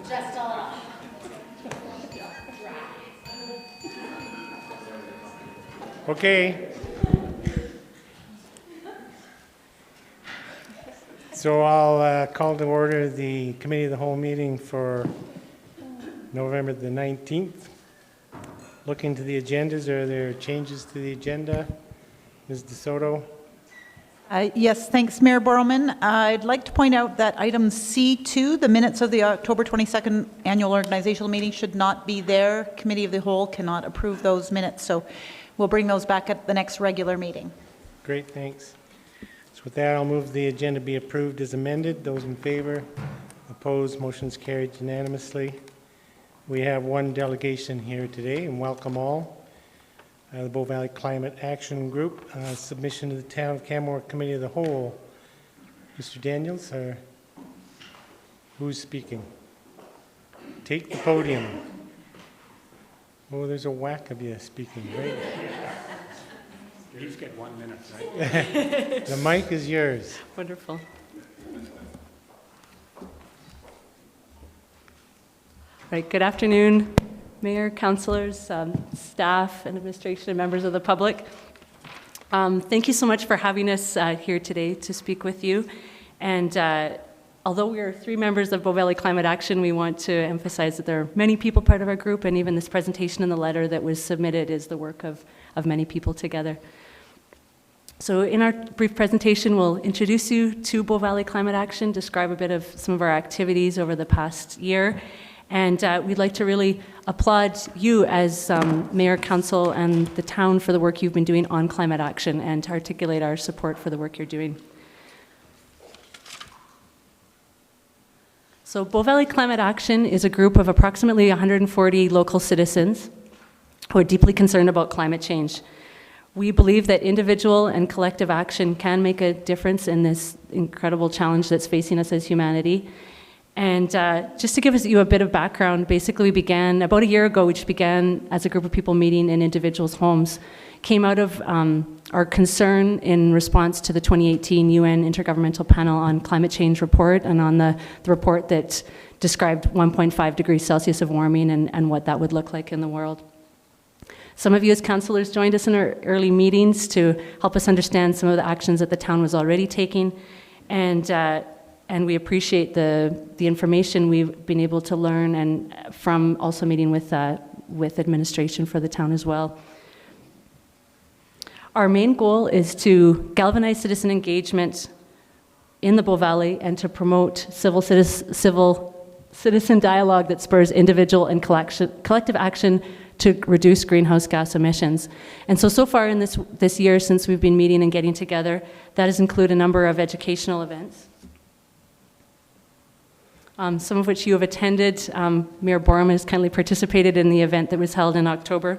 Just a little. Okay. So I'll call to order the Committee of the Whole meeting for November the 19th. Looking to the agendas, are there changes to the agenda? Ms. DeSoto? Yes, thanks, Mayor Borrowman. I'd like to point out that item C2, the minutes of the October 22nd annual organizational meeting, should not be there. Committee of the Whole cannot approve those minutes, so we'll bring those back at the next regular meeting. Great, thanks. So with that, I'll move the agenda be approved as amended. Those in favor? Opposed? Motion's carried unanimously. We have one delegation here today, and welcome all. The Bow Valley Climate Action Group, submission to the Town of Canmore Committee of the Whole. Mr. Daniels, or who's speaking? Take the podium. Oh, there's a whack of you speaking, right? You each get 1 minute, right? The mic is yours. Wonderful. Right, good afternoon, Mayor, councillors, staff, and administration, and members of the public. Thank you so much for having us here today to speak with you. And although we are 3 members of Bow Valley Climate Action, we want to emphasize that there are many people part of our group, and even this presentation and the letter that was submitted is the work of many people together. So in our brief presentation, we'll introduce you to Bow Valley Climate Action, describe a bit of some of our activities over the past year, and we'd like to really applaud you as Mayor, Council, and the town for the work you've been doing on climate action and to articulate our support for the work you're doing. So Bow Valley Climate Action is a group of approximately 140 local citizens who are deeply concerned about climate change. We believe that individual and collective action can make a difference in this incredible challenge that's facing us as humanity. And just to give you a bit of background, basically we began, about a year ago, we just began as a group of people meeting in individuals' homes. Came out of our concern in response to the 2018 UN Intergovernmental Panel on Climate Change report, and on the report that described 1.5 degrees Celsius of warming and what that would look like in the world. Some of you as councillors joined us in our early meetings to help us understand some of the actions that the town was already taking, and we appreciate the information we've been able to learn, and from also meeting with administration for the town as well. Our main goal is to galvanize citizen engagement in the Bow Valley and to promote civil citizen dialogue that spurs individual and collective action to reduce greenhouse gas emissions. And so far in this year, since we've been meeting and getting together, that has included a number of educational events, some of which you have attended. Mayor Borrowman has kindly participated in the event that was held in October.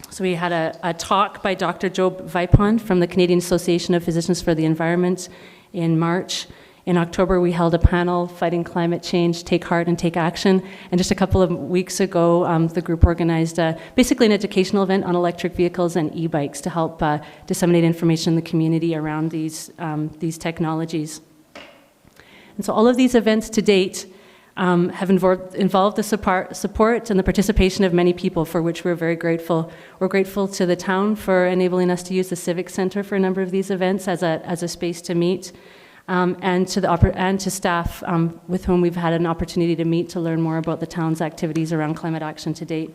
So we had a talk by Dr. Job Vipon from the Canadian Association of Physicians for the Environment in March. In October, we held a panel, Fighting Climate Change, Take Heart and Take Action. And just a couple of weeks ago, the group organized basically an educational event on electric vehicles and e-bikes to help disseminate information in the community around these technologies. And so all of these events to date have involved the support and the participation of many people, for which we're very grateful. We're grateful to the town for enabling us to use the Civic Center for a number of these events as a space to meet. And to staff with whom we've had an opportunity to meet to learn more about the town's activities around climate action to date.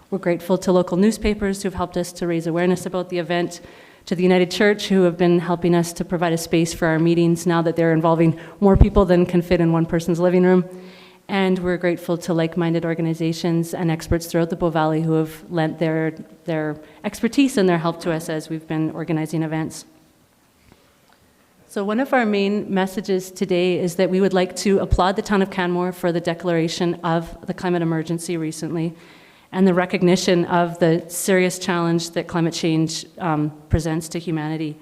We're grateful to local newspapers who've helped us to raise awareness about the event, to the United Church, who have been helping us to provide a space for our meetings now that they're involving more people than can fit in one person's living room. And we're grateful to like-minded organizations and experts throughout the Bow Valley who have lent their expertise and their help to us as we've been organizing events. So one of our main messages today is that we would like to applaud the town of Canmore for the declaration of the climate emergency recently and the recognition of the serious challenge that climate change presents to humanity.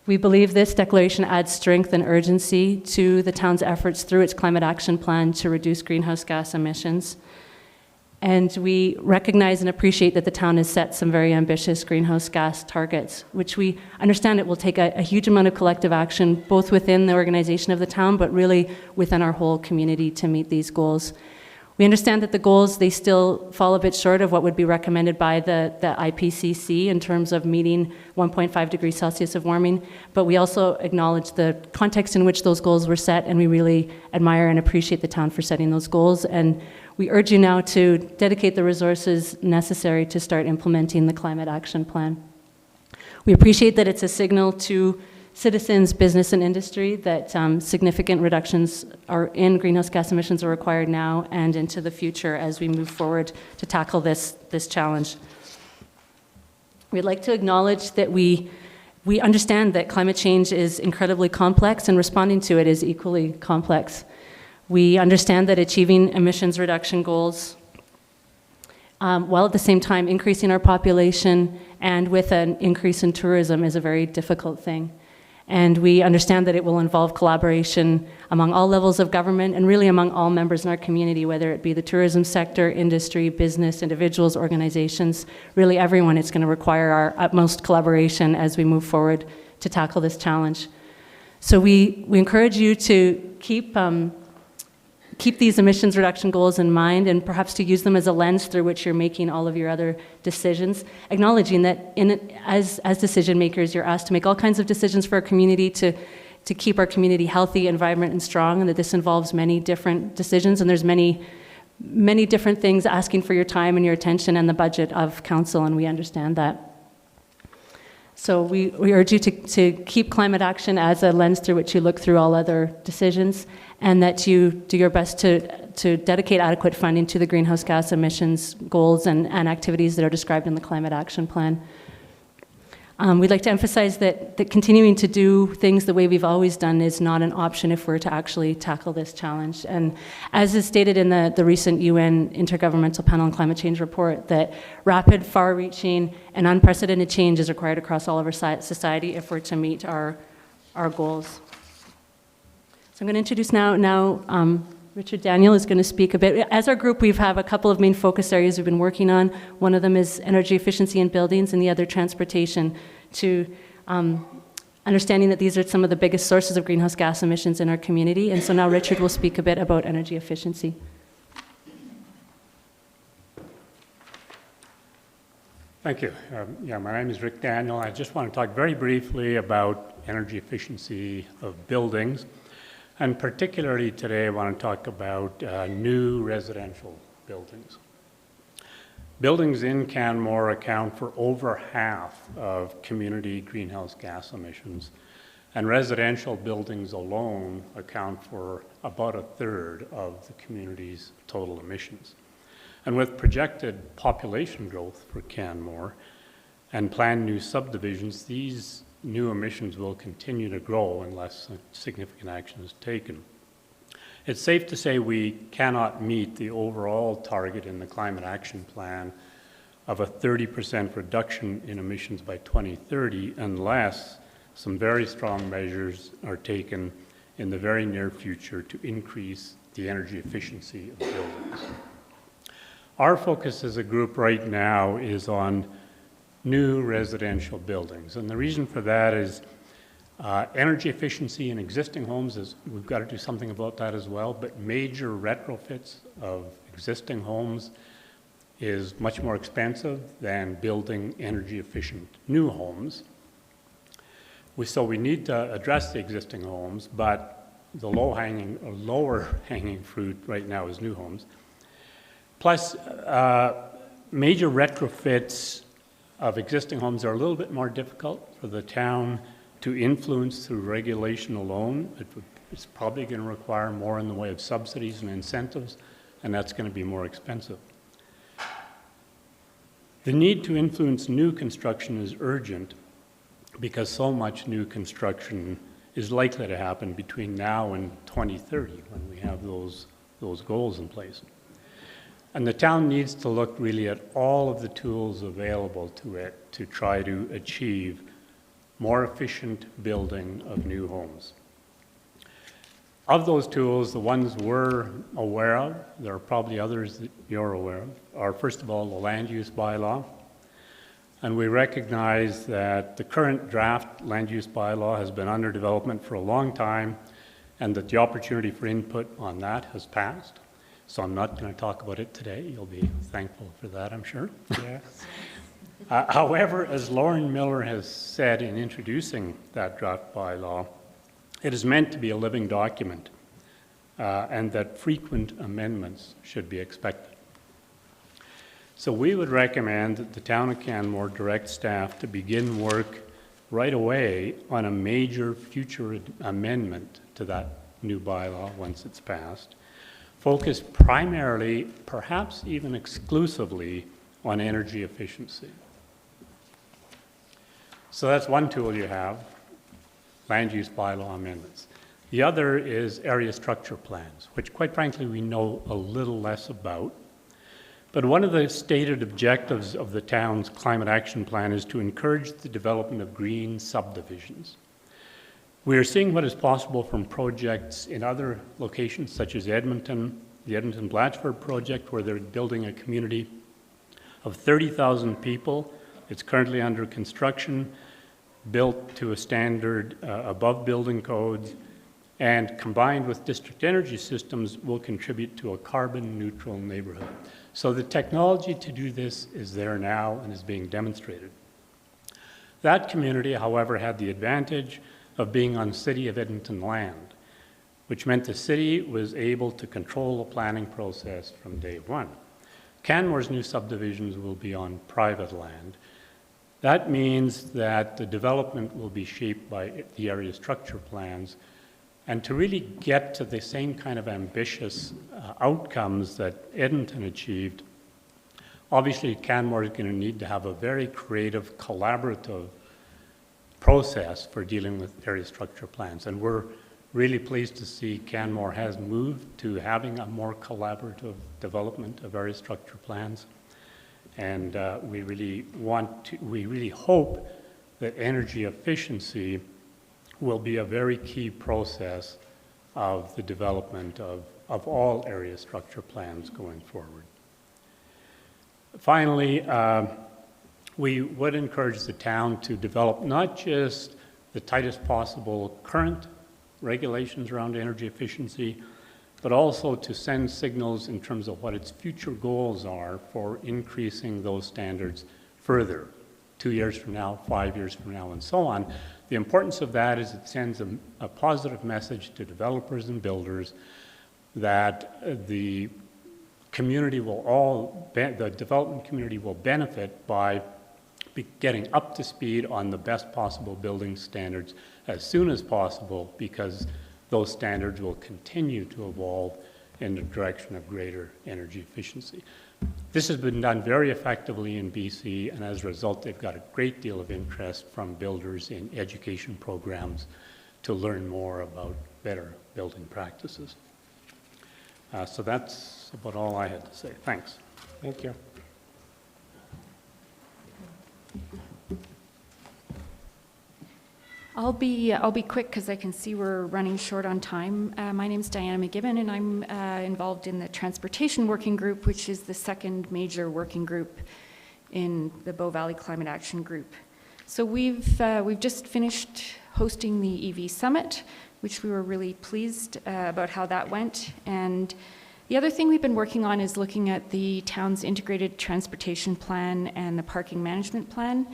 We believe this declaration adds strength and urgency to the town's efforts through its climate action plan to reduce greenhouse gas emissions. And we recognize and appreciate that the town has set some very ambitious greenhouse gas targets, which we understand it will take a huge amount of collective action, both within the organization of the town, but really within our whole community to meet these goals. We understand that the goals, they still fall a bit short of what would be recommended by the IPCC in terms of meeting 1.5 degrees Celsius of warming, but we also acknowledge the context in which those goals were set, and we really admire and appreciate the town for setting those goals. And we urge you now to dedicate the resources necessary to start implementing the climate action plan. We appreciate that it's a signal to citizens, business, and industry that significant reductions in greenhouse gas emissions are required now and into the future as we move forward to tackle this challenge. We'd like to acknowledge that we understand that climate change is incredibly complex and responding to it is equally complex. We understand that achieving emissions reduction goals, while at the same time increasing our population and with an increase in tourism, is a very difficult thing. And we understand that it will involve collaboration among all levels of government and really among all members in our community, whether it be the tourism sector, industry, business, individuals, organizations, really everyone. It's going to require our utmost collaboration as we move forward to tackle this challenge. So we encourage you to keep these emissions reduction goals in mind and perhaps to use them as a lens through which you're making all of your other decisions, acknowledging that as decision makers, you're asked to make all kinds of decisions for our community to keep our community healthy, vibrant, and strong, and that this involves many different decisions, and there's many different things asking for your time and your attention and the budget of council, and we understand that. So we urge you to keep climate action as a lens through which you look through all other decisions, and that you do your best to dedicate adequate funding to the greenhouse gas emissions goals and activities that are described in the climate action plan. We'd like to emphasize that continuing to do things the way we've always done is not an option if we're to actually tackle this challenge. And as is stated in the recent UN Intergovernmental Panel on Climate Change report, that rapid, far-reaching, and unprecedented change is required across all of our society if we're to meet our goals. So I'm going to introduce now Richard Daniel is going to speak a bit. As our group, we have a couple of main focus areas we've been working on. One of them is energy efficiency in buildings, and the other transportation, to understanding that these are some of the biggest sources of greenhouse gas emissions in our community. And so now Richard will speak a bit about energy efficiency. Thank you. My name is Rick Daniel. I just want to talk very briefly about energy efficiency of buildings. And particularly today, I want to talk about new residential buildings. Buildings in Canmore account for over half of community greenhouse gas emissions, and residential buildings alone account for about a third of the community's total emissions. And with projected population growth for Canmore and planned new subdivisions, these new emissions will continue to grow unless significant action is taken. It's safe to say we cannot meet the overall target in the Climate Action Plan of a 30% reduction in emissions by 2030 unless some very strong measures are taken in the very near future to increase the energy efficiency of buildings. Our focus as a group right now is on new residential buildings. And the reason for that is energy efficiency in existing homes is, we've got to do something about that as well, but major retrofits of existing homes is much more expensive than building energy efficient new homes. So we need to address the existing homes, but the lower hanging fruit right now is new homes. Plus, major retrofits of existing homes are a little bit more difficult for the town to influence through regulation alone. It's probably going to require more in the way of subsidies and incentives, and that's going to be more expensive. The need to influence new construction is urgent because so much new construction is likely to happen between now and 2030 when we have those goals in place. And the town needs to look really at all of the tools available to it to try to achieve more efficient building of new homes. Of those tools, the ones we're aware of, there are probably others that you're aware of, are first of all the land use bylaw. And we recognize that the current draft land use bylaw has been under development for a long time, and that the opportunity for input on that has passed. So I'm not going to talk about it today. You'll be thankful for that, I'm sure. Yes. However, as Lauren Miller has said in introducing that draft bylaw, it is meant to be a living document, and that frequent amendments should be expected. So we would recommend that the town of Canmore direct staff to begin work right away on a major future amendment to that new bylaw once it's passed, focused primarily, perhaps even exclusively, on energy efficiency. So that's one tool you have, land use bylaw amendments. The other is area structure plans, which quite frankly we know a little less about. But one of the stated objectives of the town's climate action plan is to encourage the development of green subdivisions. We are seeing what is possible from projects in other locations such as Edmonton, the Edmonton-Blatchford project, where they're building a community of 30,000 people. It's currently under construction, built to a standard above building codes, and combined with district energy systems will contribute to a carbon neutral neighborhood. So the technology to do this is there now and is being demonstrated. That community, however, had the advantage of being on City of Edmonton land, which meant the city was able to control the planning process from day one. Canmore's new subdivisions will be on private land. That means that the development will be shaped by the area structure plans. And to really get to the same kind of ambitious outcomes that Edmonton achieved, obviously Canmore is going to need to have a very creative, collaborative process for dealing with area structure plans. And we're really pleased to see Canmore has moved to having a more collaborative development of area structure plans. And we really hope that energy efficiency will be a very key process of the development of all area structure plans going forward. Finally, we would encourage the town to develop not just the tightest possible current regulations around energy efficiency, but also to send signals in terms of what its future goals are for increasing those standards further, 2 years from now, 5 years from now, and so on. The importance of that is it sends a positive message to developers and builders that the community will the development community will benefit by getting up to speed on the best possible building standards as soon as possible, because those standards will continue to evolve in the direction of greater energy efficiency. This has been done very effectively in BC, and as a result, they've got a great deal of interest from builders in education programs to learn more about better building practices. So that's about all I had to say. Thanks. Thank you. I'll be quick because I can see we're running short on time. My name's Diana McGibbon, and I'm involved in the Transportation Working Group, which is the second major working group in the Bow Valley Climate Action Group. So we've just finished hosting the EV Summit, which we were really pleased about how that went. And the other thing we've been working on is looking at the town's integrated transportation plan and the parking management plan.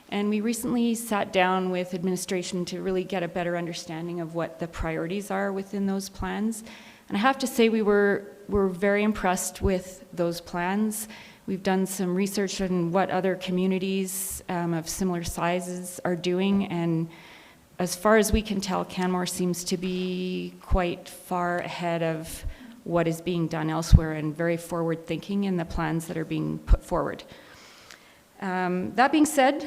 And we recently sat down with administration to really get a better understanding of what the priorities are within those plans. And I have to say we're very impressed with those plans. We've done some research on what other communities of similar sizes are doing, and as far as we can tell, Canmore seems to be quite far ahead of what is being done elsewhere and very forward thinking in the plans that are being put forward. That being said,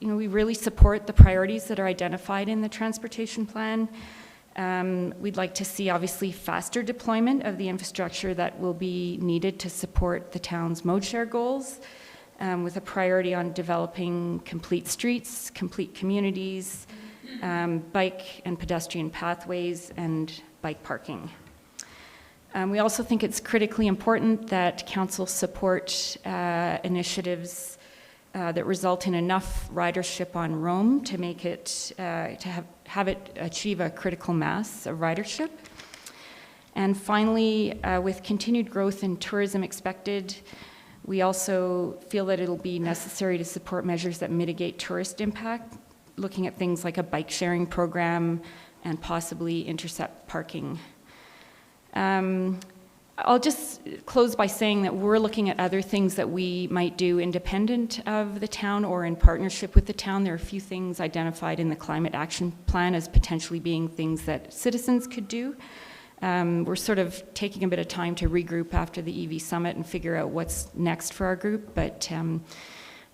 we really support the priorities that are identified in the transportation plan. We'd like to see, obviously, faster deployment of the infrastructure that will be needed to support the town's mode share goals, with a priority on developing complete streets, complete communities, bike and pedestrian pathways, and bike parking. We also think it's critically important that council support initiatives that result in enough ridership on Rome to make it, to have it achieve a critical mass of ridership. And finally, with continued growth in tourism expected, we also feel that it'll be necessary to support measures that mitigate tourist impact, looking at things like a bike sharing program and possibly intercept parking. I'll just close by saying that we're looking at other things that we might do independent of the town or in partnership with the town. There are a few things identified in the Climate Action Plan as potentially being things that citizens could do. We're sort of taking a bit of time to regroup after the EV Summit and figure out what's next for our group, but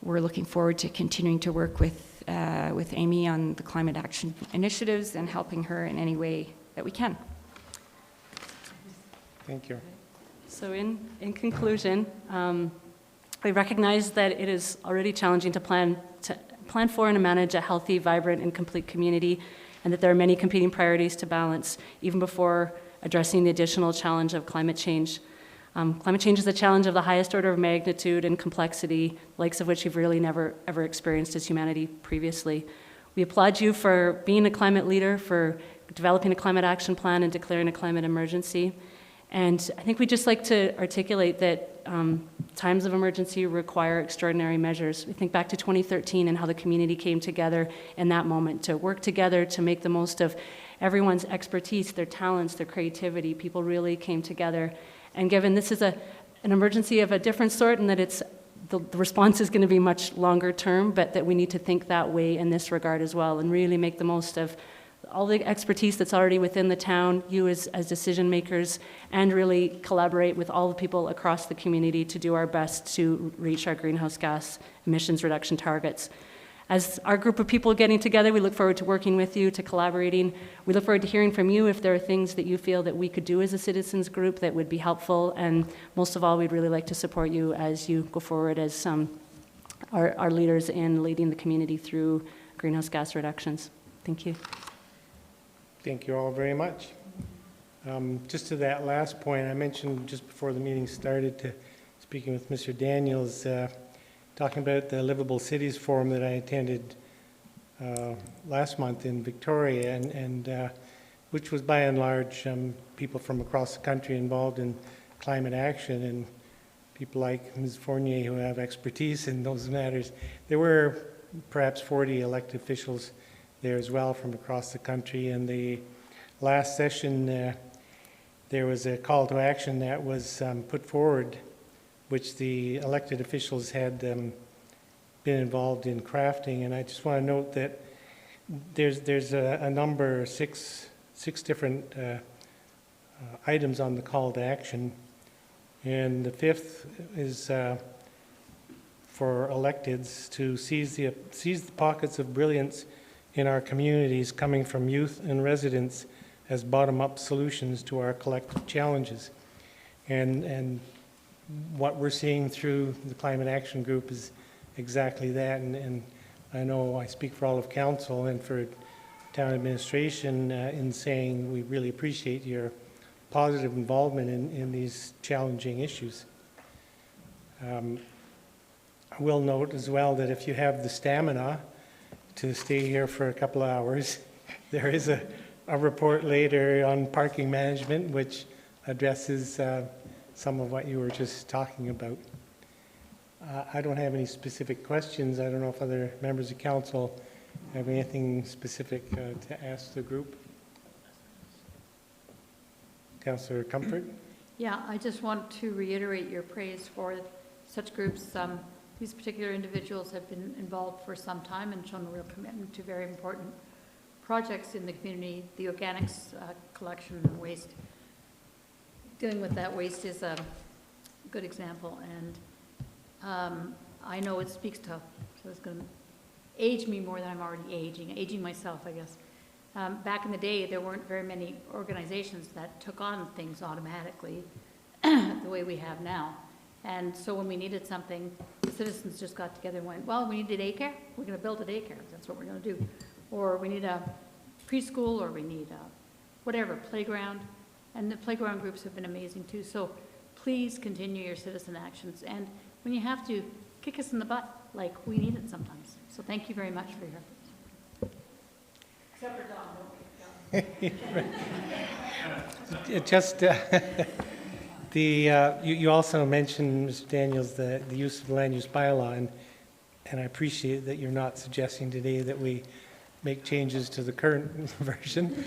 we're looking forward to continuing to work with Amy on the climate action initiatives and helping her in any way that we can. Thank you. So in conclusion, we recognize that it is already challenging to plan for and manage a healthy, vibrant, and complete community, and that there are many competing priorities to balance, even before addressing the additional challenge of climate change. Climate change is a challenge of the highest order of magnitude and complexity, likes of which we've really never, ever experienced as humanity previously. We applaud you for being a climate leader, for developing a climate action plan and declaring a climate emergency. And I think we'd just like to articulate that times of emergency require extraordinary measures. We think back to 2013 and how the community came together in that moment to work together to make the most of everyone's expertise, their talents, their creativity. People really came together. And given this is an emergency of a different sort and that the response is going to be much longer term, but that we need to think that way in this regard as well and really make the most of all the expertise that's already within the town, you as decision makers, and really collaborate with all the people across the community to do our best to reach our greenhouse gas emissions reduction targets. As our group of people getting together, we look forward to working with you, to collaborating. We look forward to hearing from you if there are things that you feel that we could do as a citizens group that would be helpful. And most of all, we'd really like to support you as you go forward as our leaders in leading the community through greenhouse gas reductions. Thank you. Thank you all very much. Just to that last point, I mentioned just before the meeting started speaking with Mr. Daniels, talking about the Livable Cities Forum that I attended last month in Victoria, and which was by and large people from across the country involved in climate action, and people like Ms. Fournier who have expertise in those matters. There were perhaps 40 elected officials there as well from across the country, and the last session there was a call to action that was put forward, which the elected officials had been involved in crafting. And I just want to note that there's a number, six different items on the call to action, and the fifth is for electeds to seize the pockets of brilliance in our communities coming from youth and residents as bottom-up solutions to our collective challenges. And what we're seeing through the Climate Action Group is exactly that. And I know I speak for all of council and for town administration in saying we really appreciate your positive involvement in these challenging issues. I will note as well that if you have the stamina to stay here for a couple of hours, there is a report later on parking management which addresses some of what you were just talking about. I don't have any specific questions. I don't know if other members of council have anything specific to ask the group. Councillor Comfort? Yeah, I just want to reiterate your praise for such groups. These particular individuals have been involved for some time and shown a real commitment to very important projects in the community. The organics collection and waste. Dealing with that waste is a good example, and I know it speaks to, so it's going to age me more than I'm already aging myself, I guess. Back in the day, there weren't very many organizations that took on things automatically the way we have now. And so when we needed something, the citizens just got together and went, well, we need a daycare. We're going to build a daycare. That's what we're going to do. or we need a preschool, or we need a whatever, playground. And the playground groups have been amazing too. So please continue your citizen actions. And when you have to, kick us in the butt, like we need it sometimes. So thank you very much for your efforts. Except for Don. Just, you also mentioned, Mr. Daniels, the use of the land use bylaw, and I appreciate that you're not suggesting today that we make changes to the current version.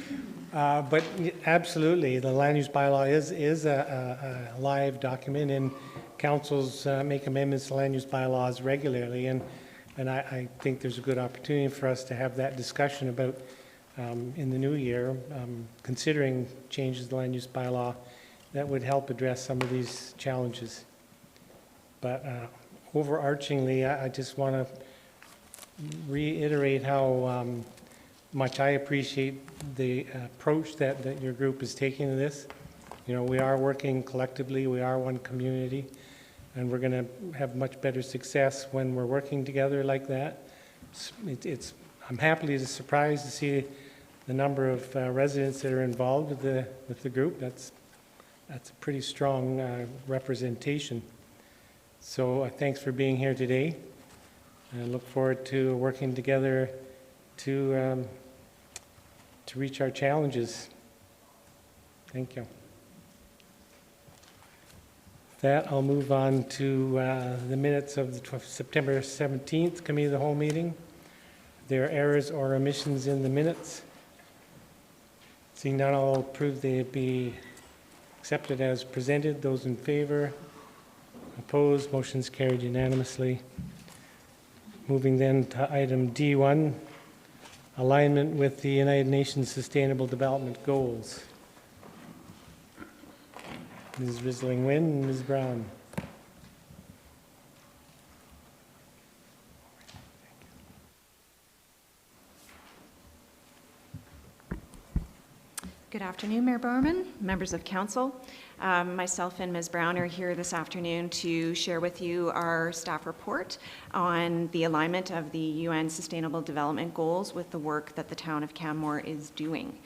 But absolutely, the land use bylaw is a live document, and councils make amendments to land use bylaws regularly, and I think there's a good opportunity for us to have that discussion about in the new year, considering changes to the land use bylaw that would help address some of these challenges. But overarchingly, I just want to reiterate how much I appreciate the approach that your group is taking to this. You know, we are working collectively, we are one community, and we're going to have much better success when we're working together like that. I'm happily surprised to see the number of residents that are involved with the group. That's a pretty strong representation. So thanks for being here today. I look forward to working together to reach our challenges. Thank you. With that, I'll move on to the minutes of the September 17th Committee of the Whole meeting. If there are errors or omissions in the minutes, seeing none, I'll approve they be accepted as presented. Those in favor? Opposed? Motion's carried unanimously. Moving then to item D1, alignment with the United Nations Sustainable Development Goals. Ms. Risling-Wynn and Ms. Brown. Good afternoon, Mayor Bowerman, members of council. Myself and Ms. Brown are here this afternoon to share with you our staff report on the alignment of the UN Sustainable Development Goals with the work that the town of Canmore is doing.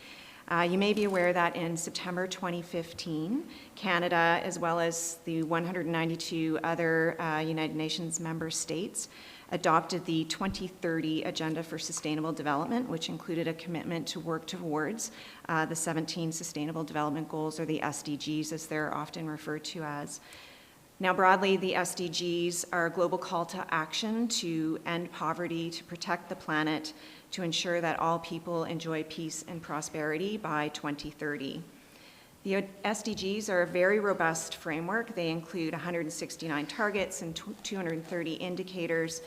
You may be aware that in September 2015, Canada, as well as the 192 other United Nations member states, adopted the 2030 Agenda for Sustainable Development, which included a commitment to work towards the 17 Sustainable Development Goals, or the SDGs as they're often referred to as. Now, broadly, the SDGs are a global call to action to end poverty, to protect the planet, to ensure that all people enjoy peace and prosperity by 2030. The SDGs are a very robust framework. They include 169 targets and 230 indicators,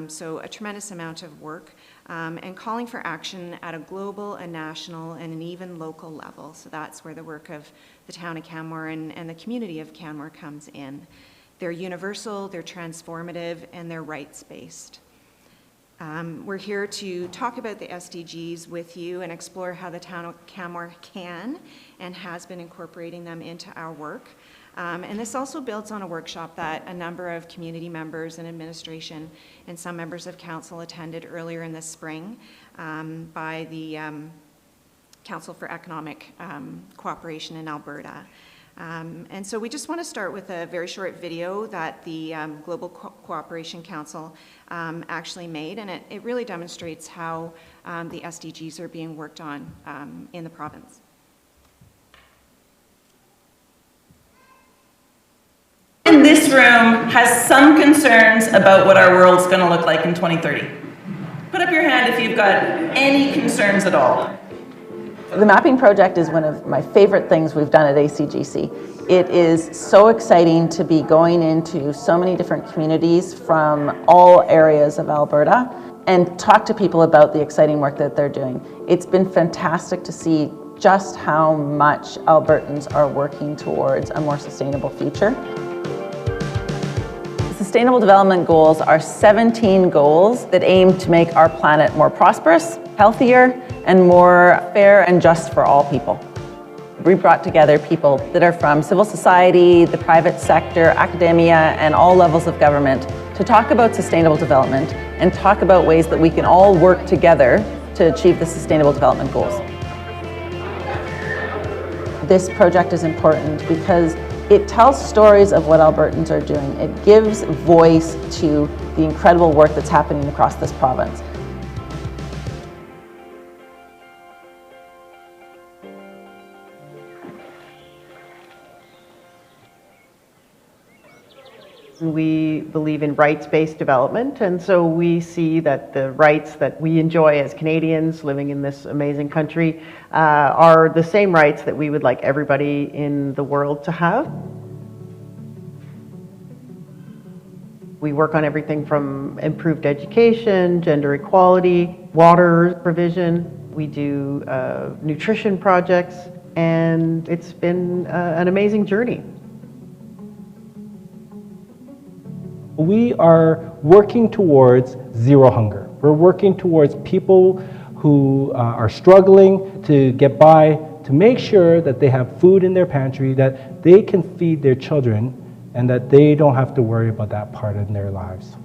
so a tremendous amount of work, and calling for action at a global, a national, and an even local level. So that's where the work of the town of Canmore and the community of Canmore comes in. They're universal, they're transformative, and they're rights-based. We're here to talk about the SDGs with you and explore how the town of Canmore can and has been incorporating them into our work. And this also builds on a workshop that a number of community members and administration and some members of council attended earlier in the spring by the Council for Economic Cooperation in Alberta. And so we just want to start with a very short video that the Global Cooperation Council actually made, and it really demonstrates how the SDGs are being worked on in the province. In this room has some concerns about what our world's going to look like in 2030. Put up your hand if you've got any concerns at all. The mapping project is one of my favorite things we've done at ACGC. It is so exciting to be going into so many different communities from all areas of Alberta and talk to people about the exciting work that they're doing. It's been fantastic to see just how much Albertans are working towards a more sustainable future. Sustainable Development Goals are 17 goals that aim to make our planet more prosperous, healthier, and more fair and just for all people. We brought together people that are from civil society, the private sector, academia, and all levels of government to talk about sustainable development and talk about ways that we can all work together to to achieve the Sustainable Development Goals. This project is important because it tells stories of what Albertans are doing. It gives voice to the incredible work that's happening across this province. We believe in rights-based development, and so we see that the rights that we enjoy as Canadians living in this amazing country are the same rights that we would like everybody in the world to have. We work on everything from improved education, gender equality, water provision. We do nutrition projects, and it's been an amazing journey. We are working towards zero hunger. We're working towards people who are struggling to get by, to make sure that they have food in their pantry, that they can feed their children, and that they don't have to worry about that part in their lives.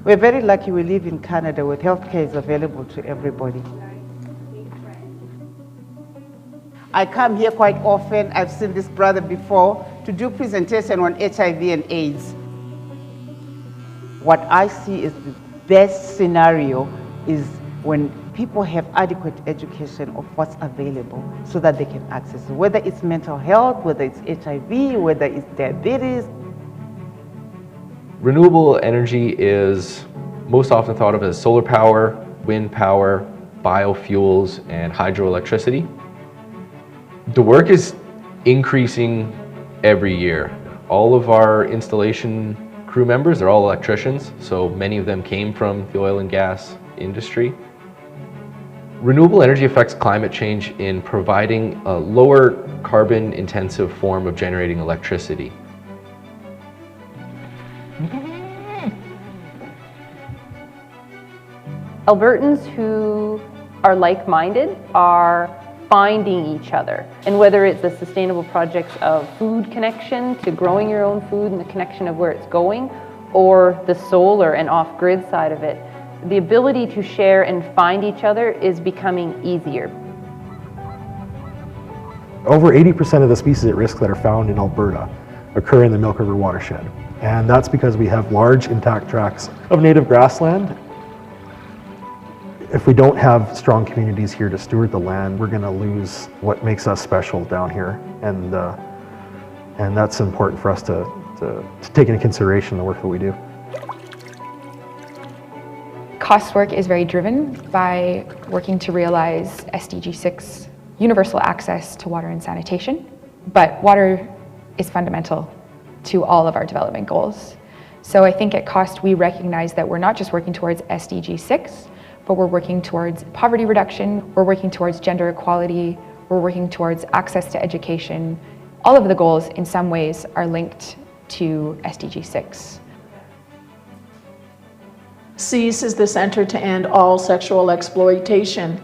We're very lucky we live in Canada where healthcare is available to everybody. I come here quite often. I've seen this brother before to do presentation on HIV and AIDS. What I see is the best scenario is when people have adequate education of what's available so that they can access it, whether it's mental health, whether it's HIV, whether it's diabetes. Renewable energy is most often thought of as solar power, wind power, biofuels, and hydroelectricity. The work is increasing every year. All of our installation crew members are all electricians, so many of them came from the oil and gas industry. Renewable energy affects climate change in providing a lower carbon intensive form of generating electricity. Albertans who are like-minded are finding each other. And whether it's the sustainable projects of food connection to growing your own food and the connection of where it's going, or the solar and off-grid side of it, the ability to share and find each other is becoming easier. Over 80% of the species at risk that are found in Alberta occur in the Milk River watershed. And that's because we have large intact tracts of native grassland. If we don't have strong communities here to steward the land, we're going to lose what makes us special down here. And that's important for us to take into consideration the work that we do. Cost work is very driven by working to realize SDG 6 universal access to water and sanitation. But water is fundamental to all of our development goals. So I think at Cost we recognize that we're not just working towards SDG 6, but we're working towards poverty reduction, we're working towards gender equality, we're working towards access to education. All of the goals in some ways are linked to SDG 6. CIGC is the Center to End All Sexual Exploitation.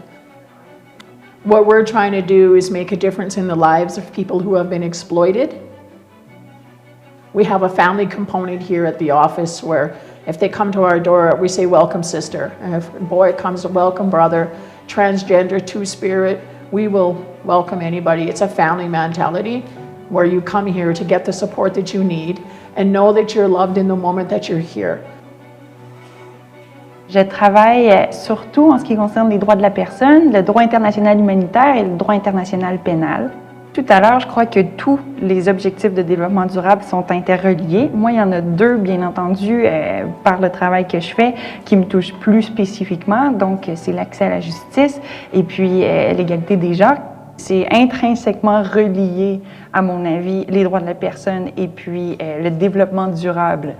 What we're trying to do is make a difference in the lives of people who have been exploited. We have a family component here at the office where if they come to our door, we say, welcome sister. And if a boy comes, welcome brother, transgender, two-spirit, we will welcome anybody. It's a family mentality where you come here to get the support that you need and know that you're loved in the moment that you're here. Je travaille surtout en ce qui concerne les droits de la personne, le droit international humanitaire et le droit international pénal. Tout à l'heure, je crois que tous les objectifs de développement durable sont interreliés. Moi, il y en a deux, bien entendu, par le travail que je fais, qui me touchent plus spécifiquement. Donc, c'est l'accès à la justice et puis l'égalité des genres. C'est intrinsèquement relié, à mon avis, les droits de la personne et puis le développement durable.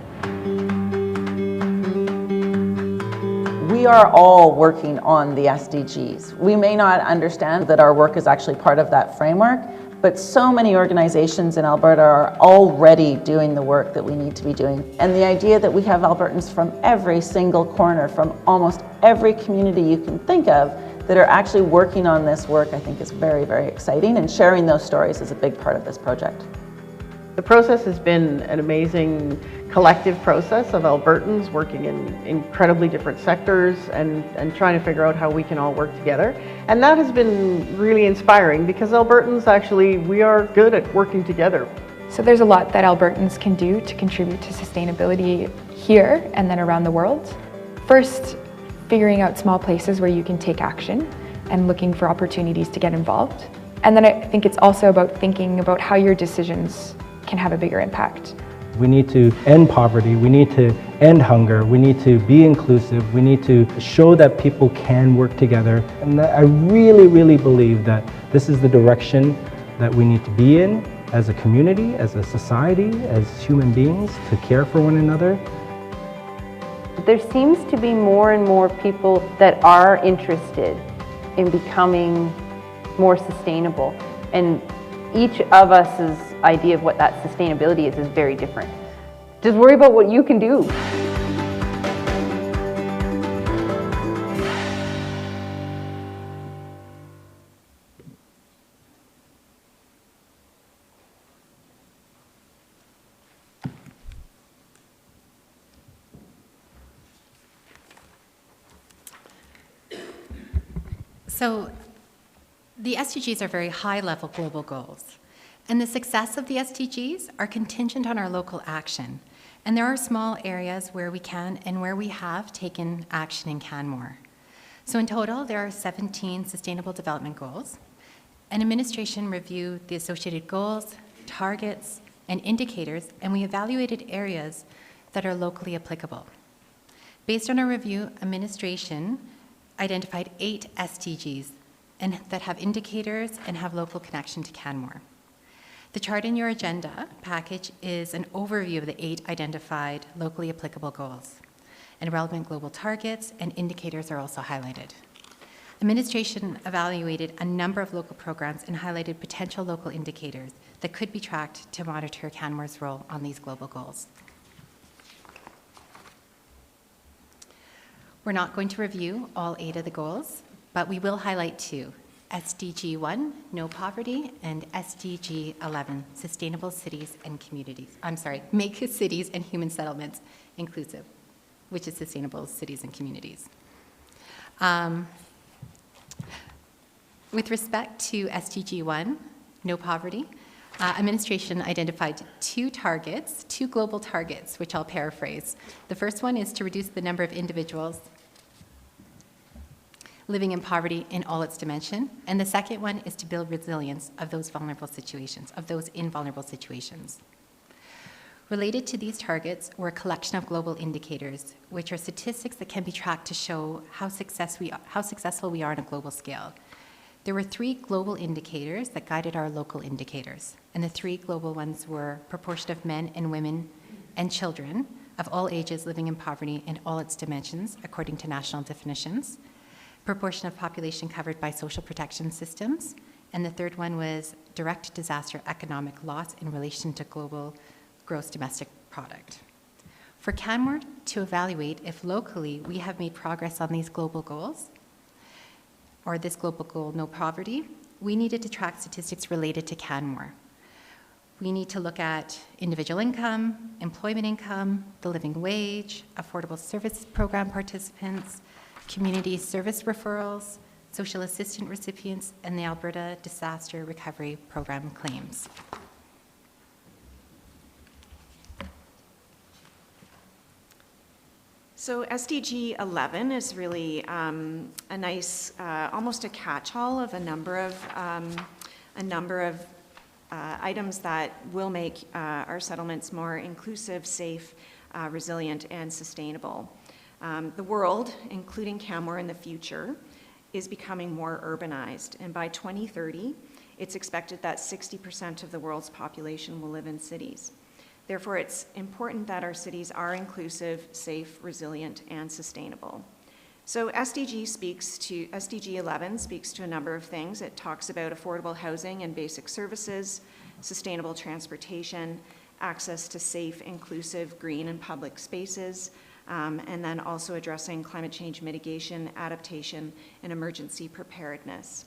We are all working on the SDGs. We may not understand that our work is actually part of that framework, but so many organizations in Alberta are already doing the work that we need to be doing. And the idea that we have Albertans from every single corner, from almost every community you can think of, that are actually working on this work, I think is very, very exciting, and sharing those stories is a big part of this project. The process has been an amazing collective process of Albertans working in incredibly different sectors and trying to figure out how we can all work together. And that has been really inspiring because Albertans actually, we are good at working together. So there's a lot that Albertans can do to contribute to sustainability here and then around the world. First, figuring out small places where you can take action and looking for opportunities to get involved. And then I think it's also about thinking about how your decisions can have a bigger impact. We need to end poverty, we need to end hunger, we need to be inclusive, we need to show that people can work together. And I really, really believe that this is the direction that we need to be in as a community, as a society, as human beings, to care for one another. There seems to be more and more people that are interested in becoming more sustainable. And each of us's idea of what that sustainability is very different. Just worry about what you can do. So the SDGs are very high-level global goals, and the success of the SDGs are contingent on our local action. And there are small areas where we can and where we have taken action in Canmore. So in total, there are 17 Sustainable Development Goals. An administration reviewed the associated goals, targets, and indicators, and we evaluated areas that are locally applicable. Based on our review, administration identified 8 SDGs and that have indicators and have local connection to Canmore. The chart in your agenda package is an overview of the 8 identified locally applicable goals, and relevant global targets and indicators are also highlighted. Administration evaluated a number of local programs and highlighted potential local indicators that could be tracked to monitor Canmore's role on these global goals. We're not going to review all 8 of the goals, but we will highlight 2. SDG 1, No Poverty, and SDG 11, Sustainable Cities and Communities. Make Cities and Human Settlements Inclusive, which is Sustainable Cities and Communities. With respect to SDG 1, No Poverty, administration identified 2 targets, 2 global targets, which I'll paraphrase. The first one is to reduce the number of individuals living in poverty in all its dimension, and the second one is to build resilience of those vulnerable situations, of those in vulnerable situations. Related to these targets were a collection of global indicators, which are statistics that can be tracked to show how successful we are on a global scale. There were 3 global indicators that guided our local indicators, and the 3 global ones were proportion of men and women and children of all ages living in poverty in all its dimensions, according to national definitions, proportion of population covered by social protection systems, and the third one was direct disaster economic loss in relation to global gross domestic product. For Canmore to evaluate if locally we have made progress on these global goals, or this global goal, no poverty, we needed to track statistics related to Canmore. We need to look at individual income, employment income, the living wage, affordable service program participants, community service referrals, social assistance recipients, and the Alberta Disaster Recovery Program claims. So SDG 11 is really a nice, almost a catch-all of a number of items that will make our settlements more inclusive, safe, resilient, and sustainable. The world, including Canmore in the future, is becoming more urbanized, and by 2030, it's expected that 60% of the world's population will live in cities. Therefore, it's important that our cities are inclusive, safe, resilient, and sustainable. So SDG 11 speaks to a number of things. It talks about affordable housing and basic services, sustainable transportation, access to safe, inclusive, green, and public spaces, and then also addressing climate change mitigation, adaptation, and emergency preparedness.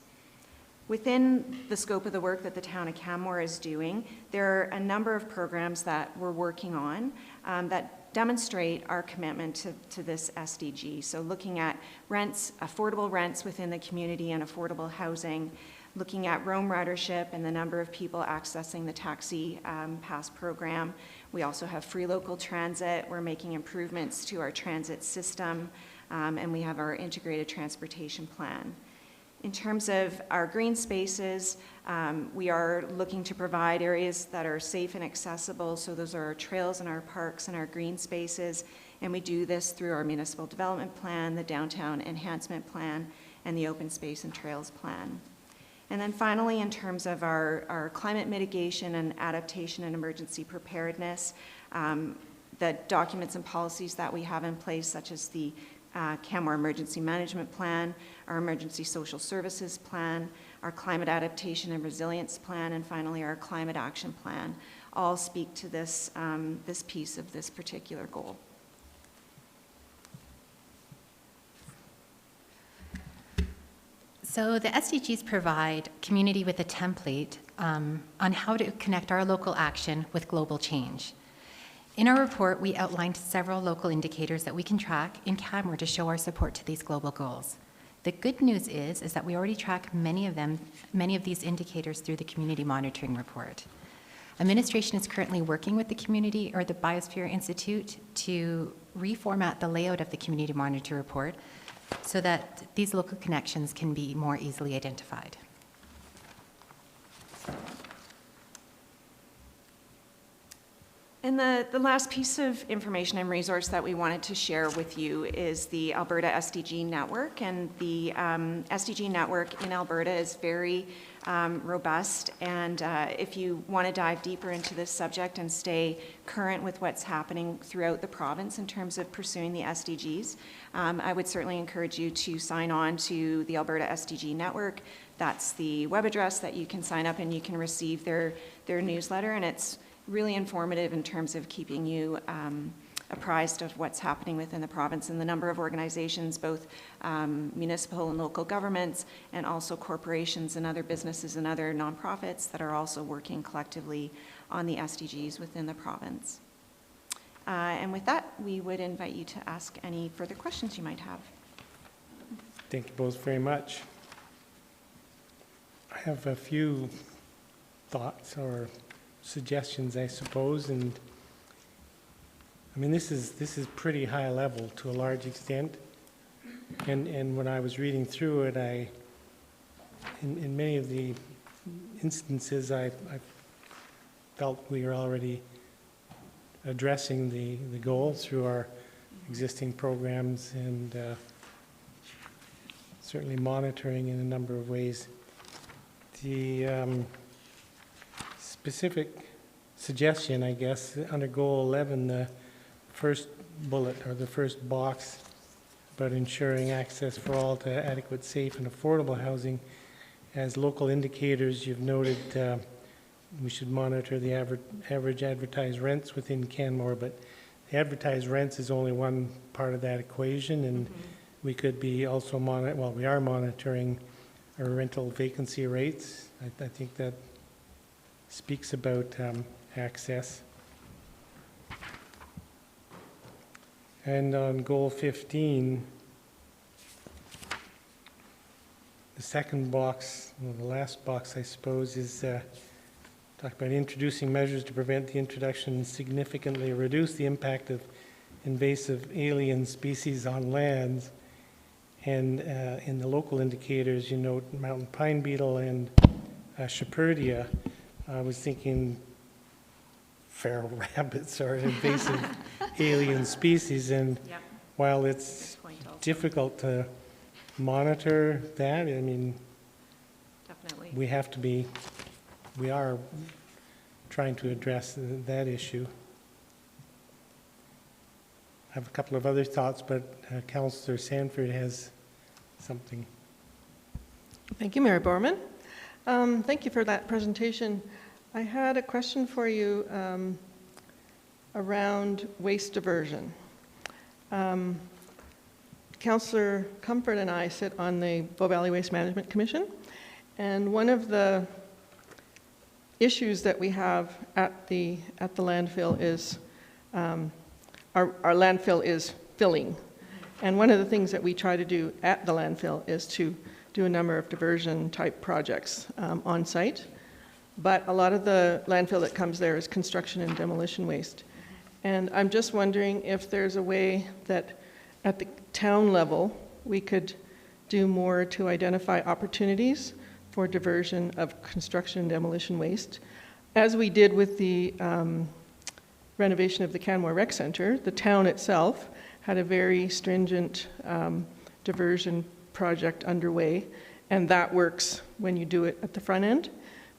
Within the scope of the work that the town of Canmore is doing, there are a number of programs that we're working on that demonstrate our commitment to this SDG. So looking at rents, affordable rents within the community and affordable housing, looking at roam ridership and the number of people accessing the taxi pass program. We also have free local transit. We're making improvements to our transit system, and we have our integrated transportation plan. In terms of our green spaces, we are looking to provide areas that are safe and accessible. So those are our trails and our parks and our green spaces. And we do this through our municipal development plan, the downtown enhancement plan, and the open space and trails plan. And then finally, in terms of our climate mitigation and adaptation and emergency preparedness, the documents and policies that we have in place, such as the Canmore Emergency Management Plan, our Emergency Social Services Plan, our Climate Adaptation and Resilience Plan, and finally our Climate Action Plan, all speak to this, this piece of this particular goal. So the SDGs provide community with a template on how to connect our local action with global change. In our report, we outlined several local indicators that we can track in Canmore to show our support to these global goals. The good news is that we already track many of these indicators through the community monitoring report. Administration is currently working with the community or the Biosphere Institute to reformat the layout of the community monitor report so that these local connections can be more easily identified. And the last piece of information and resource that we wanted to share with you is the Alberta SDG Network. And the SDG Network in Alberta is very robust. And if you want to dive deeper into this subject and stay current with what's happening throughout the province in terms of pursuing the SDGs, I would certainly encourage you to sign on to the Alberta SDG Network. That's the web address that you can sign up and you can receive their newsletter. And it's really informative in terms of keeping you apprised of what's happening within the province and the number of organizations, both municipal and local governments, and also corporations and other businesses and other nonprofits that are also working collectively on the SDGs within the province. And with that, we would invite you to ask any further questions you might have. Thank you both very much. I have a few thoughts or suggestions, I suppose, and I mean this is pretty high level to a large extent, and when I was reading through it, in many of the instances I felt we were already addressing the goal through our existing programs and certainly monitoring in a number of ways. The specific suggestion, I guess, under Goal 11, the first bullet or the first box about ensuring access for all to adequate, safe, and affordable housing. As local indicators, you've noted we should monitor the average advertised rents within Canmore, but the advertised rents is only one part of that equation, and we could be also we are monitoring our rental vacancy rates. I think that speaks about access. And on Goal 15, the second box, the last box I suppose, is talk about introducing measures to prevent the introduction and significantly reduce the impact of invasive alien species on lands. And in the local indicators, you note mountain pine beetle and Shepherdea. I was thinking feral rabbits are an invasive alien species, and while it's difficult to monitor that, I mean, definitely we are trying to address that issue. I have a couple of other thoughts, but Councillor Sanford has something. Thank you, Mayor Borman. Thank you for that presentation. I had a question for you around waste diversion. Councillor Comfort and I sit on the Bow Valley Waste Management Commission, And one of the issues that we have at the landfill is our landfill is filling. And one of the things that we try to do at the landfill is to do a number of diversion type projects on site. But a lot of the landfill that comes there is construction and demolition waste. And I'm just wondering if there's a way that at the town level we could do more to identify opportunities for diversion of construction and demolition waste. As we did with the renovation of the Canmore Rec Center, the town itself had a very stringent diversion project underway, and that works when you do it at the front end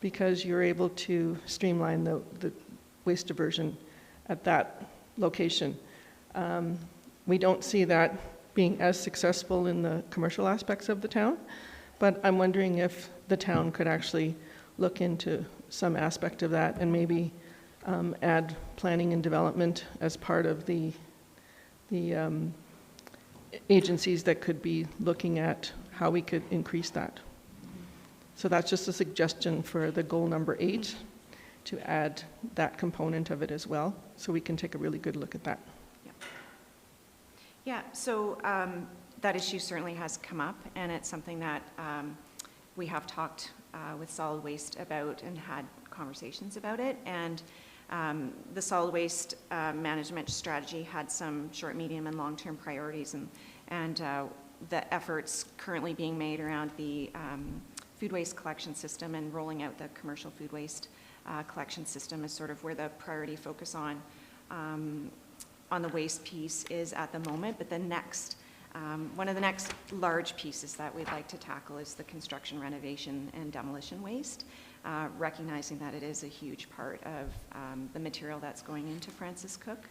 because you're able to streamline the waste diversion at that location. We don't see that being as successful in the commercial aspects of the town, but I'm wondering if the town could actually look into some aspect of that and maybe add planning and development as part of the agencies that could be looking at how we could increase that. So that's just a suggestion for the goal number 8, to add that component of it as well, so we can take a really good look at that. Yeah, so that issue certainly has come up, and it's something that we have talked with solid waste about and had conversations about it. And the solid waste management strategy had some short, medium, and long-term priorities, and the efforts currently being made around the food waste collection system and rolling out the commercial food waste collection system is sort of where the priority focus on the waste piece is at the moment. But the next, one of the next large pieces that we'd like to tackle is the construction, renovation, and demolition waste, recognizing that it is a huge part of the material that's going into Francis Cook.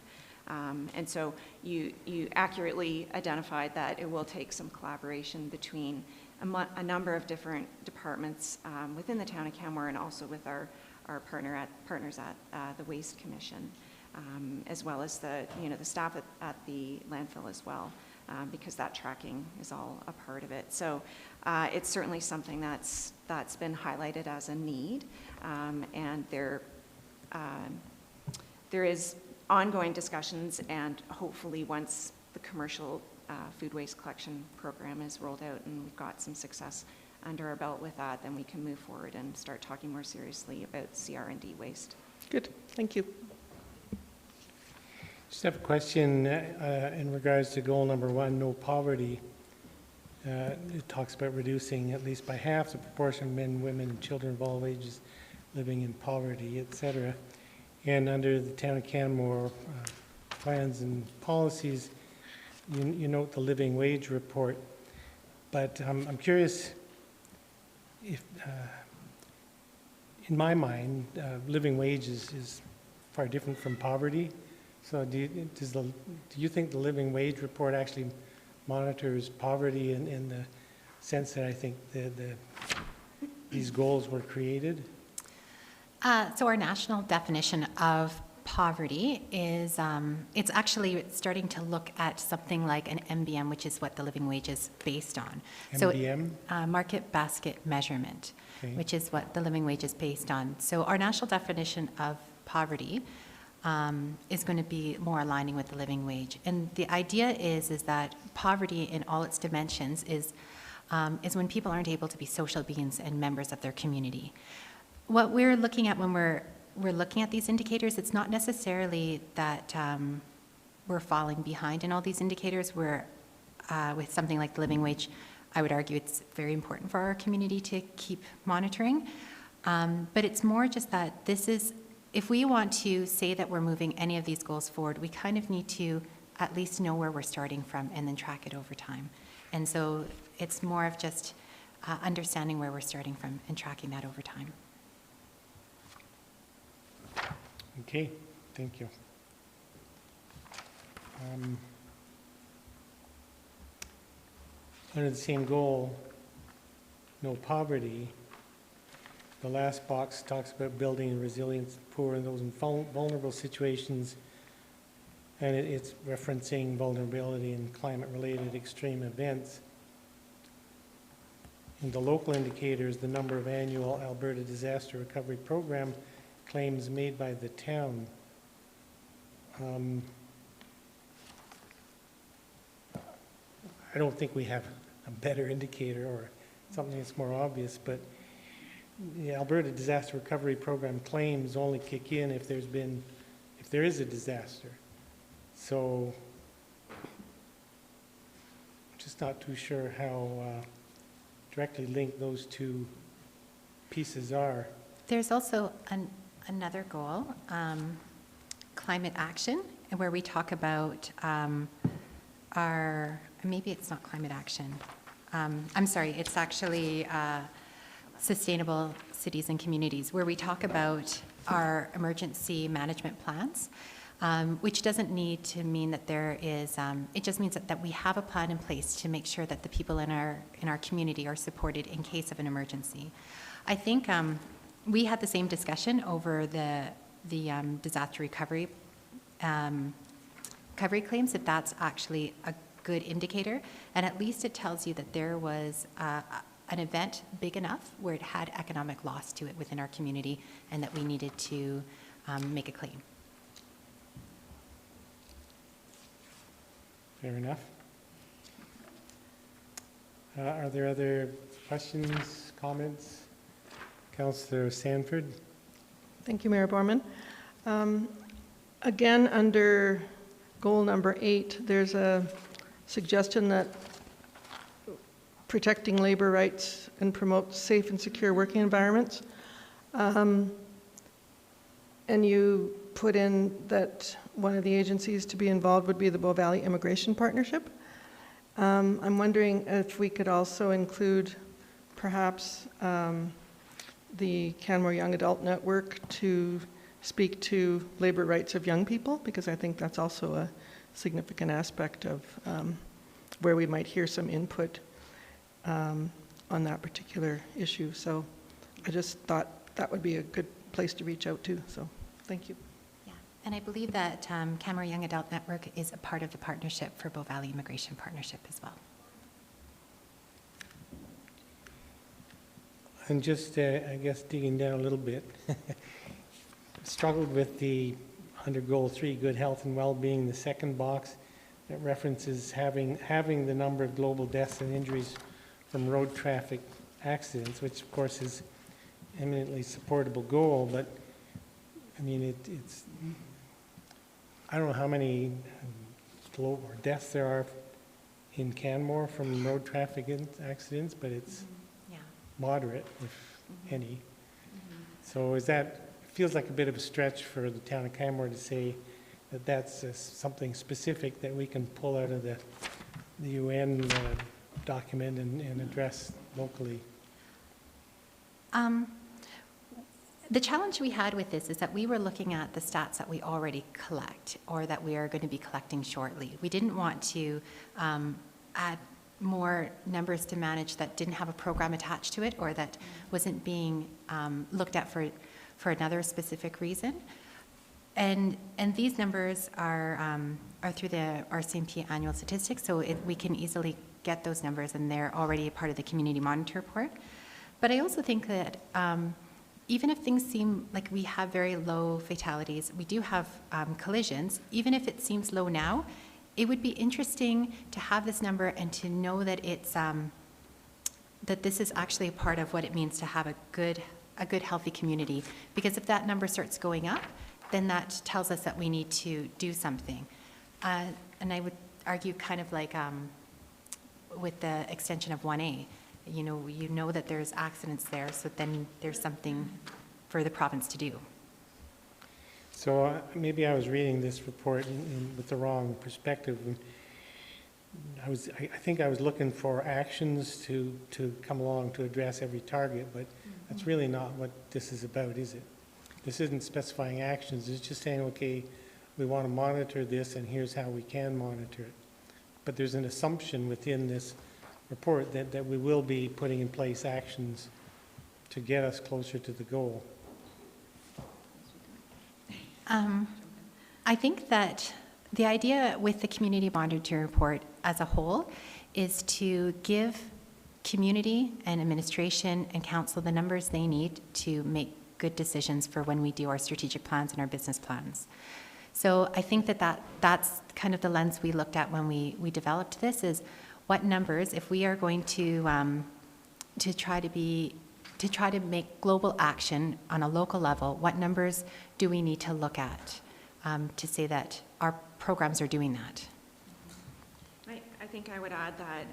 And so you accurately identified that it will take some collaboration between a number of different departments within the town of Canmore and also with our partners at the Waste Commission, as well as the staff at the landfill as well, because that tracking is all a part of it. So it's certainly something that's been highlighted as a need, and there is ongoing discussions, and hopefully once the commercial food waste collection program is rolled out and we've got some success under our belt with that, then we can move forward and start talking more seriously about CR&D waste. Good, thank you. Just have a question in regards to goal number 1, no poverty. It talks about reducing at least by half the proportion of men, women, and children of all ages living in poverty, etc. And under the Town of Canmore plans and policies, you note the living wage report. But I'm curious if, in my mind, living wage is far different from poverty. So do you think the living wage report actually monitors poverty in the sense that I think these goals were created? So our national definition of poverty is, it's actually starting to look at something like an MBM, which is what the living wage is based on. MBM? So market basket measurement, Okay. which is what the living wage is based on. So our national definition of poverty is going to be more aligning with the living wage. And the idea is that poverty in all its dimensions is when people aren't able to be social beings and members of their community. What we're looking at when we're looking at these indicators, it's not necessarily that we're falling behind in all these indicators. We're, with something like the living wage, I would argue it's very important for our community to keep monitoring. But it's more just that this is, if we want to say that we're moving any of these goals forward, we kind of need to at least know where we're starting from and then track it over time. And so it's more of just understanding where we're starting from and tracking that over time. Okay, thank you. Under the same goal, no poverty, the last box talks about building resilience to the poor and those in vulnerable situations, and it's referencing vulnerability in climate-related extreme events. And the local indicator is the number of annual Alberta Disaster Recovery Program claims made by the town. I don't think we have a better indicator or something that's more obvious, but the Alberta Disaster Recovery Program claims only kick in if there is a disaster. So I'm just not too sure how directly linked those two pieces are. There's also another goal, climate action, where we talk about maybe it's not climate action. I'm sorry, it's actually sustainable cities and communities, where we talk about our emergency management plans, which doesn't need to mean that there is, it just means that we have a plan in place to make sure that the people in our community are supported in case of an emergency. I think we had the same discussion over the disaster recovery claims, if that's actually a good indicator, and at least it tells you that there was an event big enough where it had economic loss to it within our community and that we needed to make a claim. Fair enough. Are there other questions, comments? Councillor Sanford. Thank you, Mayor Borman. Again, under goal number 8, there's a suggestion that protecting labor rights and promote safe and secure working environments. And you put in that one of the agencies to be involved would be the Bow Valley Immigration Partnership. I'm wondering if we could also include perhaps the Canmore Young Adult Network to speak to labor rights of young people, because I think that's also a significant aspect of where we might hear some input on that particular issue. So I just thought that would be a good place to reach out to. So thank you. Yeah, and I believe that Canmore Young Adult Network is a part of the partnership for Bow Valley Immigration Partnership as well. And just, I guess, digging down a little bit, struggled with under goal 3, good health and well-being, the second box that references having the number of global deaths and injuries from road traffic accidents, which of course is eminently supportable goal, but I mean, it's, I don't know how many deaths there are in Canmore from road traffic accidents, but it's moderate, if any. So feels like a bit of a stretch for the town of Canmore to say that that's something specific that we can pull out of the UN document and address locally. The challenge we had with this is that we were looking at the stats that we already collect or that we are going to be collecting shortly. We didn't want to add more numbers to manage that didn't have a program attached to it or that wasn't being looked at for another specific reason. And these numbers are through the RCMP annual statistics, so we can easily get those numbers, and they're already a part of the community monitor report. But I also think that even if things seem like we have very low fatalities, we do have collisions. Even if it seems low now, it would be interesting to have this number and to know that it's that this is actually a part of what it means to have a good, healthy community. Because if that number starts going up, then that tells us that we need to do something. And I would argue kind of like with the extension of 1A, you know that there's accidents there, so then there's something for the province to do. So maybe I was reading this report with the wrong perspective. I think I was looking for actions to come along to address every target, but that's really not what this is about, is it? This isn't specifying actions. It's just saying, okay, we want to monitor this, and here's how we can monitor it. But there's an assumption within this report that we will be putting in place actions to get us closer to the goal. I think that the idea with the community monitor report as a whole is to give community and administration and council the numbers they need to make good decisions for when we do our strategic plans and our business plans. So I think that's kind of the lens we looked at when we developed this, is what numbers, if we are going to try to make global action on a local level, what numbers do we need to look at to say that our programs are doing that? I think I would add that,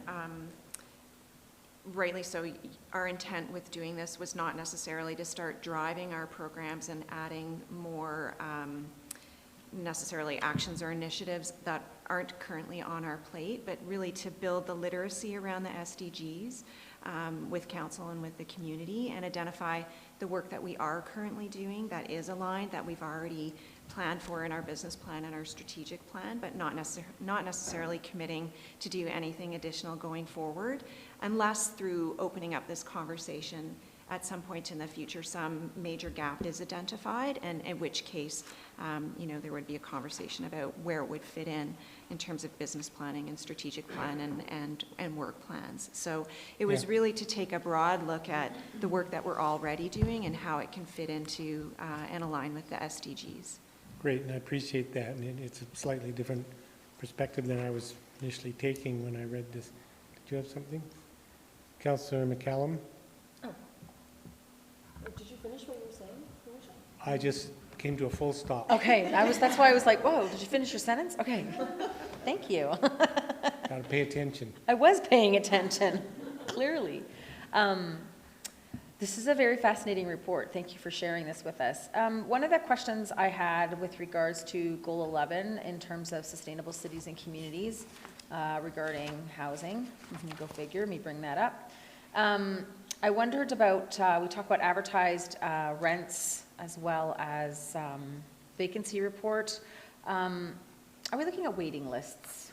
rightly so, our intent with doing this was not necessarily to start driving our programs and adding more necessarily actions or initiatives that aren't currently on our plate, but really to build the literacy around the SDGs with council and with the community, and identify the work that we are currently doing that is aligned, that we've already planned for in our business plan and our strategic plan, but not necessarily committing to do anything additional going forward, unless through opening up this conversation at some point in the future some major gap is identified, and in which case there would be a conversation about where it would fit in terms of business planning and strategic plan and work plans. So it was really to take a broad look at the work that we're already doing and how it can fit into and align with the SDGs. Great, and I appreciate that, and it's a slightly different perspective than I was initially taking when I read this. Did you have something? Councillor McCallum? Did you finish what you were saying? I just came to a full stop. Okay, that's why I was like, whoa, did you finish your sentence? Okay, thank you. Got to pay attention. I was paying attention, clearly. This is a very fascinating report. Thank you for sharing this with us. One of the questions I had with regards to Goal 11 in terms of sustainable cities and communities regarding housing, go figure, me bring that up. I wondered about, we talk about advertised rents as well as vacancy report. Are we looking at waiting lists?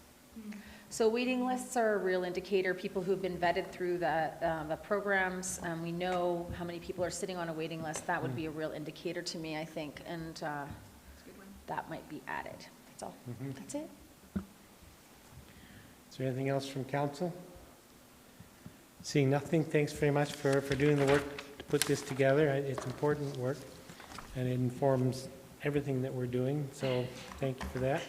So waiting lists are a real indicator. People who've been vetted through the programs, we know how many people are sitting on a waiting list. That would be a real indicator to me, I think, and that might be added. That's all. That's it. Is there anything else from council? Seeing nothing, thanks very much for doing the work to put this together. It's important work, and it informs everything that we're doing, so thank you for that.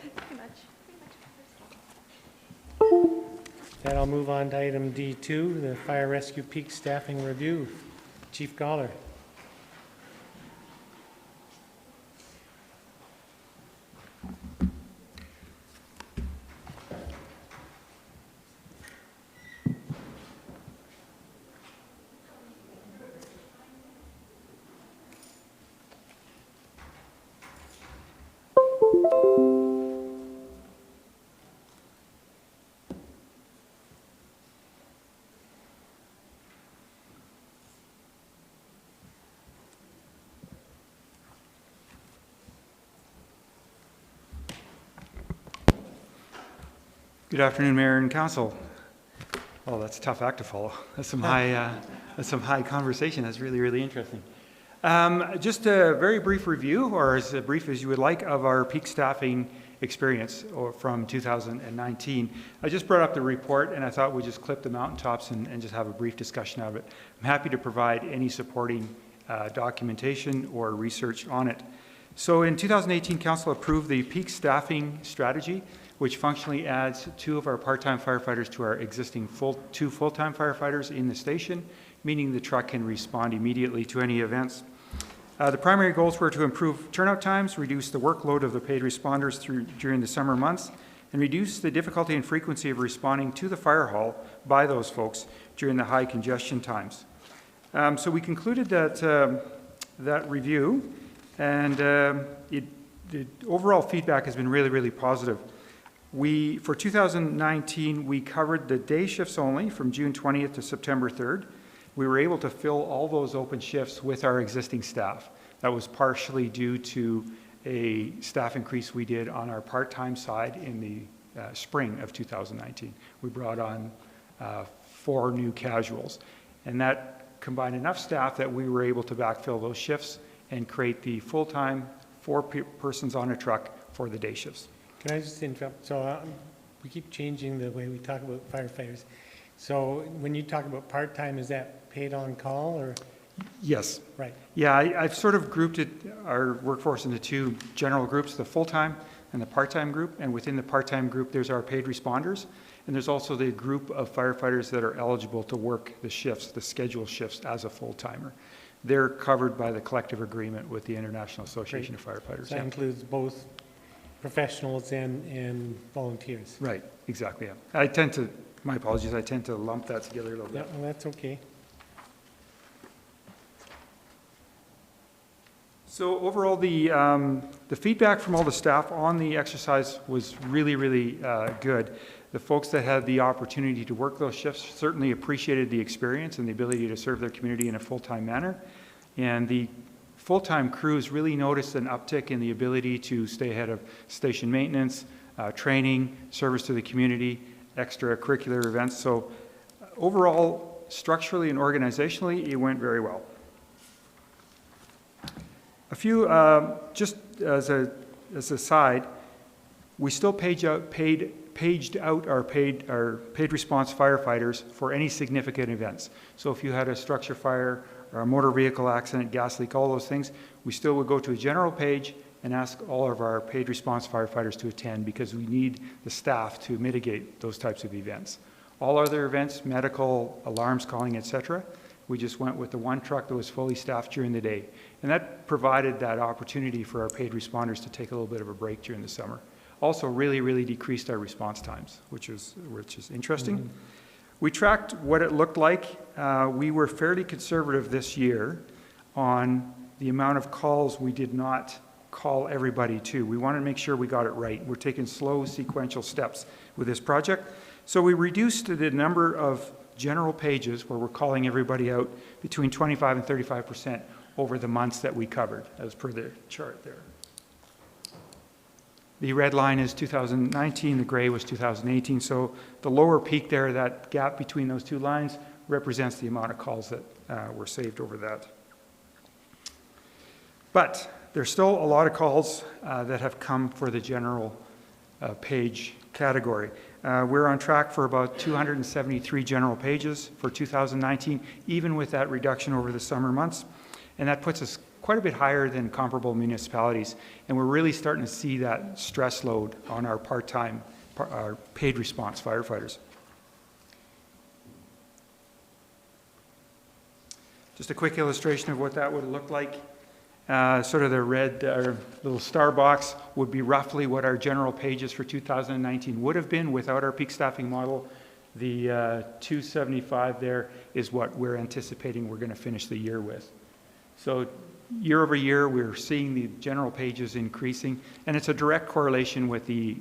Then I'll move on to item D2, the Fire Rescue Peak Staffing Review. Chief Goller. Good afternoon, Mayor and Council. Oh, that's a tough act to follow. That's some high conversation. That's really, really interesting. Just a very brief review, or as brief as you would like, of our peak staffing experience from 2019. I just brought up the report, and I thought we'd just clip the mountaintops and just have a brief discussion of it. I'm happy to provide any supporting documentation or research on it. So in 2018, Council approved the peak staffing strategy, which functionally adds 2 of our part-time firefighters to our existing 2 full-time firefighters in the station, meaning the truck can respond immediately to any events. The primary goals were to improve turnout times, reduce the workload of the paid responders during the summer months, and reduce the difficulty and frequency of responding to the fire hall by those folks during the high congestion times. So we concluded that review, and the overall feedback has been really, really positive. For 2019, we covered the day shifts only from June 20th to September 3rd. We were able to fill all those open shifts with our existing staff. That was partially due to a staff increase we did on our part-time side in the spring of 2019. We brought on 4 new casuals, and that combined enough staff that we were able to backfill those shifts and create the full-time 4 persons on a truck for the day shifts. Can I just interrupt? So we keep changing the way we talk about firefighters. So when you talk about part-time, is that paid on call or? Yes. Right. Yeah, I've sort of grouped our workforce into two general groups, the full-time and the part-time group. And within the part-time group, there's our paid responders. And there's also the group of firefighters that are eligible to work the shifts, the scheduled shifts as a full-timer. They're covered by the collective agreement with the International Association of Firefighters. So that includes both professionals and volunteers. Right, exactly. Yeah. My apologies, I tend to lump that together a little bit. Yeah, well, that's okay. So overall, the feedback from all the staff on the exercise was really, really good. The folks that had the opportunity to work those shifts certainly appreciated the experience and the ability to serve their community in a full-time manner. And the full-time crews really noticed an uptick in the ability to stay ahead of station maintenance, training, service to the community, extracurricular events. So overall, structurally and organizationally, it went very well. A few, just as a side, we still paged out our paid response firefighters for any significant events. So if you had a structure fire or a motor vehicle accident, gas leak, all those things, we still would go to a general page and ask all of our paid response firefighters to attend because we need the staff to mitigate those types of events. All other events, medical, alarms calling, etc., we just went with the one truck that was fully staffed during the day. And that provided that opportunity for our paid responders to take a little bit of a break during the summer. Also really, really decreased our response times, which is interesting. Mm-hmm. We tracked what it looked like. We were fairly conservative this year on the amount of calls we did not call everybody to. We wanted to make sure we got it right. We're taking slow sequential steps with this project. So we reduced the number of general pages where we're calling everybody out between 25 and 35% over the months that we covered, as per the chart there. The red line is 2019, the gray was 2018. So the lower peak there, that gap between those two lines, represents the amount of calls that were saved over that. But there's still a lot of calls that have come for the general page category. We're on track for about 273 general pages for 2019, even with that reduction over the summer months. And that puts us quite a bit higher than comparable municipalities. And we're really starting to see that stress load on our part-time, our paid response firefighters. Just a quick illustration of what that would look like. Sort of the red little star box would be roughly what our general pages for 2019 would have been without our peak staffing model. The 275 there is what we're anticipating we're going to finish the year with. So year over year, we're seeing the general pages increasing, and it's a direct correlation with the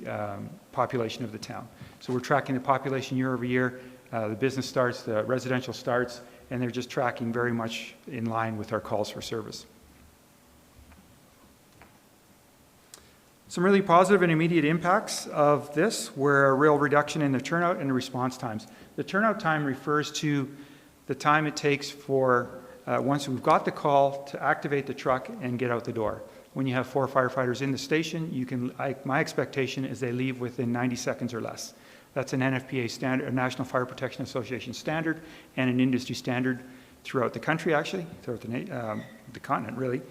population of the town. So we're tracking the population year over year, the business starts, the residential starts, and they're just tracking very much in line with our calls for service. Some really positive and immediate impacts of this were a real reduction in the turnout and the response times. The turnout time refers to the time it takes for, once we've got the call, to activate the truck and get out the door. When you have 4 firefighters in the station, you can, my expectation is they leave within 90 seconds or less. That's an NFPA standard, a National Fire Protection Association standard, and an industry standard throughout the country, actually, throughout the continent, really.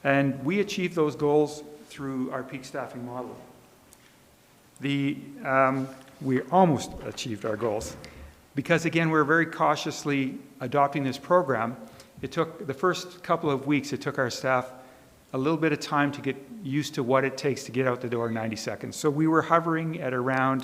And we achieved those goals through our peak staffing model. We almost achieved our goals because, again, we're very cautiously adopting this program. It took the first couple of weeks, it took our staff a little bit of time to get used to what it takes to get out the door in 90 seconds. So we were hovering at around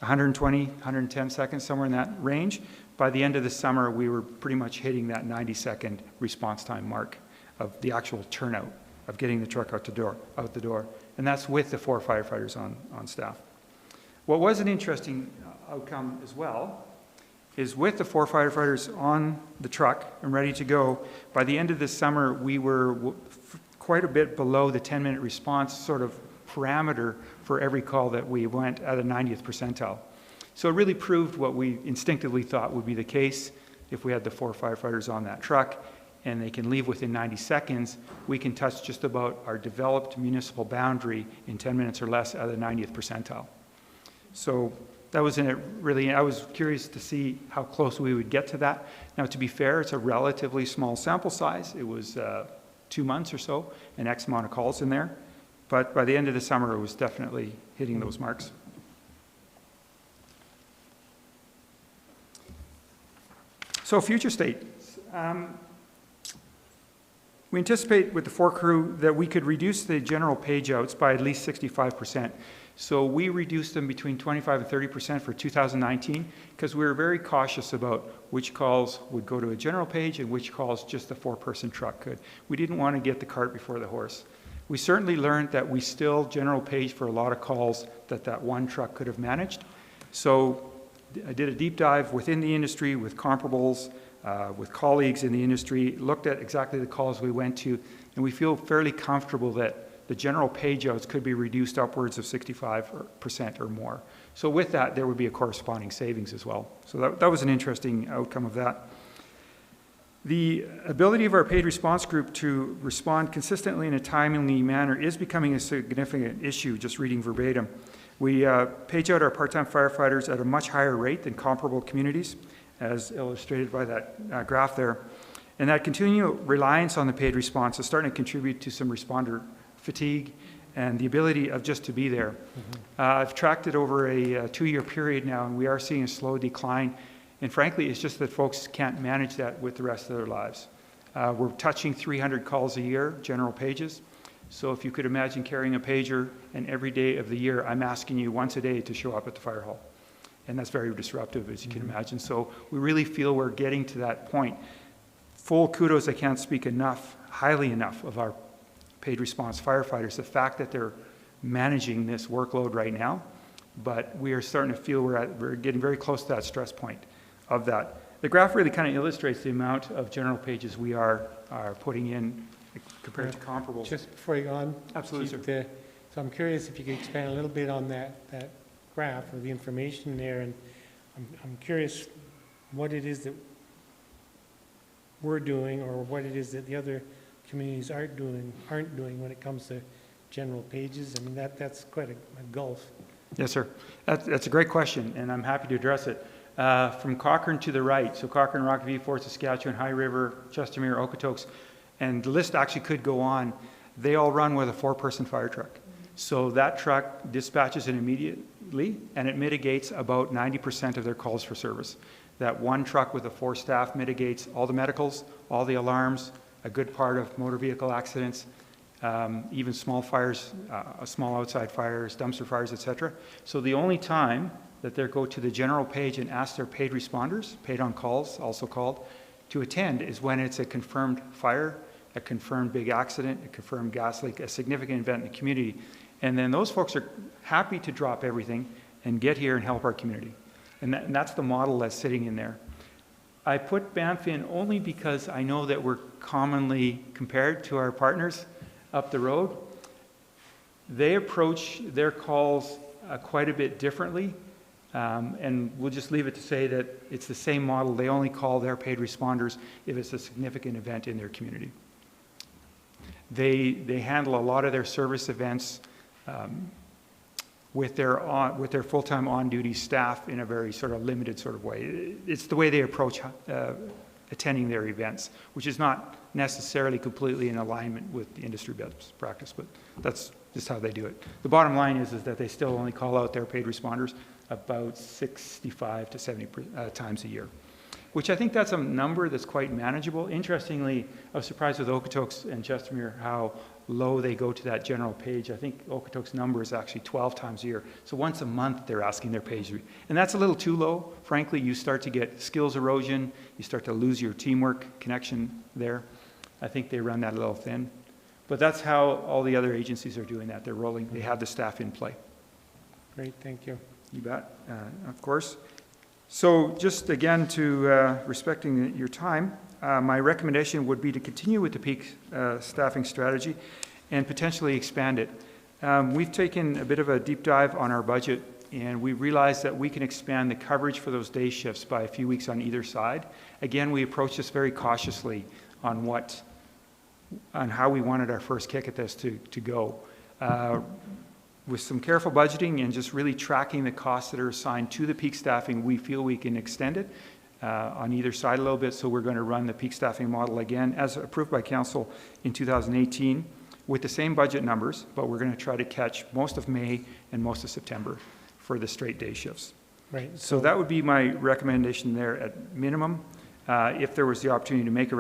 120, 110 seconds, somewhere in that range. By the end of the summer, we were pretty much hitting that 90-second response time mark of the actual turnout of getting the truck out the door. And that's with the 4 firefighters on staff. What was an interesting outcome as well is with the 4 firefighters on the truck and ready to go, by the end of the summer, we were quite a bit below the 10-minute response sort of parameter for every call that we went at a 90th percentile. So it really proved what we instinctively thought would be the case if we had the 4 firefighters on that truck and they can leave within 90 seconds, we can touch just about our developed municipal boundary in 10 minutes or less at the 90th percentile. So that was I was curious to see how close we would get to that. Now, to be fair, it's a relatively small sample size. It was 2 months or so, and X amount of calls in there. But by the end of the summer, it was definitely hitting those marks. So future state. We anticipate with the 4 crew that we could reduce the general page outs by at least 65%. So we reduced them between 25 and 30% for 2019 because we were very cautious about which calls would go to a general page and which calls just the 4-person truck could. We didn't want to get the cart before the horse. We certainly learned that we still general page for a lot of calls that one truck could have managed. So I did a deep dive within the industry with comparables, with colleagues in the industry, looked at exactly the calls we went to, and we feel fairly comfortable that the general page outs could be reduced upwards of 65% or more. So with that, there would be a corresponding savings as well. So that was an interesting outcome of that. The ability of our paid response group to respond consistently in a timely manner is becoming a significant issue, just reading verbatim. We page out our part-time firefighters at a much higher rate than comparable communities, as illustrated by that graph there. And that continual reliance on the paid response is starting to contribute to some responder fatigue and the ability of just to be there. I've tracked it over a 2-year period now, and we are seeing a slow decline. And frankly, it's just that folks can't manage that with the rest of their lives. We're touching 300 calls a year, general pages. So if you could imagine carrying a pager, and every day of the year, I'm asking you once a day to show up at the fire hall. And that's very disruptive, as you can imagine. So we really feel we're getting to that point. Full kudos, I can't speak enough, highly enough, of our paid response firefighters, the fact that they're managing this workload right now, but we are starting to feel we're getting very close to that stress point of that. The graph really kind of illustrates the amount of general pages we are putting in compared to comparables. Just before you go on. Absolutely, Chief, sir. so I'm curious if you could expand a little bit on that graph or the information there, and I'm curious what it is that we're doing or what it is that the other communities aren't doing when it comes to general pages. I mean, that's quite a gulf. Yes, sir. That's a great question, and I'm happy to address it. From Cochrane to the right, so Cochrane, Rockview, Fort Saskatchewan, High River, Chestermere, Okotoks, and the list actually could go on. They all run with a 4-person fire truck. So that truck dispatches it immediately, and it mitigates about 90% of their calls for service. That one truck with the 4 staff mitigates all the medicals, all the alarms, a good part of motor vehicle accidents, even small fires, small outside fires, dumpster fires, etc. So the only time that they go to the general page and ask their paid responders, paid on calls, also called, to attend is when it's a confirmed fire, a confirmed big accident, a confirmed gas leak, a significant event in the community. And then those folks are happy to drop everything and get here and help our community. And that's the model that's sitting in there. I put Banff in only because I know that we're commonly compared to our partners up the road. They approach their calls quite a bit differently, and we'll just leave it to say that it's the same model. They only call their paid responders if it's a significant event in their community. They handle a lot of their service events with their full-time on-duty staff in a very sort of limited sort of way. It's the way they approach attending their events, which is not necessarily completely in alignment with the industry best practice, but that's just how they do it. The bottom line is that they still only call out their paid responders about 65 to 70 times a year, which I think that's a number that's quite manageable. Interestingly, I was surprised with Okotoks and Chestermere how low they go to that general page. I think Okotoks' number is actually 12 times a year. So once a month they're asking their page. And that's a little too low. Frankly, you start to get skills erosion. You start to lose your teamwork connection there. I think they run that a little thin. But that's how all the other agencies are doing that. They're rolling. They have the staff in play. Great, thank you. You bet, of course. So just again to respecting your time, my recommendation would be to continue with the peak staffing strategy and potentially expand it. We've taken a bit of a deep dive on our budget, and we realized that we can expand the coverage for those day shifts by a few weeks on either side. Again, we approached this very cautiously on how we wanted our first kick at this to go. with some careful budgeting and just really tracking the costs that are assigned to the peak staffing, we feel we can extend it on either side a little bit. So we're going to run the peak staffing model again as approved by council in 2018 with the same budget numbers, but we're going to try to catch most of May and most of September for the straight day shifts. Right. So that would be my recommendation there at minimum. If there was the opportunity to make a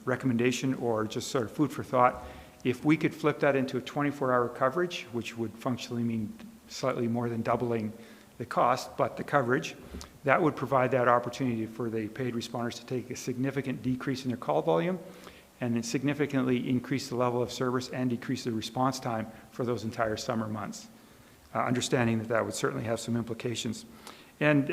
recommendation or just sort of food for thought, if we could flip that into a 24-hour coverage, which would functionally mean slightly more than doubling the cost, but the coverage, that would provide that opportunity for the paid responders to take a significant decrease in their call volume and then significantly increase the level of service and decrease the response time for those entire summer months. Understanding that that would certainly have some implications. And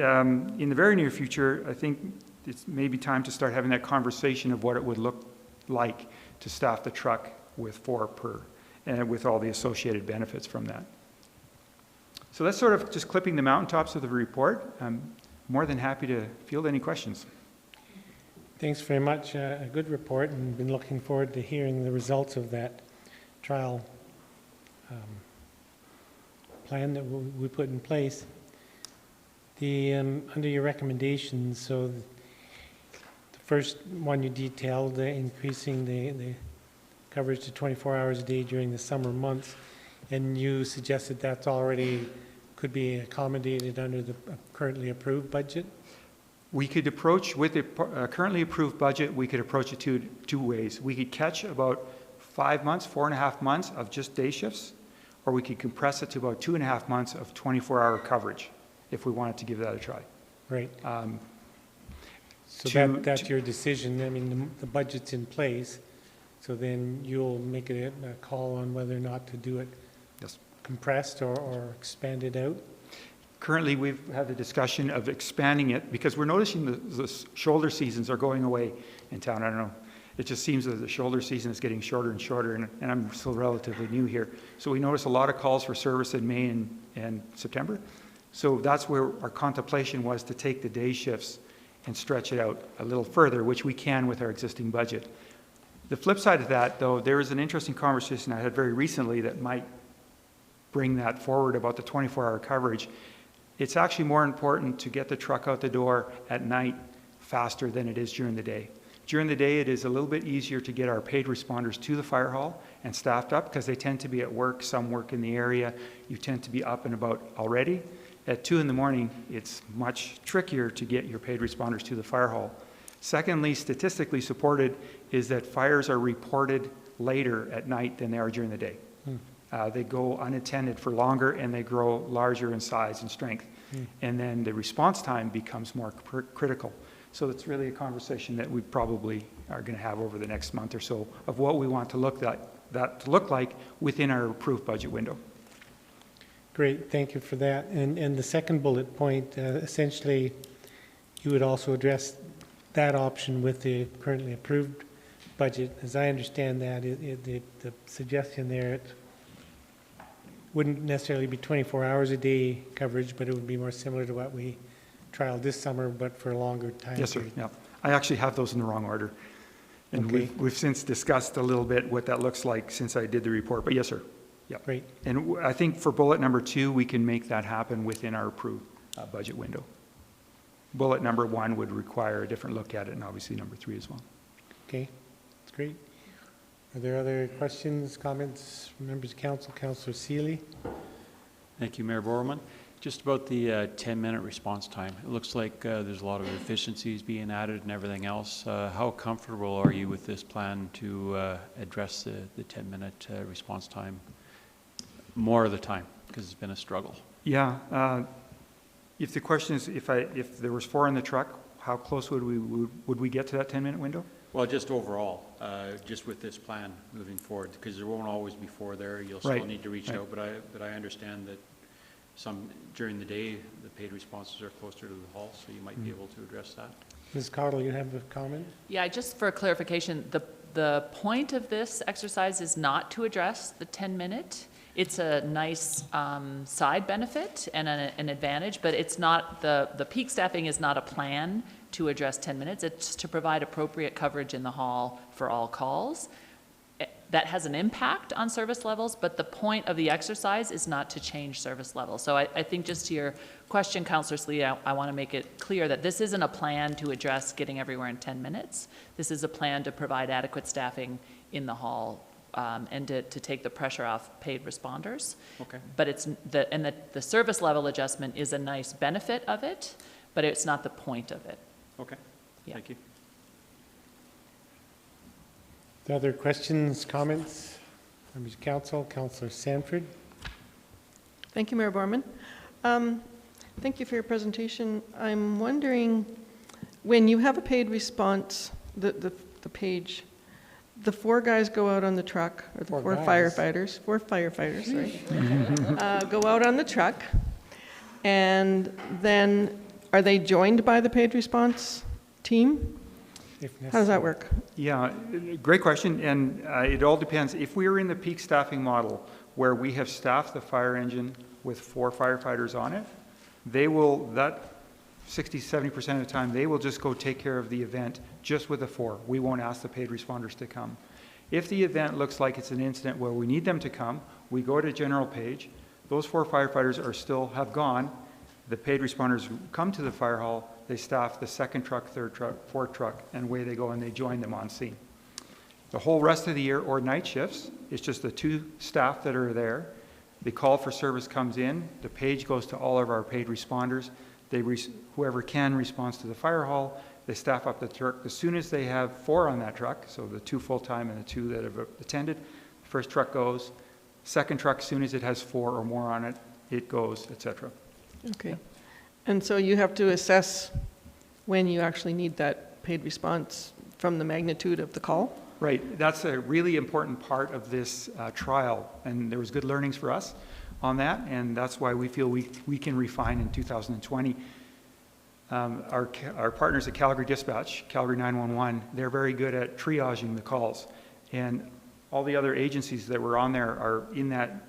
in the very near future, I think it's maybe time to start having that conversation of what it would look like to staff the truck with 4 per, and with all the associated benefits from that. So that's sort of just clipping the mountaintops of the report. I'm more than happy to field any questions. Thanks very much. A good report, and been looking forward to hearing the results of that trial plan that we put in place. The under your recommendations, so the first one you detailed, increasing the coverage to 24 hours a day during the summer months, and you suggested that's already could be accommodated under the currently approved budget? We could approach, with the currently approved budget, we could approach it two ways. We could catch about 5 months, 4.5 months of just day shifts, or we could compress it to about 2.5 months of 24-hour coverage if we wanted to give that a try. Right. So that's your decision. I mean, the budget's in place, so then you'll make a call on whether or not to do it compressed or expanded out? Currently, we've had the discussion of expanding it because we're noticing the shoulder seasons are going away in town. I don't know. It just seems that the shoulder season is getting shorter and shorter, and I'm still relatively new here. So we notice a lot of calls for service in May and September. So that's where our contemplation was, to take the day shifts and stretch it out a little further, which we can with our existing budget. The flip side of that, though, there is an interesting conversation I had very recently that might bring that forward about the 24-hour coverage. It's actually more important to get the truck out the door at night faster than it is during the day. During the day, it is a little bit easier to get our paid responders to the fire hall and staffed up because they tend to be at work, some work in the area. You tend to be up and about already. At 2 in the morning, it's much trickier to get your paid responders to the fire hall. Secondly, statistically supported is that fires are reported later at night than they are during the day. They go unattended for longer and they grow larger in size and strength. And then the response time becomes more critical. So it's really a conversation that we probably are going to have over the next month or so of what we want to look like within our approved budget window. Great, thank you for that. And the second bullet point, essentially, you would also address that option with the currently approved budget. As I understand that, the suggestion there, it wouldn't necessarily be 24 hours a day coverage, but it would be more similar to what we trialed this summer, but for a longer time. Yes, sir. Yeah. I actually have those in the wrong order. And Okay. we've since discussed a little bit what that looks like since I did the report. But yes, sir. Yeah. Great. And I think for bullet number 2, we can make that happen within our approved budget window. Bullet number 1 would require a different look at it, and obviously number 3 as well. Okay, that's great. Are there other questions, comments from members of council? Councillor Seeley? Thank you, Mayor Borman. Just about the 10-minute response time. It looks like there's a lot of efficiencies being added and everything else. How comfortable are you with this plan to address the 10-minute response time more of the time? Because it's been a struggle. Yeah. If the question is if there was 4 in the truck, how close would we get to that 10-minute window? Well, just overall, just with this plan moving forward, because there won't always be 4 there. You'll still Right. need to reach out, but I understand that some during the day the paid responses are closer to the hall, so you might be able to address that. Ms. Cottle, you have a comment? Yeah, just for clarification, the point of this exercise is not to address the 10-minute. It's a nice side benefit and an advantage, but it's not the peak staffing is not a plan to address 10 minutes. It's to provide appropriate coverage in the hall for all calls. that has an impact on service levels, but the point of the exercise is not to change service levels. So I think just to your question, Councillor Slee, I want to make it clear that this isn't a plan to address getting everywhere in 10 minutes. This is a plan to provide adequate staffing in the hall and to take the pressure off paid responders. Okay. But the service level adjustment is a nice benefit of it, but it's not the point of it. Okay, thank you. Other questions, comments? Members of Council, Councillor Sanford. Thank you, Mayor Borman. Thank you for your presentation. I'm wondering, when you have a paid response, the page, the 4 guys go out on the truck, or the 4 firefighters, sorry, go out on the truck, and then are they joined by the paid response team? How does that work? Yeah, great question, and it all depends. If we are in the peak staffing model where we have staffed the fire engine with 4 firefighters on it, they will, that 60-70% of the time, they will just go take care of the event just with the 4. We won't ask the paid responders to come. If the event looks like it's an incident where we need them to come, we go to general page. Those 4 firefighters have gone. The paid responders come to the fire hall, they staff the 2nd truck, 3rd truck, 4th truck, and away they go and they join them on scene. The whole rest of the year, or night shifts, it's just the 2 staff that are there. The call for service comes in, the page goes to all of our paid responders. Whoever can responds to the fire hall, they staff up the truck. As soon as they have 4 on that truck, so the 2 full-time and the 2 that have attended, the 1st truck goes. 2nd truck, as soon as it has 4 or more on it, it goes, etc. Okay. And so you have to assess when you actually need that paid response from the magnitude of the call? Right. That's a really important part of this trial, and there was good learnings for us on that, and that's why we feel we can refine in 2020. Our partners at Calgary Dispatch, Calgary 911, they're very good at triaging the calls, and all the other agencies that were on there are in that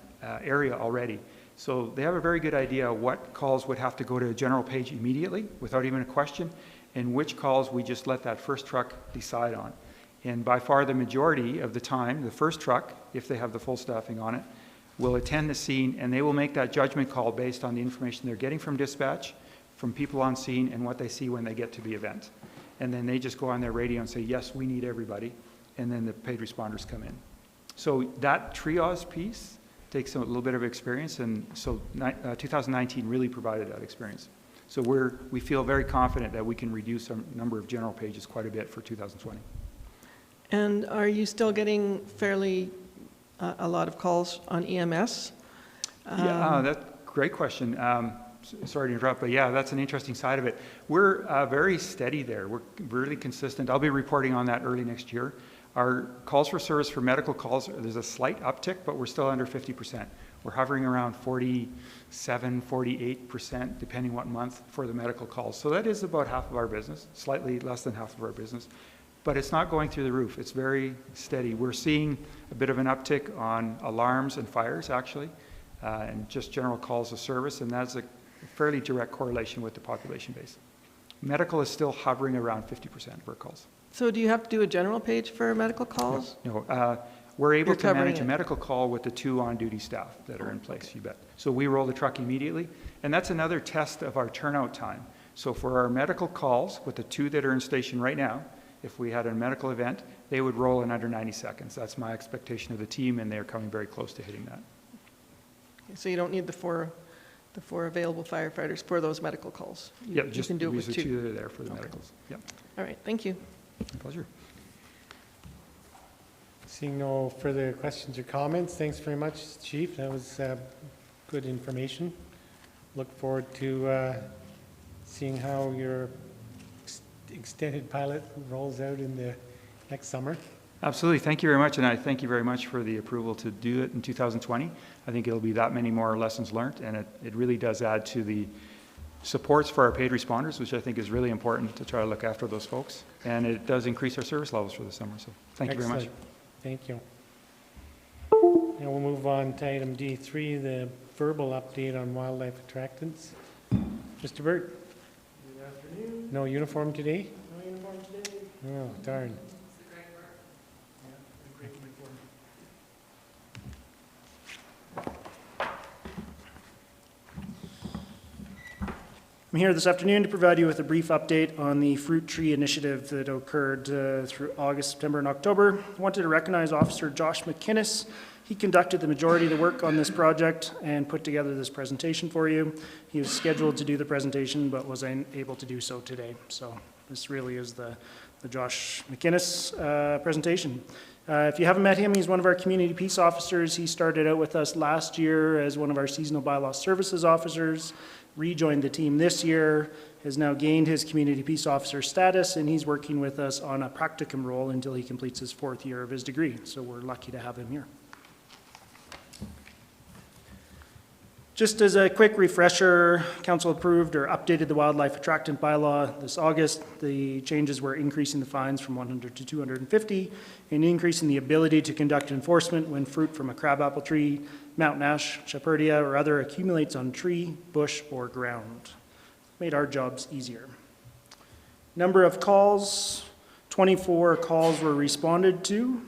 area already. So they have a very good idea what calls would have to go to a general page immediately without even a question, and which calls we just let that 1st truck decide on. And by far the majority of the time, the 1st truck, if they have the full staffing on it, will attend the scene, and they will make that judgment call based on the information they're getting from dispatch, from people on scene, and what they see when they get to the event. And then they just go on their radio and say, yes, we need everybody, and then the paid responders come in. So that triage piece takes a little bit of experience, and so 2019 really provided that experience. So we feel very confident that we can reduce our number of general pages quite a bit for 2020. And are you still getting fairly a lot of calls on EMS? Yeah, that's a great question. Sorry to interrupt, but yeah, that's an interesting side of it. We're very steady there. We're really consistent. I'll be reporting on that early next year. Our calls for service for medical calls, there's a slight uptick, but we're still under 50%. We're hovering around 47, 48%, depending what month, for the medical calls. So that is about half of our business, slightly less than half of our business. But it's not going through the roof. It's very steady. We're seeing a bit of an uptick on alarms and fires, actually, and just general calls of service, and that's a fairly direct correlation with the population base. Medical is still hovering around 50% of our calls. So do you have to do a general page for medical calls? No, we're able You're to covering manage a it. medical call with the 2 on-duty staff that are in place, you bet. So we roll the truck immediately, and that's another test of our turnout time. So for our medical calls, with the 2 that are in station right now, if we had a medical event, they would roll in under 90 seconds. That's my expectation of the team, and they're coming very close to hitting that. So you don't need the four available firefighters for those medical calls? Yeah, You just can do it use with the 2. 2 that are there for the medicals. Yeah. All right, thank you. My pleasure. Seeing no further questions or comments, thanks very much, Chief. That was good information. Look forward to seeing how your extended pilot rolls out in the next summer. Absolutely. Thank you very much, and I thank you very much for the approval to do it in 2020. I think it'll be that many more lessons learned, and it really does add to the supports for our paid responders, which I think is really important to try to look after those folks, and it does increase our service levels for the summer, so thank you very much. Excellent. Thank you. Now we'll move on to item D3, the verbal update on wildlife attractants. Mr. Burt? Good afternoon. No uniform today? No uniform today. Oh, darn. I'm here this afternoon to provide you with a brief update on the fruit tree initiative that occurred through August, September, and October. I wanted to recognize Officer Josh McInnes. He conducted the majority of the work on this project and put together this presentation for you. He was scheduled to do the presentation but was unable to do so today. So this really is the Josh McInnes presentation. If you haven't met him, he's one of our community peace officers. He started out with us last year as one of our seasonal bylaw services officers, rejoined the team this year, has now gained his community peace officer status, and he's working with us on a practicum role until he completes his 4th year of his degree. So we're lucky to have him here. Just as a quick refresher, Council approved or updated the wildlife attractant bylaw this August. The changes were increasing the fines from 100 to 250 and increasing the ability to conduct enforcement when fruit from a crabapple tree, mountain ash, shepherdea, or other accumulates on tree, bush, or ground. Made our jobs easier. Number of calls, 24 calls were responded to.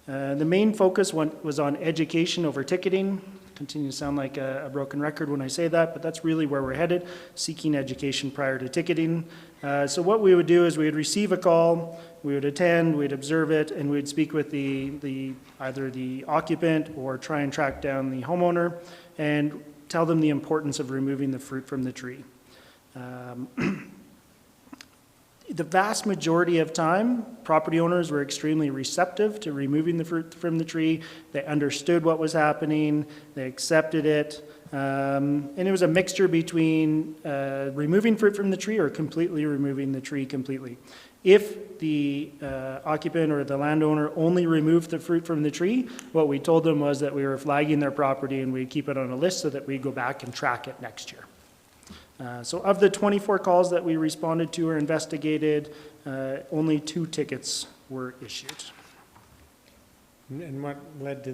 The main focus was on education over ticketing. Continue to sound like a broken record when I say that, but that's really where we're headed, seeking education prior to ticketing. So what we would do is we would receive a call, we would attend, we'd observe it, and we'd speak with either the occupant or try and track down the homeowner and tell them the importance of removing the fruit from the tree. The vast majority of time, property owners were extremely receptive to removing the fruit from the tree. They understood what was happening, they accepted it, and it was a mixture between removing fruit from the tree or completely removing the tree completely. If the occupant or the landowner only removed the fruit from the tree, what we told them was that we were flagging their property and we'd keep it on a list so that we'd go back and track it next year. So of the 24 calls that we responded to or investigated, only 2 tickets were issued. And what led to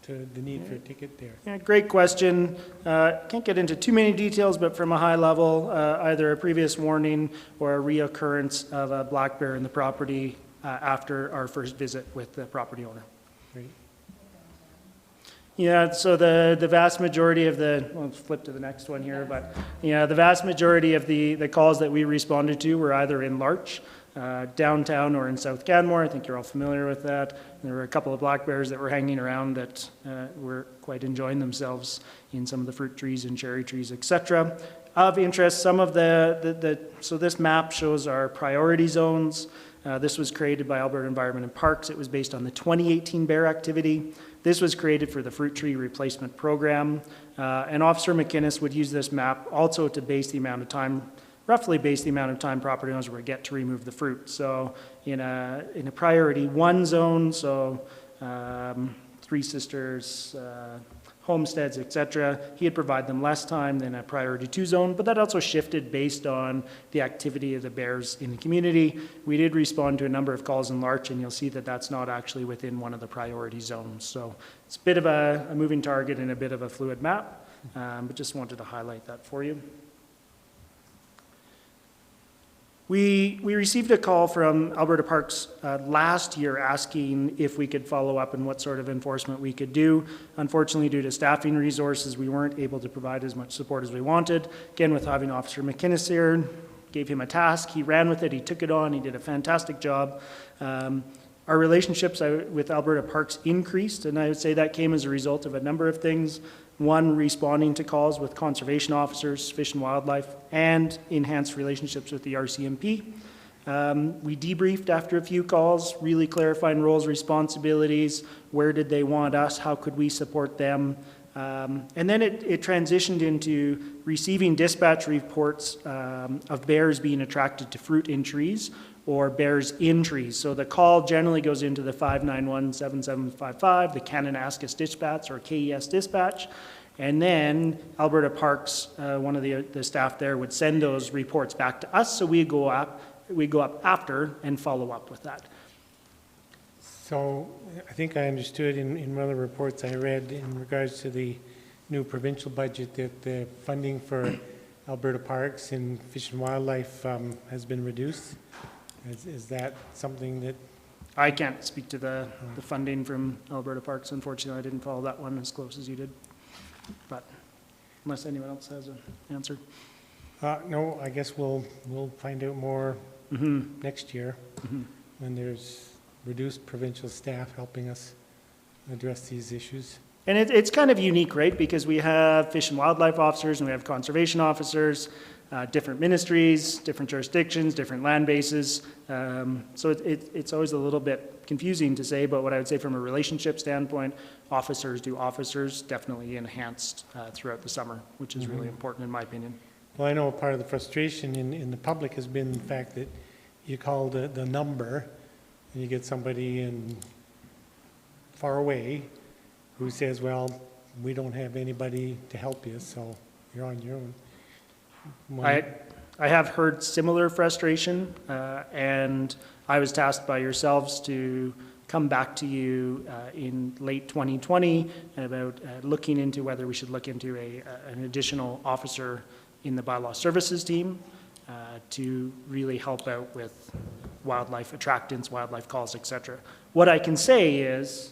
the need for a ticket there? Yeah, great question. Can't get into too many details, but from a high level, either a previous warning or a reoccurrence of a black bear in the property after our first visit with the property owner. Great. Yeah, so the vast majority of let's flip to the next one here, but yeah, the vast majority of the calls that we responded to were either in Larch, downtown, or in South Canmore. I think you're all familiar with that. There were a couple of black bears that were hanging around that were quite enjoying themselves in some of the fruit trees and cherry trees, etc. Of interest, some of so this map shows our priority zones. This was created by Alberta Environment and Parks. It was based on the 2018 bear activity. This was created for the fruit tree replacement program. And Officer McInnes would use this map also to base the amount of time, roughly base the amount of time property owners would get to remove the fruit. So in a priority 1 zone, so Three Sisters, homesteads, etc., he'd provide them less time than a priority 2 zone, but that also shifted based on the activity of the bears in the community. We did respond to a number of calls in Larch, and you'll see that that's not actually within one of the priority zones. So it's a bit of a moving target and a bit of a fluid map, but just wanted to highlight that for you. We received a call from Alberta Parks last year asking if we could follow up and what sort of enforcement we could do. Unfortunately, due to staffing resources, we weren't able to provide as much support as we wanted. Again, with having Officer McInnes here, gave him a task, he ran with it, he took it on, he did a fantastic job. Our relationships with Alberta Parks increased, and I would say that came as a result of a number of things. 1, responding to calls with conservation officers, Fish and Wildlife, and enhanced relationships with the RCMP. We debriefed after a few calls, really clarifying roles, responsibilities, where did they want us, how could we support them. And then it transitioned into receiving dispatch reports of bears being attracted to fruit in trees or bears in trees. So the call generally goes into the 591-7755, the Kananaskis dispatch or KES dispatch, and then Alberta Parks, one of the staff there would send those reports back to us, so we go up after and follow up with that. So I think I understood in one of the reports I read in regards to the new provincial budget that the funding for Alberta Parks and Fish and Wildlife has been reduced. Is that something that... I can't speak to the funding from Alberta Parks. Unfortunately, I didn't follow that one as close as you did. But unless anyone else has an answer. No, I guess we'll find out more next year when there's reduced provincial staff helping us address these issues. And it's kind of unique, right? Because we have fish and wildlife officers and we have conservation officers, different ministries, different jurisdictions, different land bases. So it's always a little bit confusing to say, but what I would say from a relationship standpoint, officers do officers, definitely enhanced throughout the summer, which is really important in my opinion. Well, I know part of the frustration in the public has been the fact that you call the number and you get somebody in far away who says, well, we don't have anybody to help you, so you're on your own. I have heard similar frustration, and I was tasked by yourselves to come back to you in late 2020 about looking into whether we should look into an additional officer in the bylaw services team to really help out with wildlife attractants, wildlife calls, etc. What I can say is,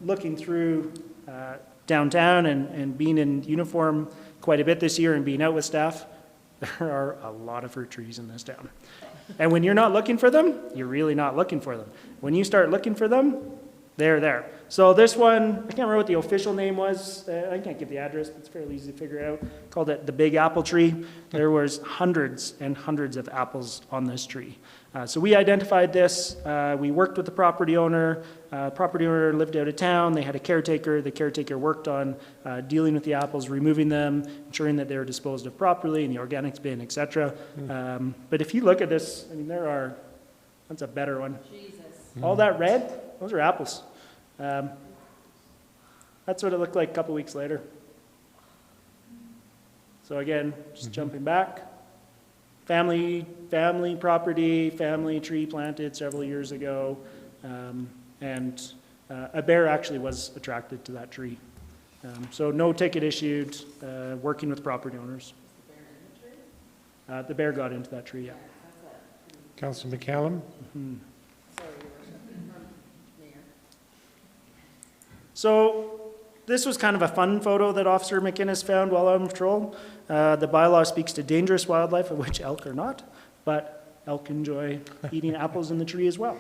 looking through downtown and being in uniform quite a bit this year and being out with staff, there are a lot of fruit trees in this town. And when you're not looking for them, you're really not looking for them. When you start looking for them, they're there. So this one, I can't remember what the official name was. I can't give the address, but it's fairly easy to figure out. Called it the Big Apple Tree. There was hundreds and hundreds of apples on this tree. So we identified this. We worked with the property owner. Property owner lived out of town. They had a caretaker. The caretaker worked on dealing with the apples, removing them, ensuring that they were disposed of properly in the organics bin, etc. But if you look at this, I mean, that's a better one. Jesus. All that red, those are apples. That's what it looked like a couple weeks later. So again, just jumping back. Family property, family tree planted several years ago, and a bear actually was attracted to that tree. So no ticket issued, working with property owners. The bear got into that tree, yeah. Councillor McCallum? So this was kind of a fun photo that Officer McInnes found while on patrol. The bylaw speaks to dangerous wildlife, of which elk are not, but elk enjoy eating apples in the tree as well.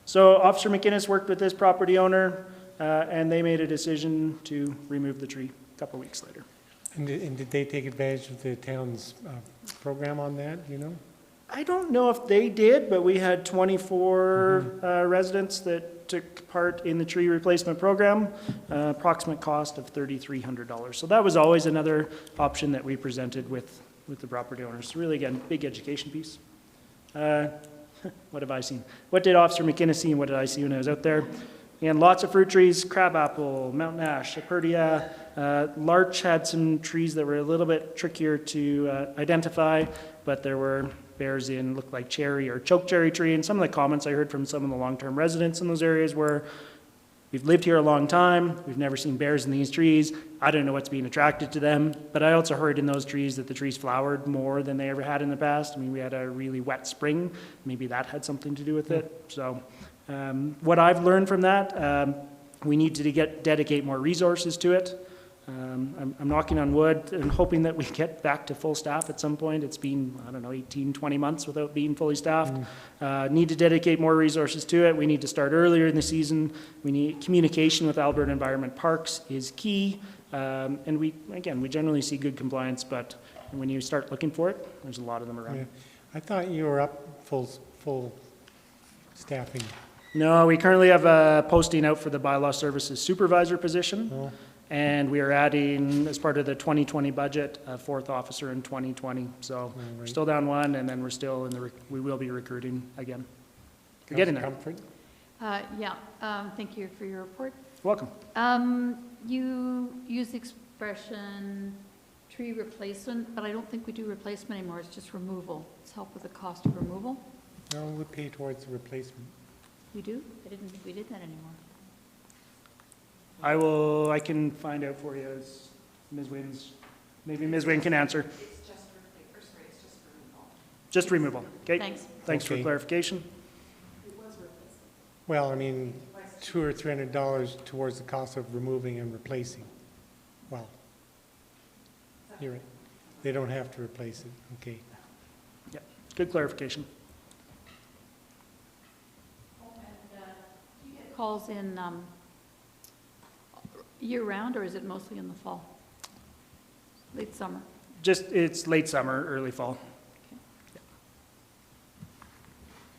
So Officer McInnes worked with this property owner, and they made a decision to remove the tree a couple weeks later. And did they take advantage of the town's program on that, I don't know if they did, but we had 24 residents that took part in the tree replacement program, approximate cost of $3,300. So that was always another option that we presented with the property owners. Really, again, big education piece. What have I seen? What did Officer McInnes see and what did I see when I was out there? And lots of fruit trees, crabapple, mountain ash, Epertia. Larch had some trees that were a little bit trickier to identify, but there were bears in, looked like cherry or chokecherry tree. And some of the comments I heard from some of the long-term residents in those areas were, we've lived here a long time, we've never seen bears in these trees, I don't know what's being attracted to them. But I also heard in those trees that the trees flowered more than they ever had in the past. I mean, we had a really wet spring, maybe that had something to do with it. So what I've learned from that, we need to dedicate more resources to it. I'm knocking on wood and hoping that we get back to full staff at some point. It's been, 18, 20 months without being fully staffed. Need to dedicate more resources to it. We need to start earlier in the season. We need communication with Alberta Environment Parks is key. And we generally see good compliance, but when you start looking for it, there's a lot of them around. Yeah. I thought you were up full staffing. No, we currently have a posting out for the bylaw services supervisor position. Oh. And we are adding, as part of the 2020 budget, a fourth officer in 2020. So we're still down one, and then we're still we will be recruiting again. We're getting there. Thank you for your report. Welcome. You use the expression tree replacement, but I don't think we do replacement anymore. It's just removal. It's help with the cost of removal. No, we pay towards the replacement. We do? I didn't think we did that anymore. I can find out for you as Ms. Wynne's, maybe Ms. Wynne can answer. It's just removal. Just removal, okay? Thanks for Okay. clarification. It was replacement. Well, I mean, $200 or $300 towards the cost of removing and replacing. Well, You're right. They don't have to replace it, okay. Yeah, good clarification. Calls in year-round, or is it mostly in the fall? Late summer? Just, it's late summer, early fall.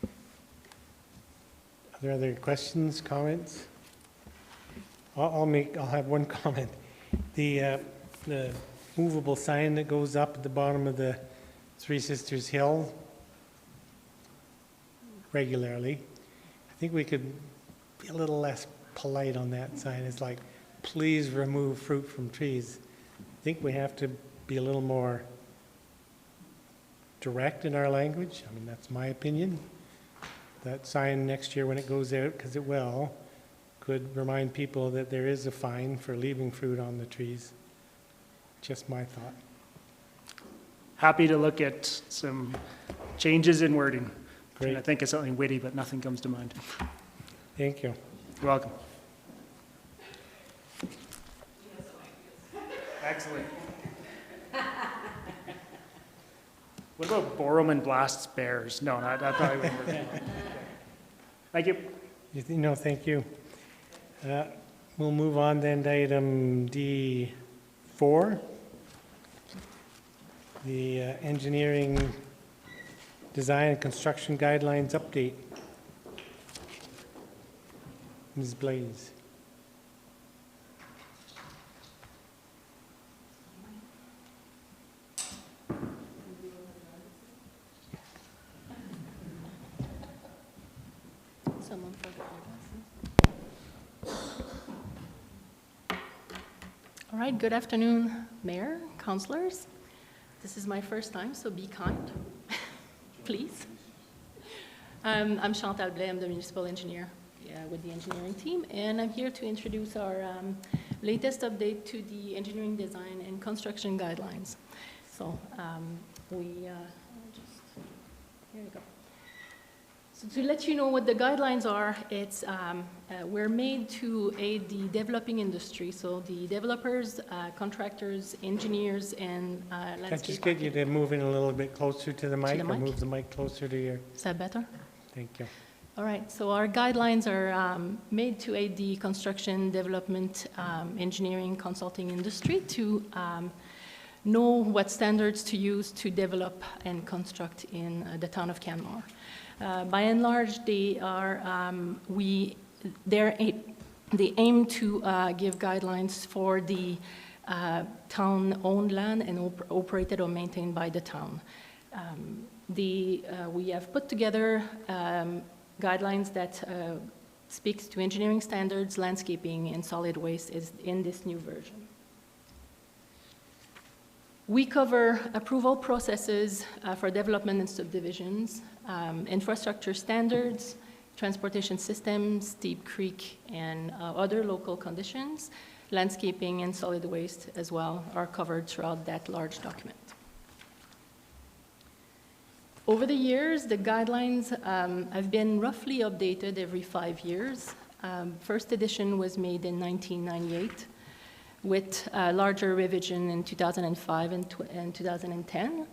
Are there other questions, comments? I'll have one comment. The movable sign that goes up at the bottom of the Three Sisters Hill regularly, I think we could be a little less polite on that sign. It's like, please remove fruit from trees. I think we have to be a little more direct in our language. I mean, that's my opinion. That sign next year when it goes out, because it will, could remind people that there is a fine for leaving fruit on the trees. Just my thought. Happy to look at some changes in wording. Great. I think it's something witty, but nothing comes to mind. Thank you. You're welcome. Excellent. What about Borrowman blasts bears? No, that probably wouldn't work. Thank you. No, thank you. We'll move on then to item D4, the engineering design and construction guidelines update. Ms. Blaze. Someone forgot their glasses. All right, good afternoon, Mayor, councillors. This is my first time, so be kind, please. I'm Chantal Blais, I'm the municipal engineer with the engineering team, and I'm here to introduce our latest update to the engineering design and construction guidelines. So here you go. So to let you know what the guidelines are, it's we're made to aid the developing industry, so the developers, contractors, engineers, and landscape. Can I just get you to move in a little bit closer to the mic, the or mic? move the mic closer to your... Is that better? Thank you. All right, so our guidelines are made to aid the construction, development, engineering, consulting industry to know what standards to use to develop and construct in the town of Canmore. By and large, they are they aim to give guidelines for the town-owned land and operated or maintained by the town. We have put together guidelines that speaks to engineering standards, landscaping, and solid waste is in this new version. We cover approval processes for development and subdivisions, infrastructure standards, transportation systems, steep creek, and other local conditions. Landscaping and solid waste as well are covered throughout that large document. Over the years, the guidelines have been roughly updated every 5 years. First edition was made in 1998 with a larger revision in 2005 and 2010.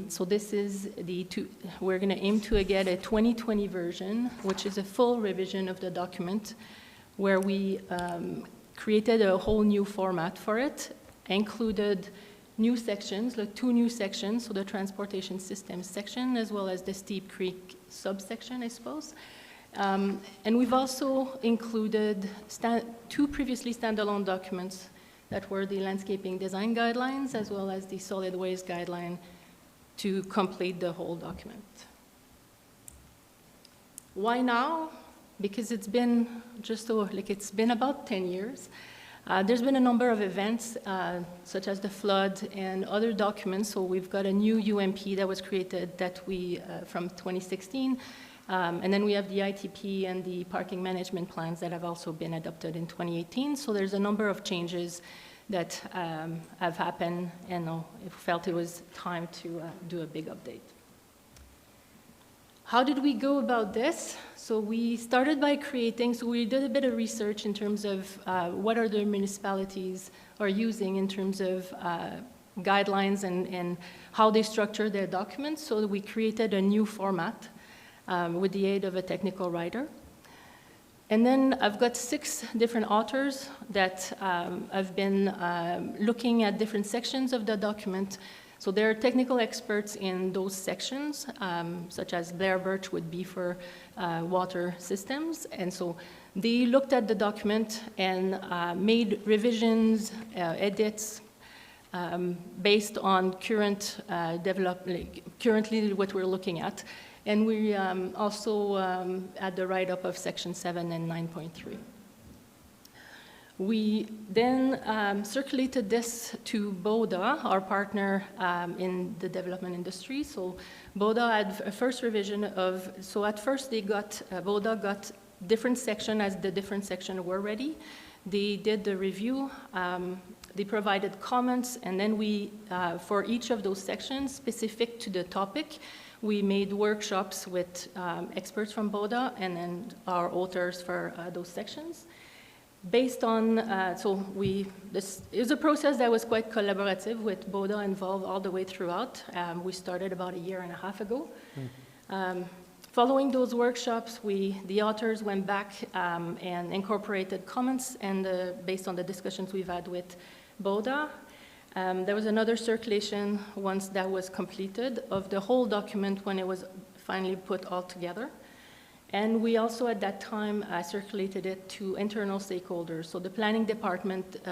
So this is we're going to aim to get a 2020 version, which is a full revision of the document, where we created a whole new format for it, included new sections, like 2 new sections, so the transportation systems section, as well as the Steep Creek subsection, I suppose. And we've also included 2 previously standalone documents that were the landscaping design guidelines, as well as the solid waste guideline, to complete the whole document. Why now? Because it's been it's been about 10 years. There's been a number of events, such as the flood and other documents. So we've got a new UMP that was created that from 2016. And then we have the ITP and the parking management plans that have also been adopted in 2018. So there's a number of changes that have happened, and I felt it was time to do a big update. How did we go about this? So we started by creating, so we did a bit of research in terms of what are the municipalities are using in terms of guidelines and how they structure their documents. So we created a new format with the aid of a technical writer. And then I've got 6 different authors that have been looking at different sections of the document. So they're technical experts in those sections, such as Blair Birch would be for water systems. And so they looked at the document and made revisions, edits, based on currently what we're looking at. And we also had the write-up of Section 7 and 9.3. We then circulated this to BODA, our partner in the development industry. So BODA had a first revision of, so at first they got, BODA got different section as the different section were ready. They did the review, they provided comments, and then we, for each of those sections specific to the topic, we made workshops with experts from BODA and then our authors for those sections. Based on, this is a process that was quite collaborative with BODA involved all the way throughout. We started about 1.5 years ago. Following those workshops, the authors went back and incorporated comments and based on the discussions we've had with BODA. There was another circulation once that was completed of the whole document when it was finally put all together. And we also at that time circulated it to internal stakeholders. So the planning department,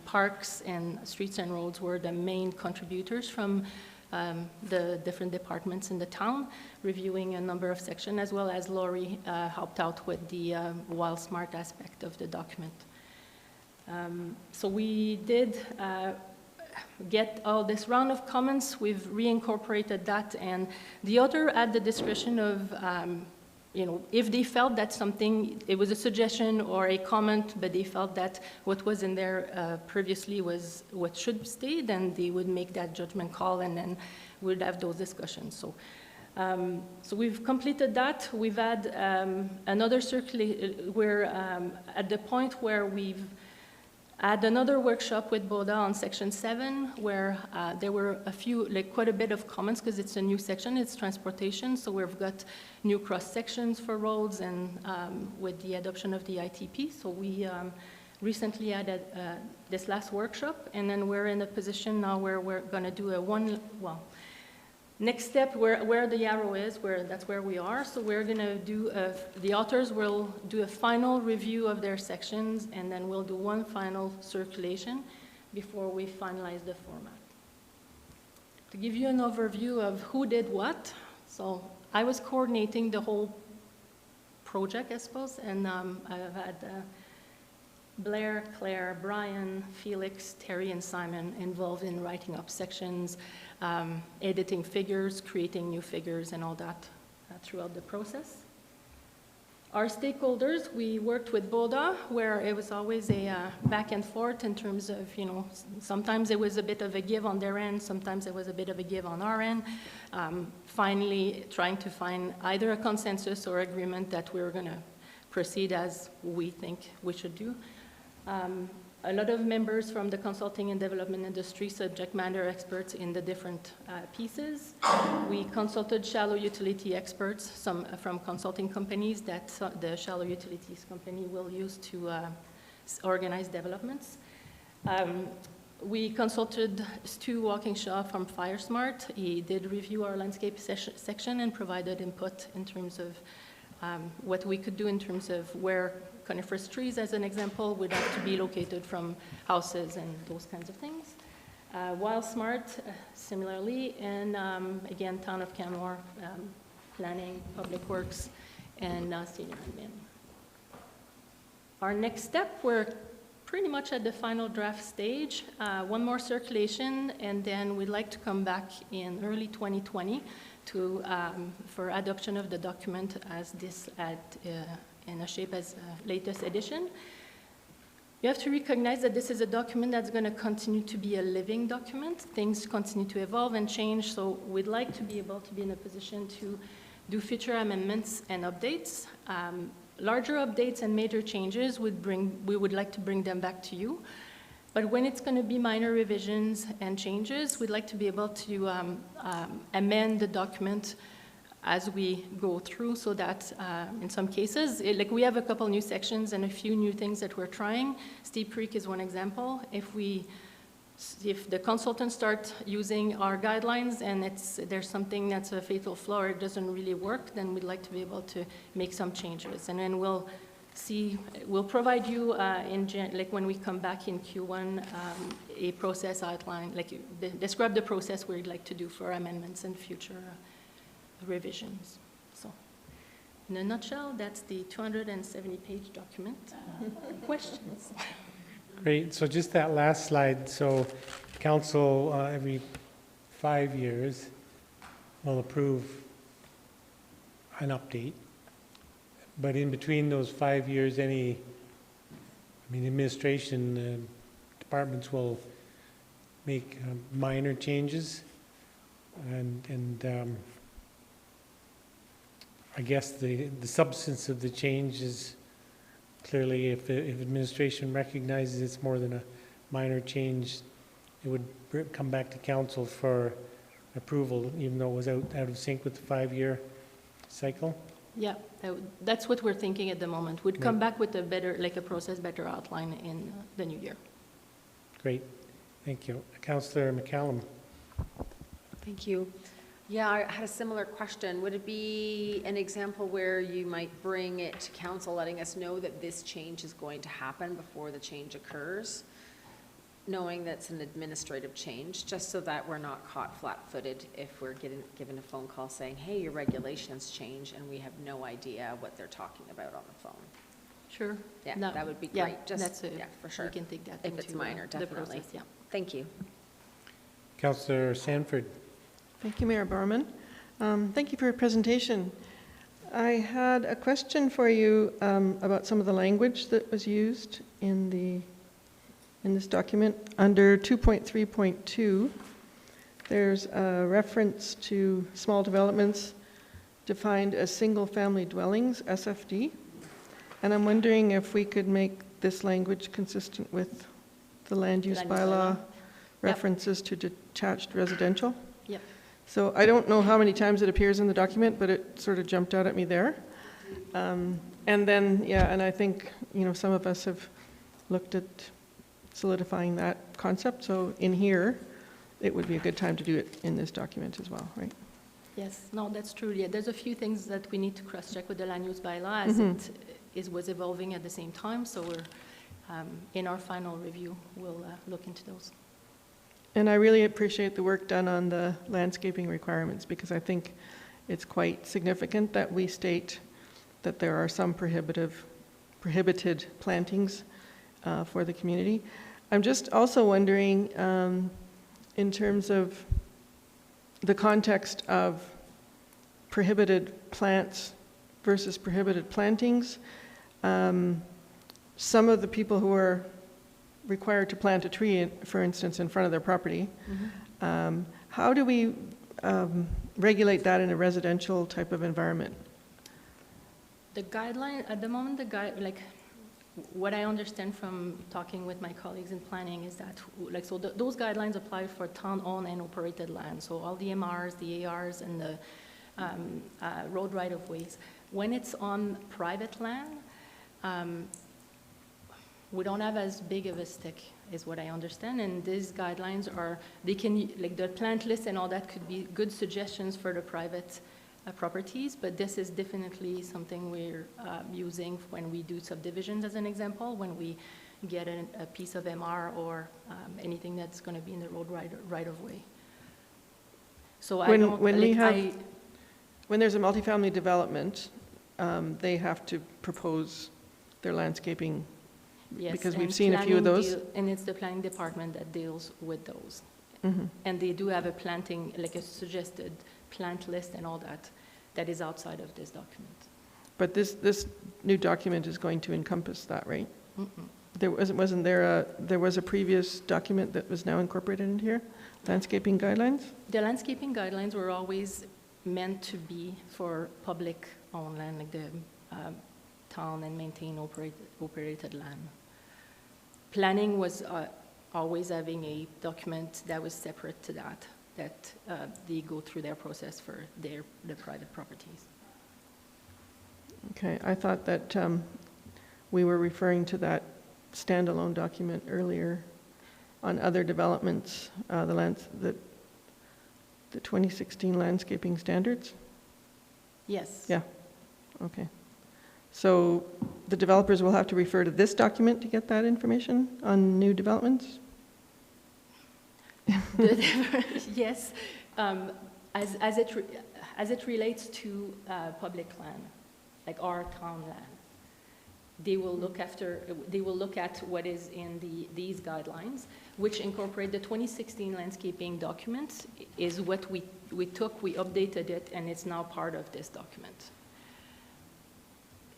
parks and streets and roads were the main contributors from the different departments in the town, reviewing a number of sections, as well as Laurie helped out with the Wild Smart aspect of the document. So we did get all this round of comments. We've reincorporated that, and the author had the discretion of if they felt that something, it was a suggestion or a comment, but they felt that what was in there previously was what should stay, then they would make that judgment call and then we'd have those discussions. So, so we've completed that. We've had another circulation, we're at the point where we've had another workshop with BODA on Section 7, where there were quite a bit of comments because it's a new section, it's transportation, so we've got new cross sections for roads and with the adoption of the ITP. So we recently had this last workshop, and then we're in a position now where we're going to do next step, where the arrow is, that's where we are. So we're going to do, the authors will do a final review of their sections, and then we'll do one final circulation before we finalize the format. To give you an overview of who did what, so I was coordinating the whole project, I suppose, and I've had Blair, Claire, Brian, Felix, Terry, and Simon involved in writing up sections, editing figures, creating new figures, and all that throughout the process. Our stakeholders, we worked with BODA, where it was always a back and forth in terms of, sometimes it was a bit of a give on their end, sometimes it was a bit of a give on our end. Finally, trying to find either a consensus or agreement that we were going to proceed as we think we should do. A lot of members from the consulting and development industry, subject matter experts in the different pieces. We consulted shallow utility experts, some from consulting companies that the shallow utilities company will use to organize developments. We consulted Stu Walkingshaw from FireSmart. He did review our landscape section and provided input in terms of what we could do in terms of where coniferous trees, as an example, would have to be located from houses and those kinds of things. Wild Smart, similarly, and again, Town of Canmore, Planning, Public Works, and Senior Admin. Our next step, we're pretty much at the final draft stage. One more circulation, and then we'd like to come back in early 2020 to, for adoption of the document as this in a shape as latest edition. You have to recognize that this is a document that's going to continue to be a living document. Things continue to evolve and change, so we'd like to be able to be in a position to do future amendments and updates. Larger updates and major changes we would like to bring them back to you. But when it's going to be minor revisions and changes, we'd like to be able to amend the document as we go through, so that in some cases, like we have a couple new sections and a few new things that we're trying. Steep Creek is one example. If the consultants start using our guidelines and there's something that's a fatal flaw or it doesn't really work, then we'd like to be able to make some changes. And then we'll provide you like when we come back in Q1, a process outline, like describe the process we'd like to do for amendments and future revisions. So in a nutshell, that's the 270-page document. Questions? Great. So just that last slide. So council every 5 years will approve an update. But in between those 5 years, administration departments will make minor changes, and I guess the substance of the change is clearly if administration recognizes it's more than a minor change, it would come back to council for approval, even though it was out of sync with the 5-year cycle. Yeah, that's what we're thinking at the moment. We'd come back with a process better outline in the new year. Great, thank you. Councillor McCallum. Thank you. Yeah, I had a similar question. Would it be an example where you might bring it to council, letting us know that this change is going to happen before the change occurs, knowing that's an administrative change, just so that we're not caught flat-footed if we're given a phone call saying, hey, your regulations change, and we have no idea what they're talking about on the phone? Sure. Yeah, that would be great. Yeah, for sure. We can take that if it's minor, definitely. Process, yeah. Thank you. Councillor Sanford. Thank you, Mayor Borman. Thank you for your presentation. I had a question for you about some of the language that was used in this document. Under 2.3.2, there's a reference to small developments defined as single-family dwellings, SFD. And I'm wondering if we could make this language consistent with the land use bylaw references to detached residential. Yep. So I don't know how many times it appears in the document, but it sort of jumped out at me there. And then, and I think, some of us have looked at solidifying that concept. So in here, it would be a good time to do it in this document as well, right? Yes, no, that's true. Yeah, there's a few things that we need to cross-check with the land use bylaw as it was evolving at the same time. So we're, in our final review, we'll look into those. And I really appreciate the work done on the landscaping requirements, because I think it's quite significant that we state that there are some prohibited plantings for the community. I'm just also wondering, in terms of the context of prohibited plants versus prohibited plantings, some of the people who are required to plant a tree, for instance, in front of their property, how do we regulate that in a residential type of environment? The guideline, at the moment, what I understand from talking with my colleagues in planning is that, those guidelines apply for town-owned and operated land. So all the MRs, the ARs, and the road right-of-ways. When it's on private land, we don't have as big of a stick, is what I understand. And these guidelines the plant list and all that could be good suggestions for the private properties, but this is definitely something we're using when we do subdivisions, as an example, when we get a piece of MR or anything that's going to be in the road right-of-way. So when there's a multifamily development, they have to propose their landscaping. Yes, because we've seen a few of those. And it's the planning department that deals with those. Mm-hmm. And they do have a planting, like a suggested plant list and all that is outside of this document. But this new document is going to encompass that, right? Mm-mm. There was a previous document that was now incorporated into here, landscaping guidelines? The landscaping guidelines were always meant to be for public-owned land, like the town and maintain operated land. Planning was always having a document that was separate to that they go through their process for the private properties. Okay, I thought that we were referring to that standalone document earlier on other developments, the 2016 landscaping standards? Yes. Yeah, okay. So the developers will have to refer to this document to get that information on new developments? Yes, as it relates to public land, like our town land, they will look at what is in these guidelines, which incorporate the 2016 landscaping document, is what we updated it, and it's now part of this document.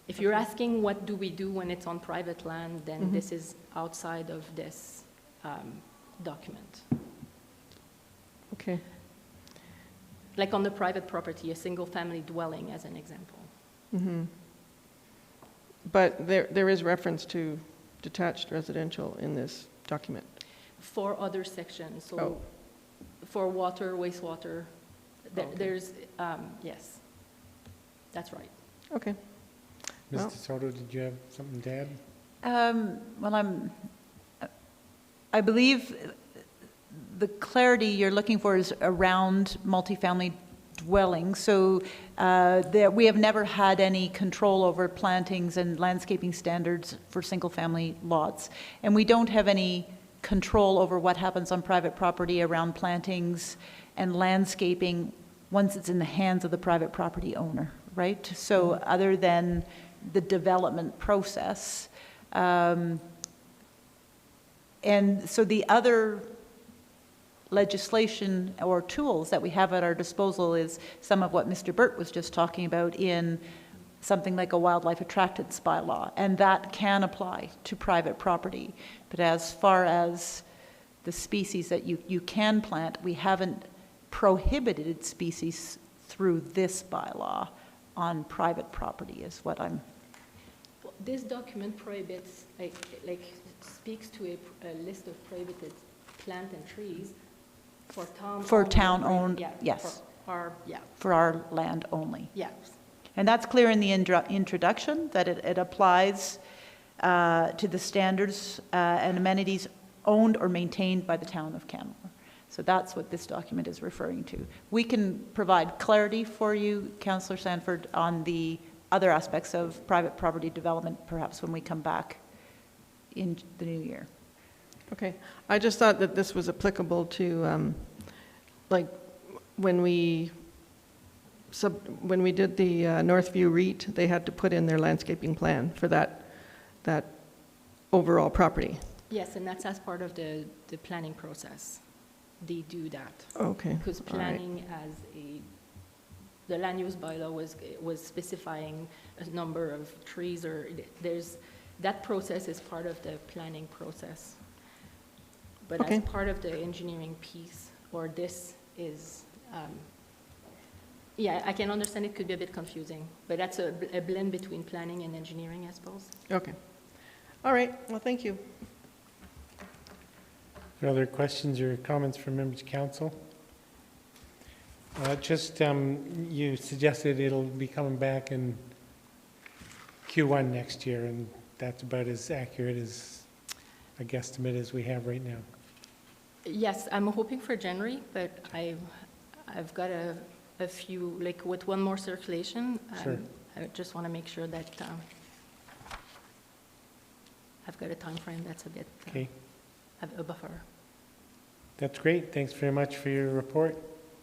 If you're asking what do we do when it's on private land, then this is outside of this document. Okay. Like on the private property, a single-family dwelling, as an example. Mm-hmm. But there is reference to detached residential in this document. For other sections, so for water, wastewater, there's, yes, that's right. Okay. Mr. Soto, did you have something to add? Well, I believe the clarity you're looking for is around multifamily dwellings. So we have never had any control over plantings and landscaping standards for single-family lots. And we don't have any control over what happens on private property around plantings and landscaping once it's in the hands of the private property owner, right? So other than the development process. And so the other legislation or tools that we have at our disposal is some of what Mr. Burt was just talking about in something like a wildlife attractants bylaw, and that can apply to private property. But as far as the species that you can plant, we haven't prohibited species through this bylaw on private property is what I'm... Well, this document prohibits, like speaks to a list of prohibited plant and trees for town... For town-owned, yeah, yes. For our land only. Yeah. And that's clear in the introduction, that it applies to the standards and amenities owned or maintained by the town of Canmore. So that's what this document is referring to. We can provide clarity for you, Councillor Sanford, on the other aspects of private property development, perhaps when we come back in the new year. Okay. I just thought that this was applicable to, like, when we did the Northview REIT, they had to put in their landscaping plan for that overall property. Yes, and that's as part of the planning process. They do that. Okay. Because planning the land use bylaw was specifying a number of trees, or that process is part of the planning process. But as part of the engineering piece, or this is, yeah, I can understand it could be a bit confusing, but that's a blend between planning and engineering, I suppose. Okay. All right. Well, thank you. Other questions or comments from members of council? You suggested it'll be coming back in Q1 next year, and that's about as accurate as a guesstimate as we have right now. Yes, I'm hoping for January, but I've got a few, like with one more circulation. Sure. I just want to make sure that I've got a time frame that's a bit a buffer. That's great. Thanks very much for your report.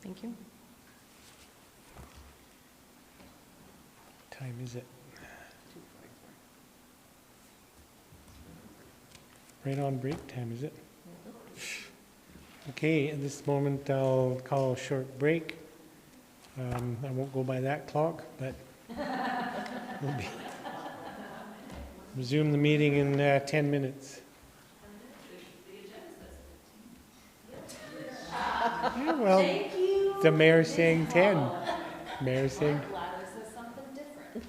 Thank you. What time is it? Right on break time, is it? Okay, at this moment I'll call a short break. I won't go by that clock, but we'll resume the meeting in 10 minutes. Yeah, well, the mayor's saying 10. Mayor Sig? Gladys says something different.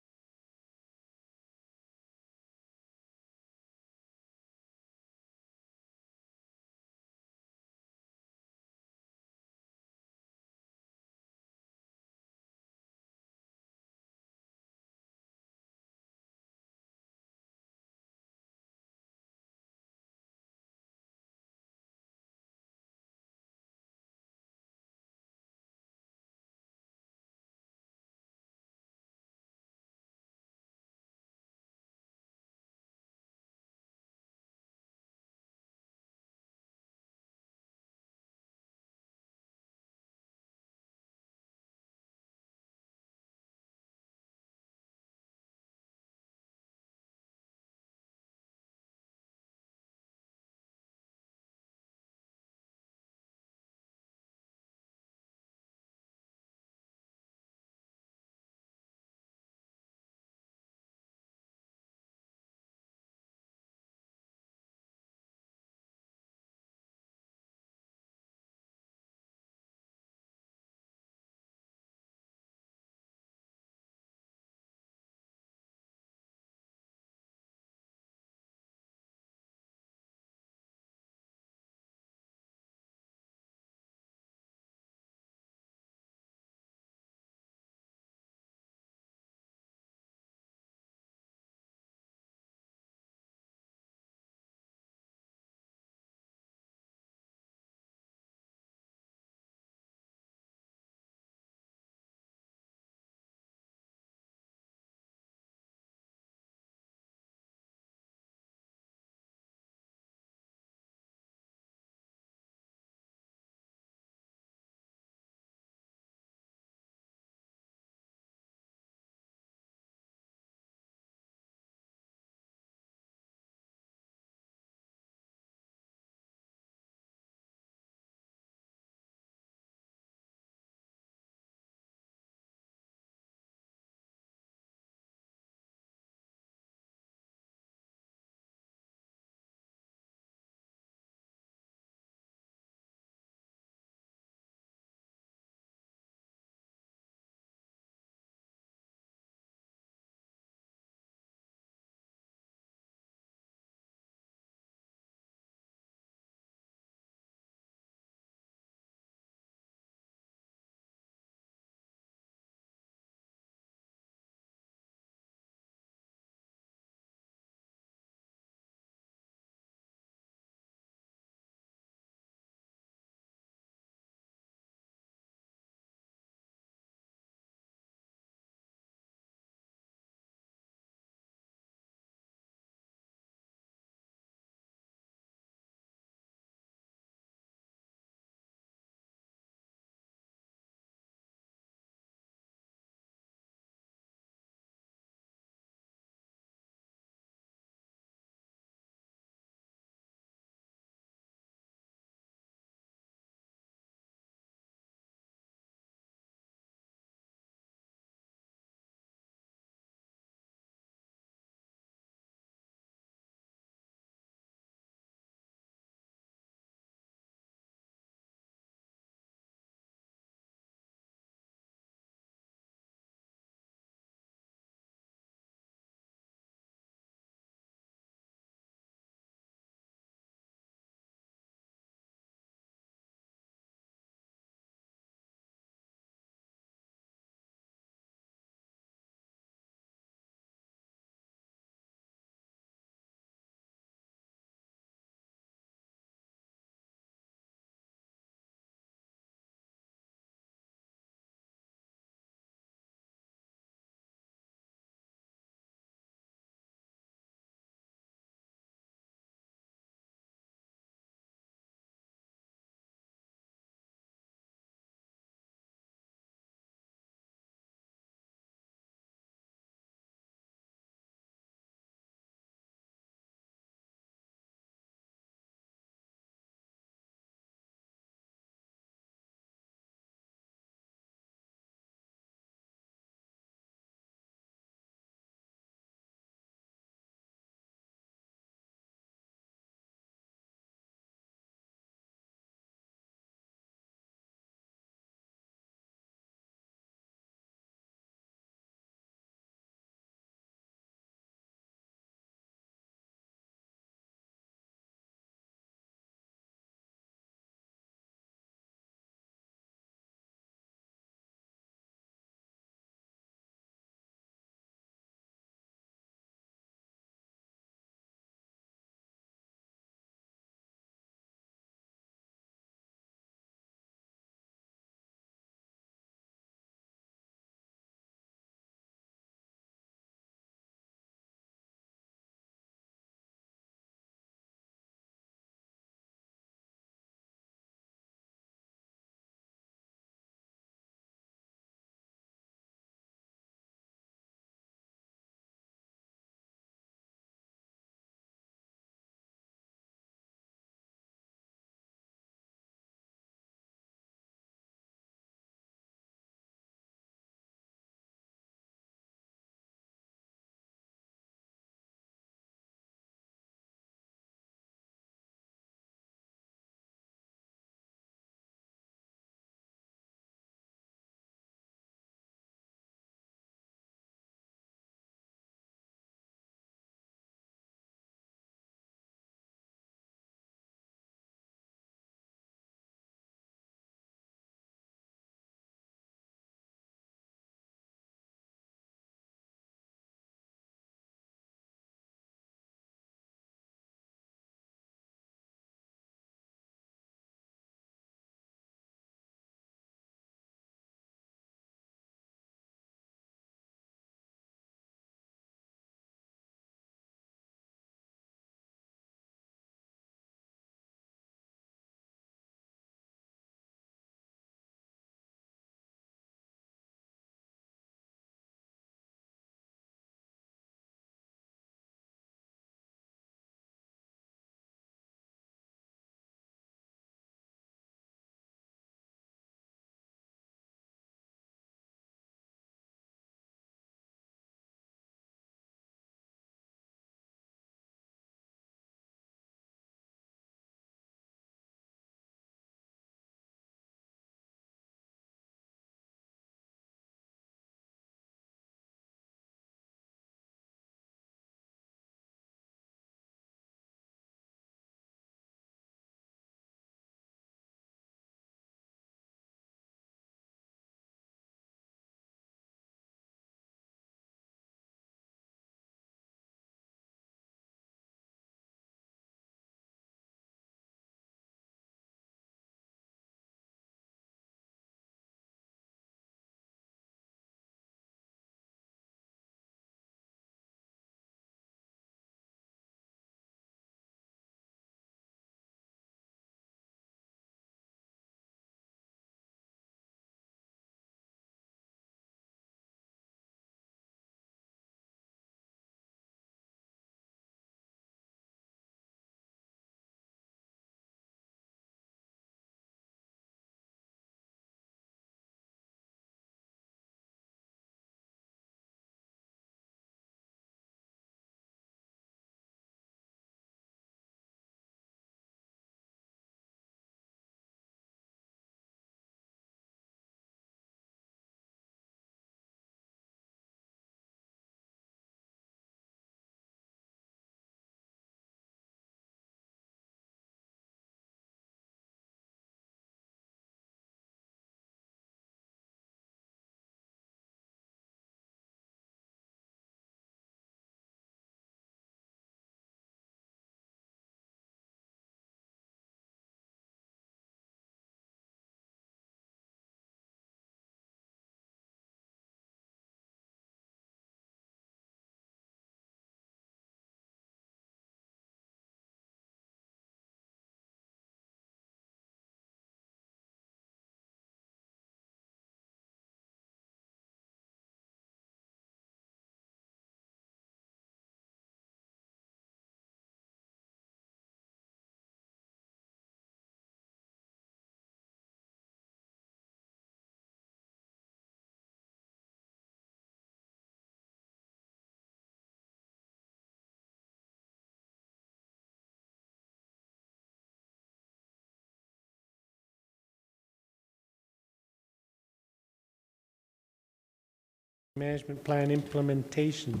Management Plan implementation.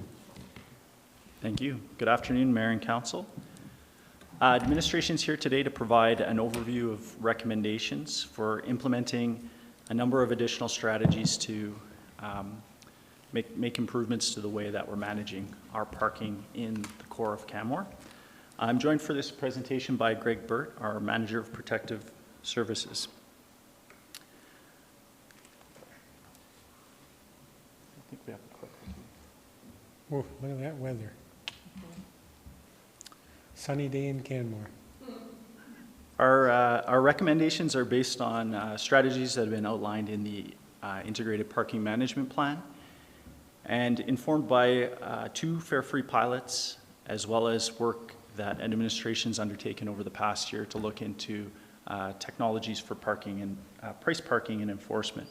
Thank you. Good afternoon, Mayor and Council. Administration's here today to provide an overview of recommendations for implementing a number of additional strategies to make improvements to the way that we're managing our parking in the core of Canmore. I'm joined for this presentation by Greg Burt, our Manager of Protective Services. I think we have a clip. Oh, look at that weather. Sunny day in Canmore. Our recommendations are based on strategies that have been outlined in the Integrated Parking Management Plan and informed by 2 fare-free pilots, as well as work that administration's undertaken over the past year to look into technologies for parking and price parking and enforcement.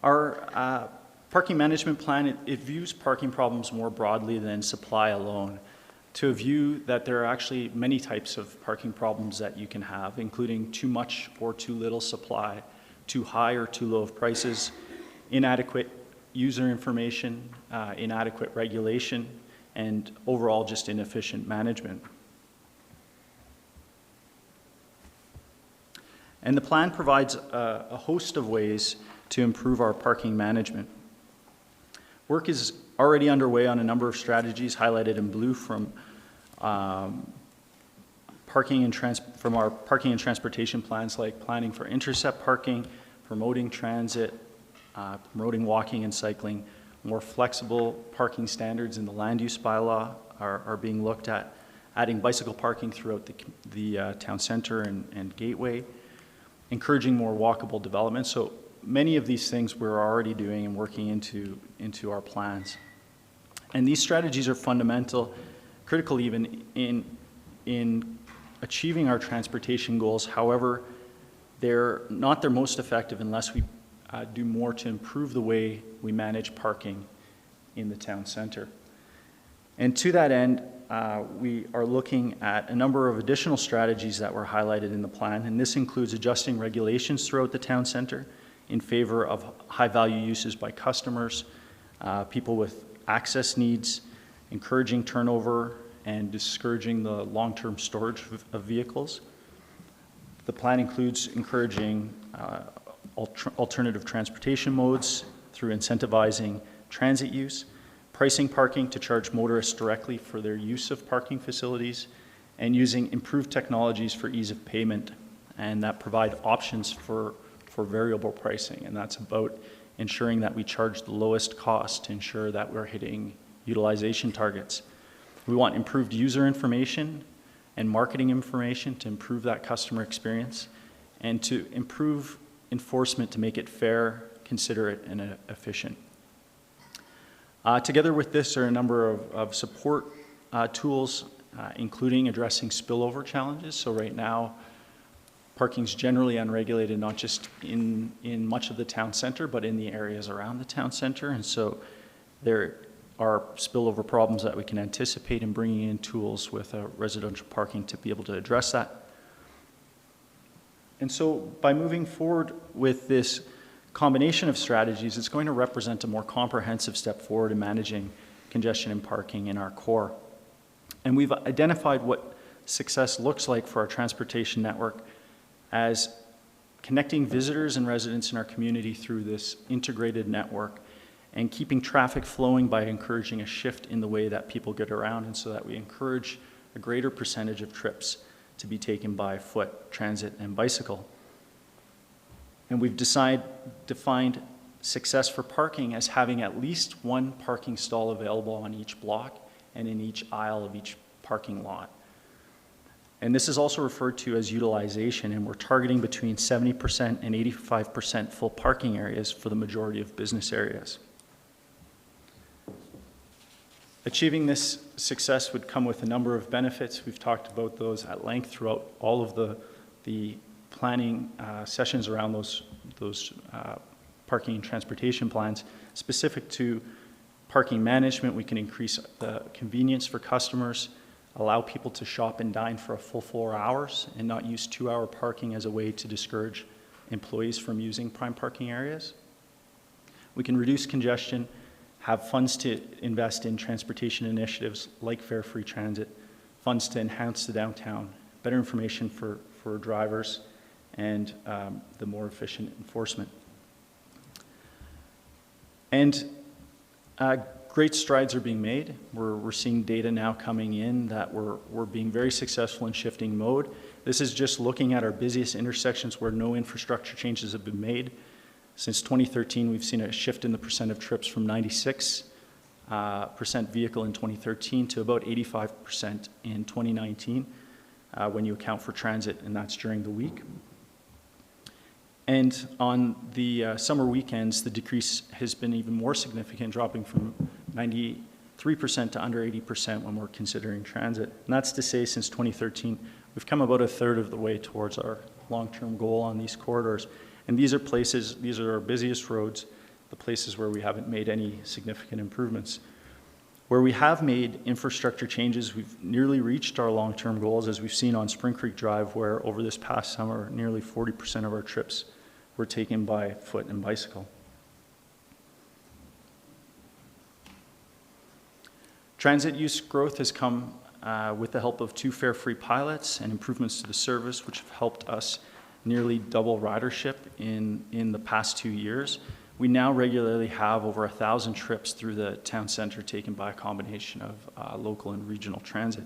Our parking management plan, it views parking problems more broadly than supply alone, to a view that there are actually many types of parking problems that you can have, including too much or too little supply, too high or too low of prices, inadequate user information, inadequate regulation, and overall just inefficient management. And the plan provides a host of ways to improve our parking management. Work is already underway on a number of strategies highlighted in blue from our parking and transportation plans, like planning for intercept parking, promoting transit, promoting walking and cycling. More flexible parking standards in the land use bylaw are being looked at, adding bicycle parking throughout the town center and gateway, encouraging more walkable development. So many of these things we're already doing and working into our plans. And these strategies are fundamental, critical even in achieving our transportation goals. However, they're not their most effective unless we do more to improve the way we manage parking in the town center. And to that end, we are looking at a number of additional strategies that were highlighted in the plan, and this includes adjusting regulations throughout the town center in favor of high-value uses by customers, people with access needs, encouraging turnover, and discouraging the long-term storage of vehicles. The plan includes encouraging alternative transportation modes through incentivizing transit use, pricing parking to charge motorists directly for their use of parking facilities, and using improved technologies for ease of payment, and that provide options for variable pricing. And that's about ensuring that we charge the lowest cost to ensure that we're hitting utilization targets. We want improved user information and marketing information to improve that customer experience, and to improve enforcement to make it fair, considerate, and efficient. Together with this are a number of support tools, including addressing spillover challenges. So right now, parking's generally unregulated, not just in much of the town center, but in the areas around the town center. And so there are spillover problems that we can anticipate in bringing in tools with residential parking to be able to address that. And so by moving forward with this combination of strategies, it's going to represent a more comprehensive step forward in managing congestion and parking in our core. And we've identified what success looks like for our transportation network as connecting visitors and residents in our community through this integrated network, and keeping traffic flowing by encouraging a shift in the way that people get around, and so that we encourage a greater percentage of trips to be taken by foot, transit, and bicycle. And we've defined success for parking as having at least one parking stall available on each block and in each aisle of each parking lot. And this is also referred to as utilization, and we're targeting between 70% and 85% full parking areas for the majority of business areas. Achieving this success would come with a number of benefits. We've talked about those at length throughout all of the planning sessions around those parking and transportation plans. Specific to parking management, we can increase the convenience for customers, allow people to shop and dine for a full 4 hours, and not use 2-hour parking as a way to discourage employees from using prime parking areas. We can reduce congestion, have funds to invest in transportation initiatives like fare-free transit, funds to enhance the downtown, better information for drivers, and the more efficient enforcement. And great strides are being made. We're seeing data now coming in that we're being very successful in shifting mode. This is just looking at our busiest intersections where no infrastructure changes have been made. Since 2013, we've seen a shift in the percent of trips from 96% vehicle in 2013 to about 85% in 2019 when you account for transit, and that's during the week. And on the summer weekends, the decrease has been even more significant, dropping from 93% to under 80% when we're considering transit. And that's to say, since 2013, we've come about a third of the way towards our long-term goal on these corridors. And these are our busiest roads, the places where we haven't made any significant improvements. Where we have made infrastructure changes, we've nearly reached our long-term goals, as we've seen on Spring Creek Drive, where over this past summer, nearly 40% of our trips were taken by foot and bicycle. Transit use growth has come with the help of 2 fare-free pilots and improvements to the service, which have helped us nearly double ridership in the past 2 years. We now regularly have over 1,000 trips through the town center taken by a combination of local and regional transit.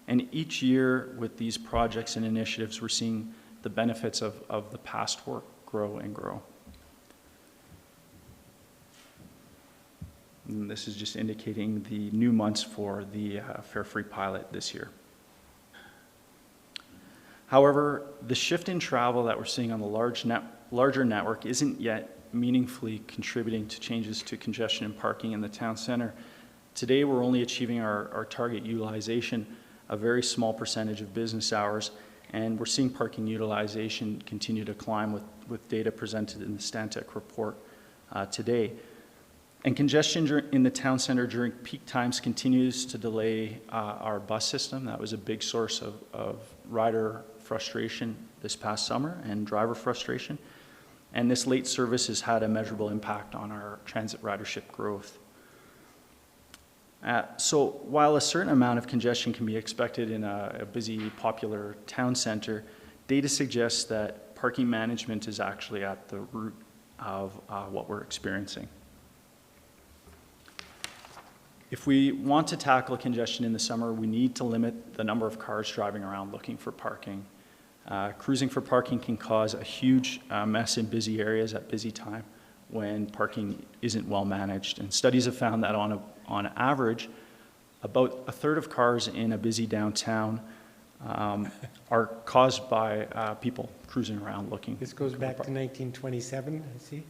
And each year with these projects and initiatives, we're seeing the benefits of the past work grow and grow. And this is just indicating the new months for the fare-free pilot this year. However, the shift in travel that we're seeing on the larger network isn't yet meaningfully contributing to changes to congestion and parking in the town center. Today, we're only achieving our target utilization, a very small percentage of business hours, and we're seeing parking utilization continue to climb with data presented in the Stantec report today. And congestion in the town center during peak times continues to delay our bus system. That was a big source of rider frustration this past summer and driver frustration. And this late service has had a measurable impact on our transit ridership growth. So while a certain amount of congestion can be expected in a busy, popular town center, data suggests that parking management is actually at the root of what we're experiencing. If we want to tackle congestion in the summer, we need to limit the number of cars driving around looking for parking. Cruising for parking can cause a huge mess in busy areas at busy time when parking isn't well managed. And studies have found that on average, about a third of cars in a busy downtown are caused by people cruising around looking. This goes back to 1927, I see.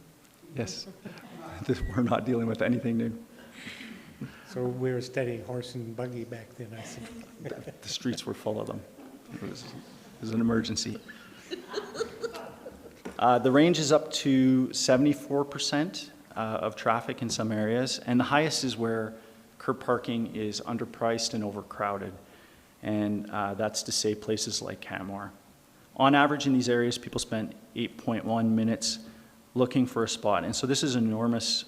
Yes, we're not dealing with anything new. So we were studying horse and buggy back then, I see. The streets were full of them. It was an emergency. The range is up to 74% of traffic in some areas, and the highest is where curb parking is underpriced and overcrowded, and that's to say places like Canmore. On average in these areas, people spend 8.1 minutes looking for a spot, and so this is an enormous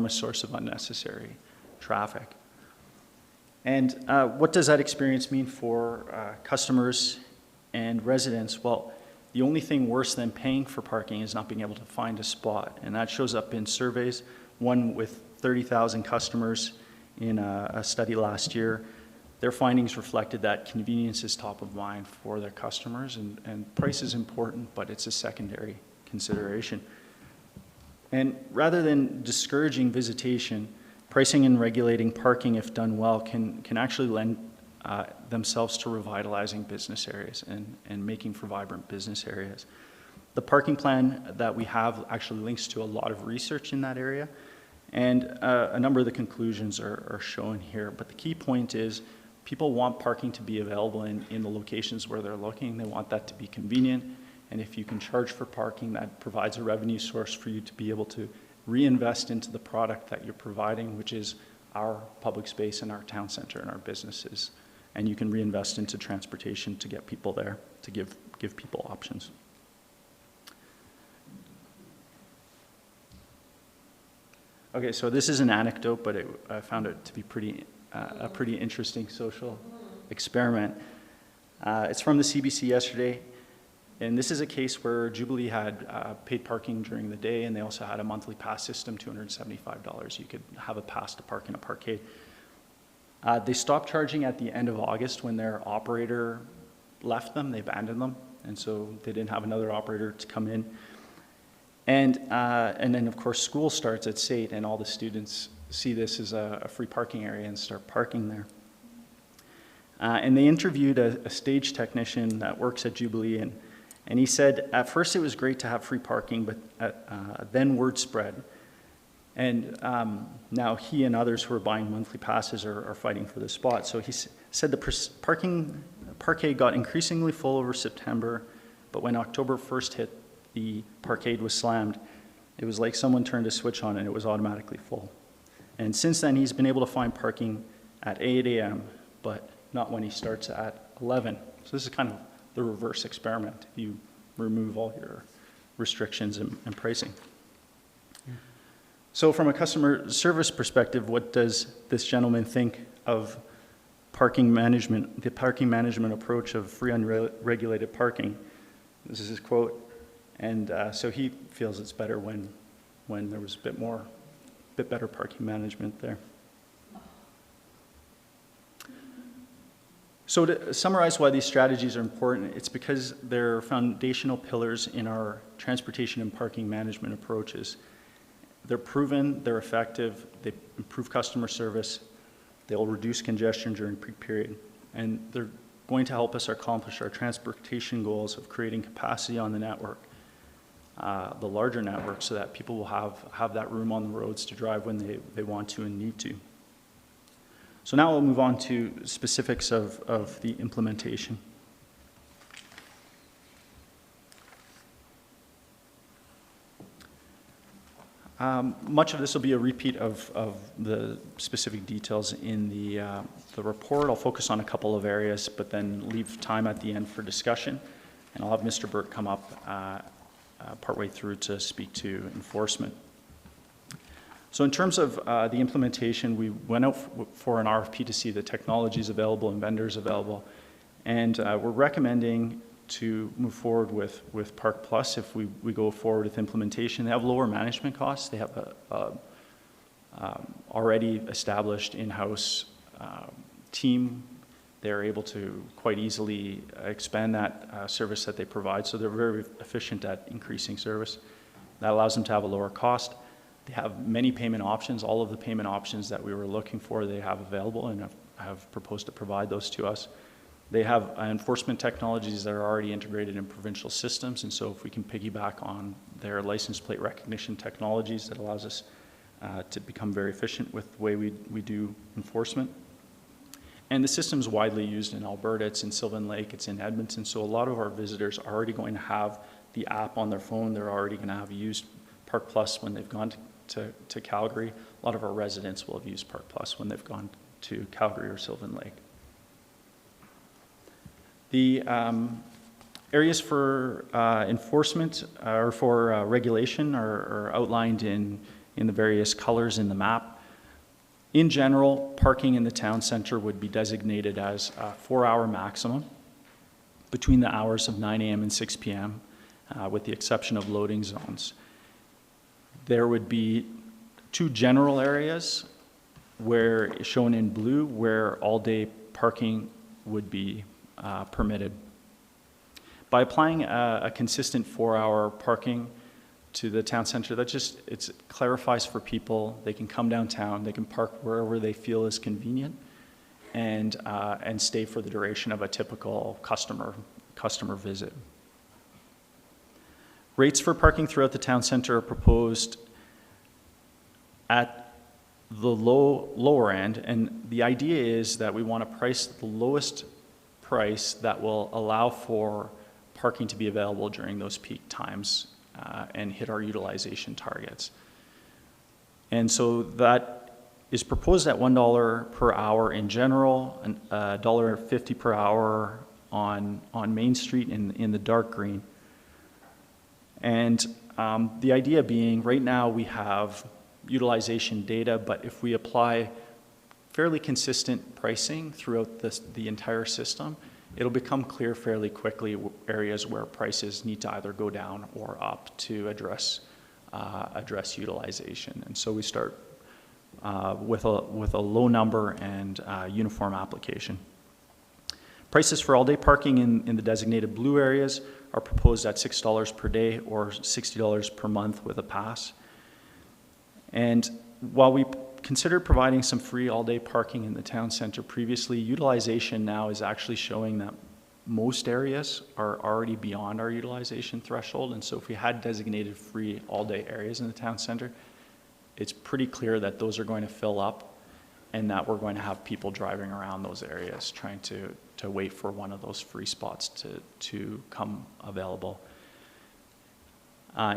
source of unnecessary traffic. And what does that experience mean for customers and residents? Well, the only thing worse than paying for parking is not being able to find a spot, and that shows up in surveys. One with 30,000 customers in a study last year. Their findings reflected that convenience is top of mind for their customers, and price is important, but it's a secondary consideration. And rather than discouraging visitation, pricing and regulating parking, if done well, can actually lend themselves to revitalizing business areas and making for vibrant business areas. The parking plan that we have actually links to a lot of research in that area, and a number of the conclusions are shown here. But the key point is people want parking to be available in the locations where they're looking. They want that to be convenient, and if you can charge for parking, that provides a revenue source for you to be able to reinvest into the product that you're providing, which is our public space and our town center and our businesses. And you can reinvest into transportation to get people there, to give people options. Okay, so this is an anecdote, but I found it to be a pretty interesting social experiment. It's from the CBC yesterday, and this is a case where Jubilee had paid parking during the day, and they also had a monthly pass system, $275. You could have a pass to park in a parkade. They stopped charging at the end of August when their operator left them. They abandoned them, and so they didn't have another operator to come in. And then, of course, school starts at SAIT, and all the students see this as a free parking area and start parking there. And they interviewed a stage technician that works at Jubilee, and he said, at first it was great to have free parking, but then word spread. And now he and others who are buying monthly passes are fighting for the spot. So he said the parkade got increasingly full over September, but when October 1st hit, the parkade was slammed. It was like someone turned a switch on and it was automatically full. And since then, he's been able to find parking at 8 a.m., but not when he starts at 11. So this is kind of the reverse experiment. You remove all your restrictions and pricing. So from a customer service perspective, what does this gentleman think of parking management, the parking management approach of free unregulated parking? This is his quote. And so he feels it's better when there was a bit better parking management there. So to summarize why these strategies are important, it's because they're foundational pillars in our transportation and parking management approaches. They're proven, they're effective, they improve customer service, they'll reduce congestion during peak period, and they're going to help us accomplish our transportation goals of creating capacity on the network, the larger network, so that people will have that room on the roads to drive when they want to and need to. So now we'll move on to specifics of the implementation. Much of this will be a repeat of the specific details in the report. I'll focus on a couple of areas, but then leave time at the end for discussion. And I'll have Mr. Burke come up partway through to speak to enforcement. So in terms of the implementation, we went out for an RFP to see the technologies available and vendors available. And we're recommending to move forward with Park Plus if we go forward with implementation. They have lower management costs. They have a already established in-house team. They're able to quite easily expand that service that they provide, so they're very efficient at increasing service. That allows them to have a lower cost. They have many payment options. All of the payment options that we were looking for, they have available and have proposed to provide those to us. They have enforcement technologies that are already integrated in provincial systems, and so if we can piggyback on their license plate recognition technologies, that allows us to become very efficient with the way we do enforcement. And the system's widely used in Alberta. It's in Sylvan Lake, it's in Edmonton, so a lot of our visitors are already going to have the app on their phone. They're already going to have used Park Plus when they've gone to Calgary. A lot of our residents will have used Park Plus when they've gone to Calgary or Sylvan Lake. The areas for enforcement or for regulation are outlined in the various colors in the map. In general, parking in the town center would be designated as a 4-hour maximum between the hours of 9 a.m. and 6 p.m., with the exception of loading zones. There would be 2 general areas where, shown in blue, where all-day parking would be permitted. By applying a consistent 4-hour parking to the town center, it clarifies for people. They can come downtown, they can park wherever they feel is convenient, and stay for the duration of a typical customer visit. Rates for parking throughout the town center are proposed at the lower end, and the idea is that we want to price the lowest price that will allow for parking to be available during those peak times and hit our utilization targets. And so that is proposed at $1 per hour in general, and $1.50 per hour on Main Street in the dark green. And the idea being, right now we have utilization data, but if we apply fairly consistent pricing throughout the entire system, it'll become clear fairly quickly areas where prices need to either go down or up to address utilization. And so we start with a low number and uniform application. Prices for all-day parking in the designated blue areas are proposed at $6 per day or $60 per month with a pass. And while we considered providing some free all-day parking in the town center previously, utilization now is actually showing that most areas are already beyond our utilization threshold. And so if we had designated free all-day areas in the town center, it's pretty clear that those are going to fill up and that we're going to have people driving around those areas trying to wait for one of those free spots to come available.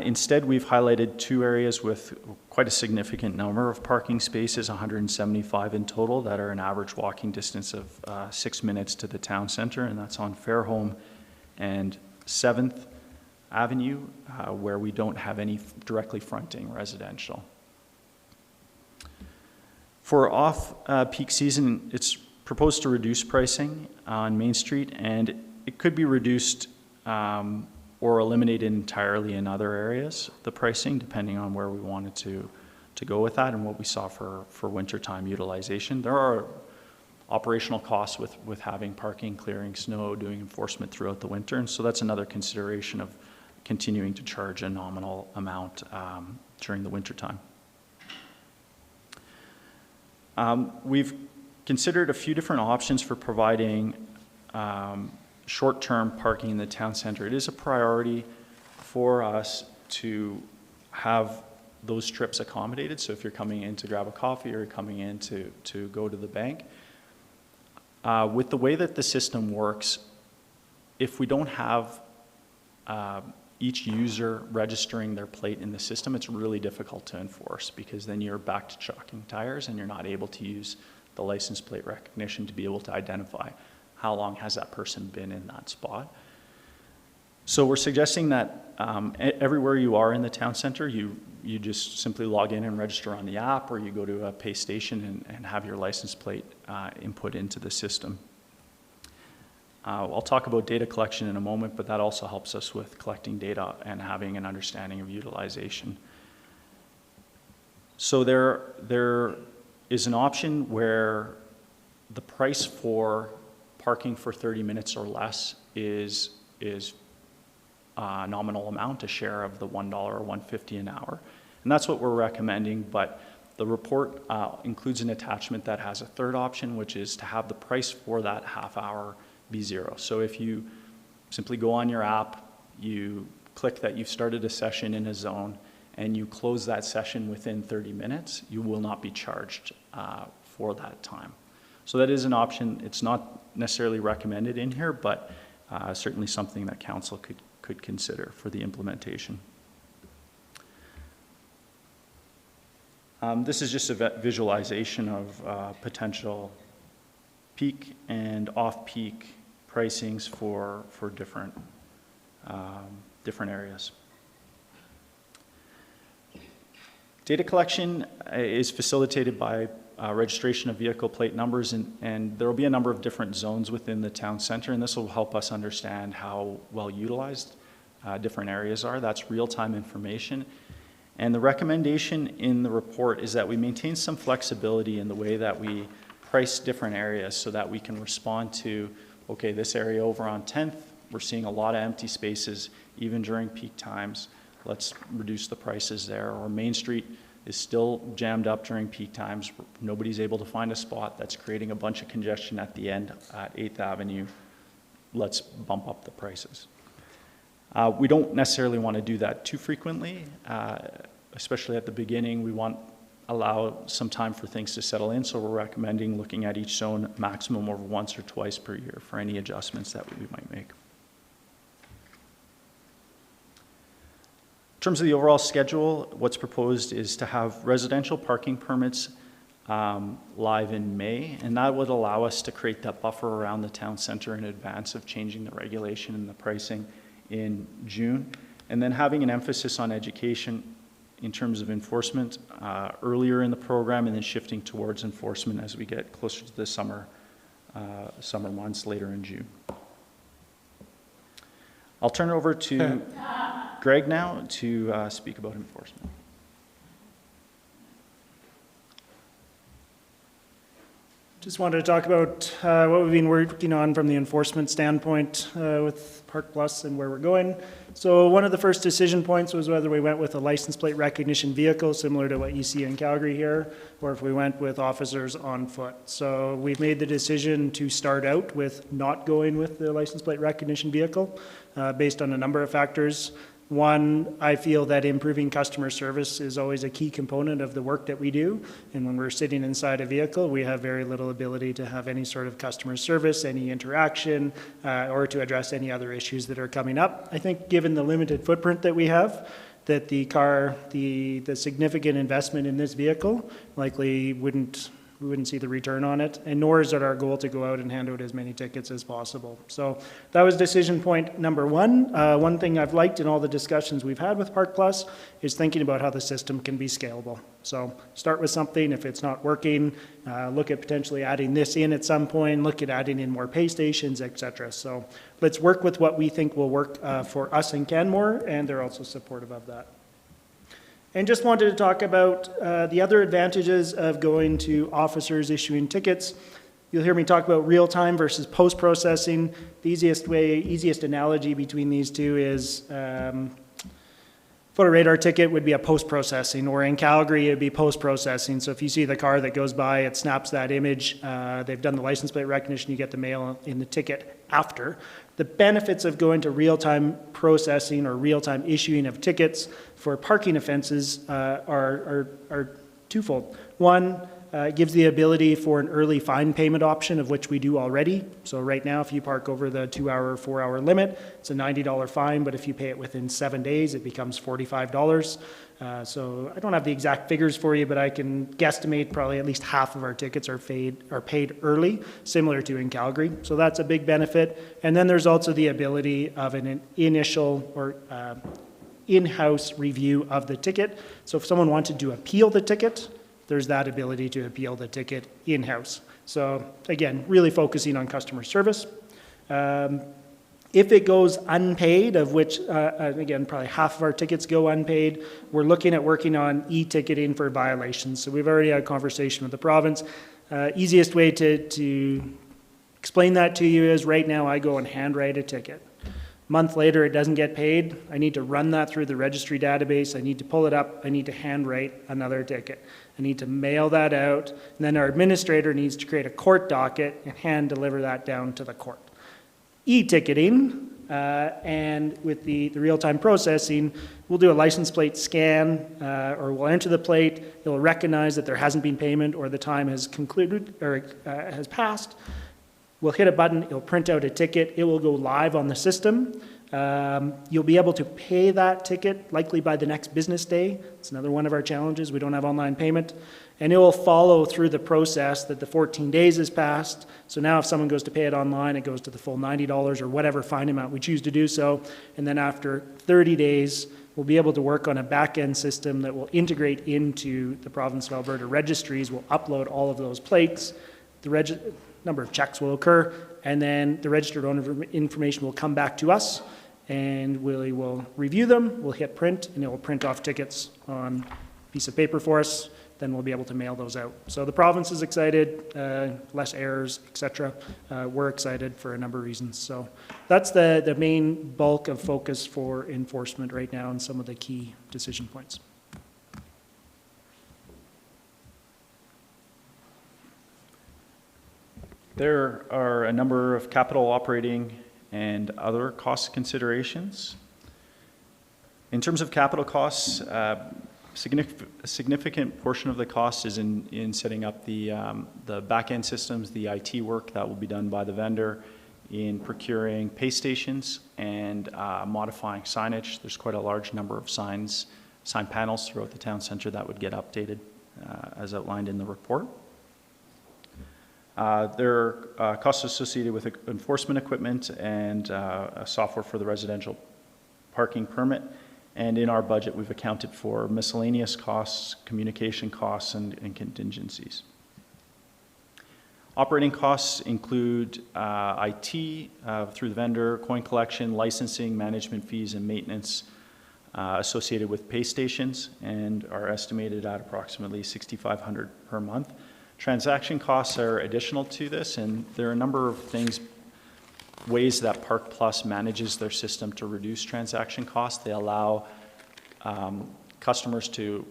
Instead, we've highlighted 2 areas with quite a significant number of parking spaces, 175 in total, that are an average walking distance of 6 minutes to the town center, and that's on Fairholme and 7th Avenue, where we don't have any directly fronting residential. For off-peak season, it's proposed to reduce pricing on Main Street, and it could be reduced or eliminated entirely in other areas, the pricing, depending on where we wanted to go with that and what we saw for wintertime utilization. There are operational costs with having parking, clearing snow, doing enforcement throughout the winter, and so that's another consideration of continuing to charge a nominal amount during the wintertime. We've considered a few different options for providing short-term parking in the town center. It is a priority for us to have those trips accommodated. So if you're coming in to grab a coffee or you're coming in to go to the bank, with the way that the system works, if we don't have each user registering their plate in the system, it's really difficult to enforce, because then you're back to chalking tires and you're not able to use the license plate recognition to be able to identify how long has that person been in that spot. So we're suggesting that everywhere you are in the town center, you just simply log in and register on the app, or you go to a pay station and have your license plate input into the system. I'll talk about data collection in a moment, but that also helps us with collecting data and having an understanding of utilization. So there is an option where the price for parking for 30 minutes or less is a nominal amount, a share of the $1 or $1.50 an hour. And that's what we're recommending, but the report includes an attachment that has a third option, which is to have the price for that half hour be $0. So if you simply go on your app, you click that you've started a session in a zone, and you close that session within 30 minutes, you will not be charged for that time. So that is an option. It's not necessarily recommended in here, but certainly something that council could consider for the implementation. This is just a visualization of potential peak and off-peak pricings for different areas. Data collection is facilitated by registration of vehicle plate numbers, and there will be a number of different zones within the town center, and this will help us understand how well utilized different areas are. That's real-time information. And the recommendation in the report is that we maintain some flexibility in the way that we price different areas so that we can respond to, okay, this area over on 10th, we're seeing a lot of empty spaces even during peak times. Let's reduce the prices there. Or Main Street is still jammed up during peak times. Nobody's able to find a spot. That's creating a bunch of congestion at the end at 8th Avenue. Let's bump up the prices. We don't necessarily want to do that too frequently, especially at the beginning. We want allow some time for things to settle in, so we're recommending looking at each zone maximum over once or twice per year for any adjustments that we might make. In terms of the overall schedule, what's proposed is to have residential parking permits live in May, and that would allow us to create that buffer around the town center in advance of changing the regulation and the pricing in June, and then having an emphasis on education in terms of enforcement earlier in the program, and then shifting towards enforcement as we get closer to the summer months later in June. I'll turn it over to Greg now to speak about enforcement. Just wanted to talk about what we've been working on from the enforcement standpoint with Park Plus and where we're going. So one of the first decision points was whether we went with a license plate recognition vehicle similar to what you see in Calgary here, or if we went with officers on foot. So we've made the decision to start out with not going with the license plate recognition vehicle based on a number of factors. One, I feel that improving customer service is always a key component of the work that we do. And when we're sitting inside a vehicle, we have very little ability to have any sort of customer service, any interaction, or to address any other issues that are coming up. I think given the limited footprint that we have, that the significant investment in this vehicle likely we wouldn't see the return on it, and nor is it our goal to go out and hand out as many tickets as possible. So that was decision point number one. One thing I've liked in all the discussions we've had with Park Plus is thinking about how the system can be scalable. So start with something. If it's not working, look at potentially adding this in at some point, look at adding in more pay stations, etc. So let's work with what we think will work for us in Canmore, and they're also supportive of that. And just wanted to talk about the other advantages of going to officers issuing tickets. You'll hear me talk about real-time versus post-processing. The easiest analogy between these two is photo radar ticket would be a post-processing, or in Calgary it'd be post-processing. So if you see the car that goes by, it snaps that image. They've done the license plate recognition, you get the mail in the ticket after. The benefits of going to real-time processing or real-time issuing of tickets for parking offenses are twofold. One, it gives the ability for an early fine payment option, of which we do already. So right now, if you park over the 2-hour, 4-hour limit, it's a $90 fine, but if you pay it within 7 days, it becomes $45. So I don't have the exact figures for you, but I can guesstimate probably at least half of our tickets are paid early, similar to in Calgary. So that's a big benefit. And then there's also the ability of an initial or in-house review of the ticket. So if someone wanted to appeal the ticket, there's that ability to appeal the ticket in-house. So again, really focusing on customer service. If it goes unpaid, of which, again, probably half of our tickets go unpaid, we're looking at working on e-ticketing for violations. So we've already had a conversation with the province. Easiest way to explain that to you is right now I go and handwrite a ticket. Month later, it doesn't get paid. I need to run that through the registry database. I need to pull it up. I need to handwrite another ticket. I need to mail that out. And then our administrator needs to create a court docket and hand deliver that down to the court. E-ticketing, and with the real-time processing, we'll do a license plate scan, or we'll enter the plate. It'll recognize that there hasn't been payment or the time has concluded or has passed. We'll hit a button, it'll print out a ticket, it will go live on the system. You'll be able to pay that ticket likely by the next business day. It's another one of our challenges, we don't have online payment. And it will follow through the process that the 14 days has passed. So now if someone goes to pay it online, it goes to the full $90 or whatever fine amount we choose to do so. And then after 30 days, we'll be able to work on a back-end system that will integrate into the province of Alberta registries. We'll upload all of those plates. The number of checks will occur, and then the registered owner information will come back to us, and we will review them. We'll hit print, and it will print off tickets on a piece of paper for us. Then we'll be able to mail those out. So the province is excited, less errors, etc. We're excited for a number of reasons. So that's the main bulk of focus for enforcement right now and some of the key decision points. There are a number of capital operating and other cost considerations. In terms of capital costs, a significant portion of the cost is in setting up the back-end systems, the IT work that will be done by the vendor, in procuring pay stations and modifying signage. There's quite a large number of sign panels throughout the town centre that would get updated as outlined in the report. There are costs associated with enforcement equipment and software for the residential parking permit. And in our budget, we've accounted for miscellaneous costs, communication costs, and contingencies. Operating costs include IT through the vendor, coin collection, licensing, management fees, and maintenance associated with pay stations, and are estimated at approximately $6,500 per month. Transaction costs are additional to this, and there are a number of ways that Park Plus manages their system to reduce transaction costs. They allow customers to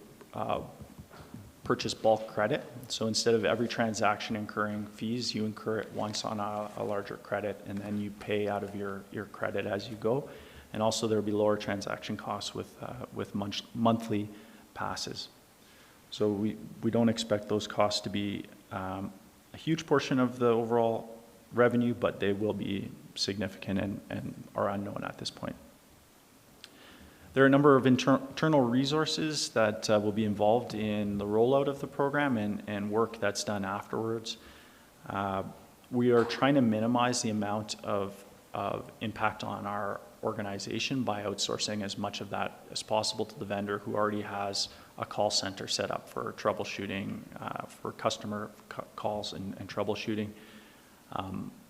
purchase bulk credit. So instead of every transaction incurring fees, you incur it once on a larger credit, and then you pay out of your credit as you go. And also there will be lower transaction costs with monthly passes. So we don't expect those costs to be a huge portion of the overall revenue, but they will be significant and are unknown at this point. There are a number of internal resources that will be involved in the rollout of the program and work that's done afterwards. We are trying to minimize the amount of impact on our organization by outsourcing as much of that as possible to the vendor, who already has a call center set up for troubleshooting, for customer calls and troubleshooting.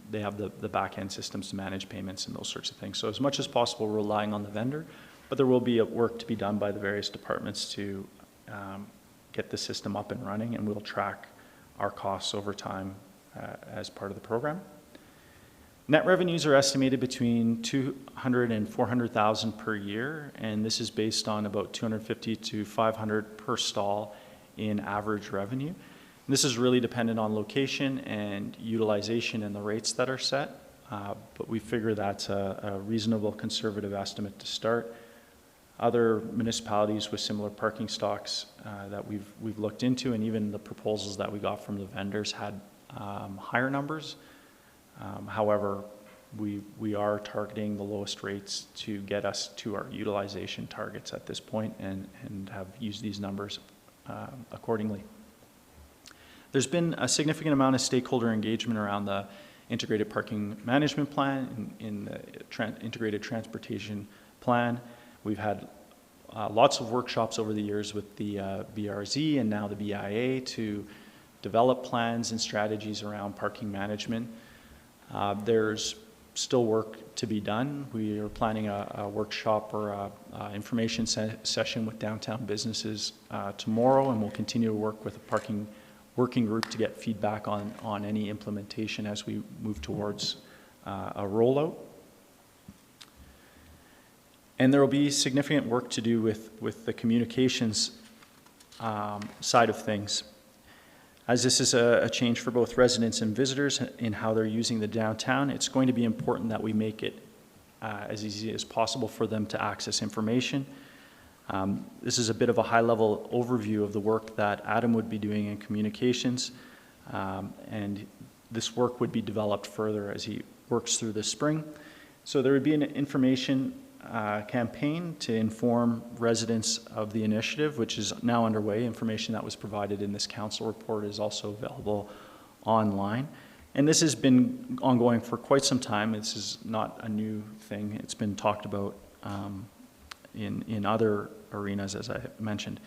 They have the back-end systems to manage payments and those sorts of things. So as much as possible, we're relying on the vendor, but there will be work to be done by the various departments to get the system up and running, and we'll track our costs over time as part of the program. Net revenues are estimated between $200,000 and $400,000 per year, and this is based on about $250 to $500 per stall in average revenue. And this is really dependent on location and utilization and the rates that are set, but we figure that's a reasonable conservative estimate to start. Other municipalities with similar parking stocks that we've looked into, and even the proposals that we got from the vendors had higher numbers. However, we are targeting the lowest rates to get us to our utilization targets at this point, and have used these numbers accordingly. There's been a significant amount of stakeholder engagement around the integrated parking management plan in the integrated transportation plan. We've had lots of workshops over the years with the BRZ and now the BIA to develop plans and strategies around parking management. There's still work to be done. We are planning a workshop or a information session with downtown businesses tomorrow, and we'll continue to work with a parking working group to get feedback on any implementation as we move towards a rollout. And there will be significant work to do with the communications side of things. As this is a change for both residents and visitors in how they're using the downtown, it's going to be important that we make it as easy as possible for them to access information. This is a bit of a high-level overview of the work that Adam would be doing in communications, and this work would be developed further as he works through this spring. So there would be an information campaign to inform residents of the initiative, which is now underway. Information that was provided in this council report is also available online. And this has been ongoing for quite some time. This is not a new thing. It's been talked about in other arenas, as I mentioned.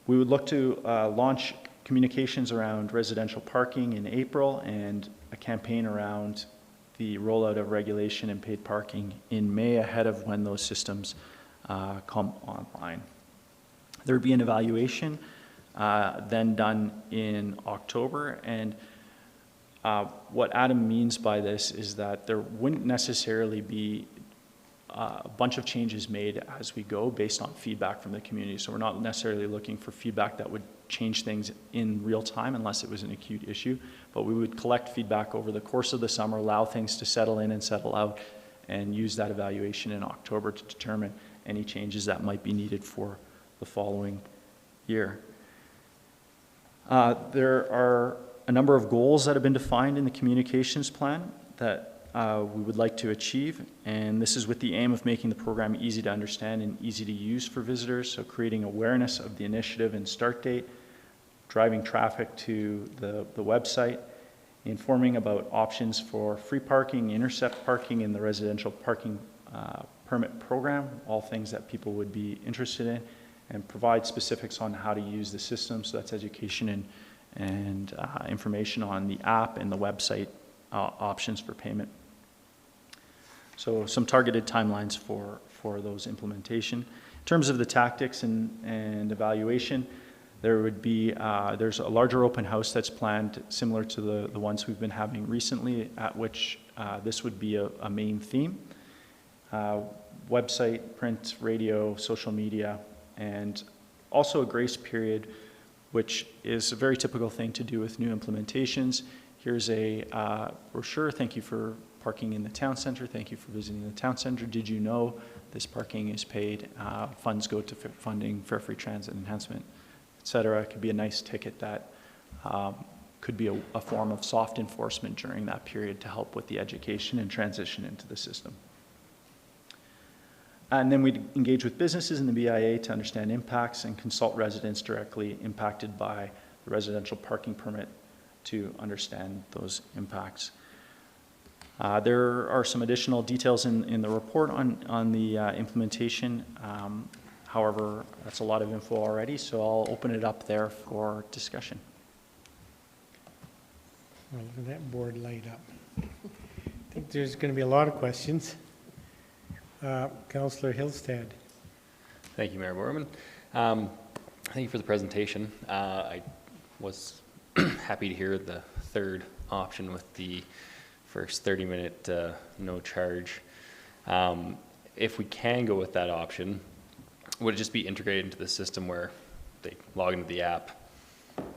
We would look to launch communications around residential parking in April and a campaign around the rollout of regulation and paid parking in May, ahead of when those systems come online. There would be an evaluation then done in October, and what Adam means by this is that there wouldn't necessarily be a bunch of changes made as we go based on feedback from the community. So we're not necessarily looking for feedback that would change things in real time unless it was an acute issue, but we would collect feedback over the course of the summer, allow things to settle in and settle out, and use that evaluation in October to determine any changes that might be needed for the following year. There are a number of goals that have been defined in the communications plan that we would like to achieve, and this is with the aim of making the program easy to understand and easy to use for visitors, so creating awareness of the initiative and start date, driving traffic to the website, informing about options for free parking, intercept parking in the residential parking permit program, all things that people would be interested in, and provide specifics on how to use the system. So that's education and information on the app and the website options for payment. So some targeted timelines for those implementation. In terms of the tactics and evaluation, there would be, there's a larger open house that's planned similar to the ones we've been having recently, at which this would be a main theme. Website, print, radio, social media, and also a grace period, which is a very typical thing to do with new implementations. Here's a brochure. Thank you for parking in the town center. Thank you for visiting the town center. Did you know this parking is paid? Funds go to funding fare free transit enhancement, etc. It could be a nice ticket that could be a form of soft enforcement during that period to help with the education and transition into the system. And then we'd engage with businesses in the BIA to understand impacts and consult residents directly impacted by the residential parking permit to understand those impacts. There are some additional details in the report on the implementation. However, that's a lot of info already, so I'll open it up there for discussion. Well, look at that board light up. I think there's going to be a lot of questions. Councillor Hillstead. Thank you, Mayor Borman. Thank you for the presentation. I was happy to hear the third option with the first 30-minute no charge. If we can go with that option, would it just be integrated into the system where they log into the app?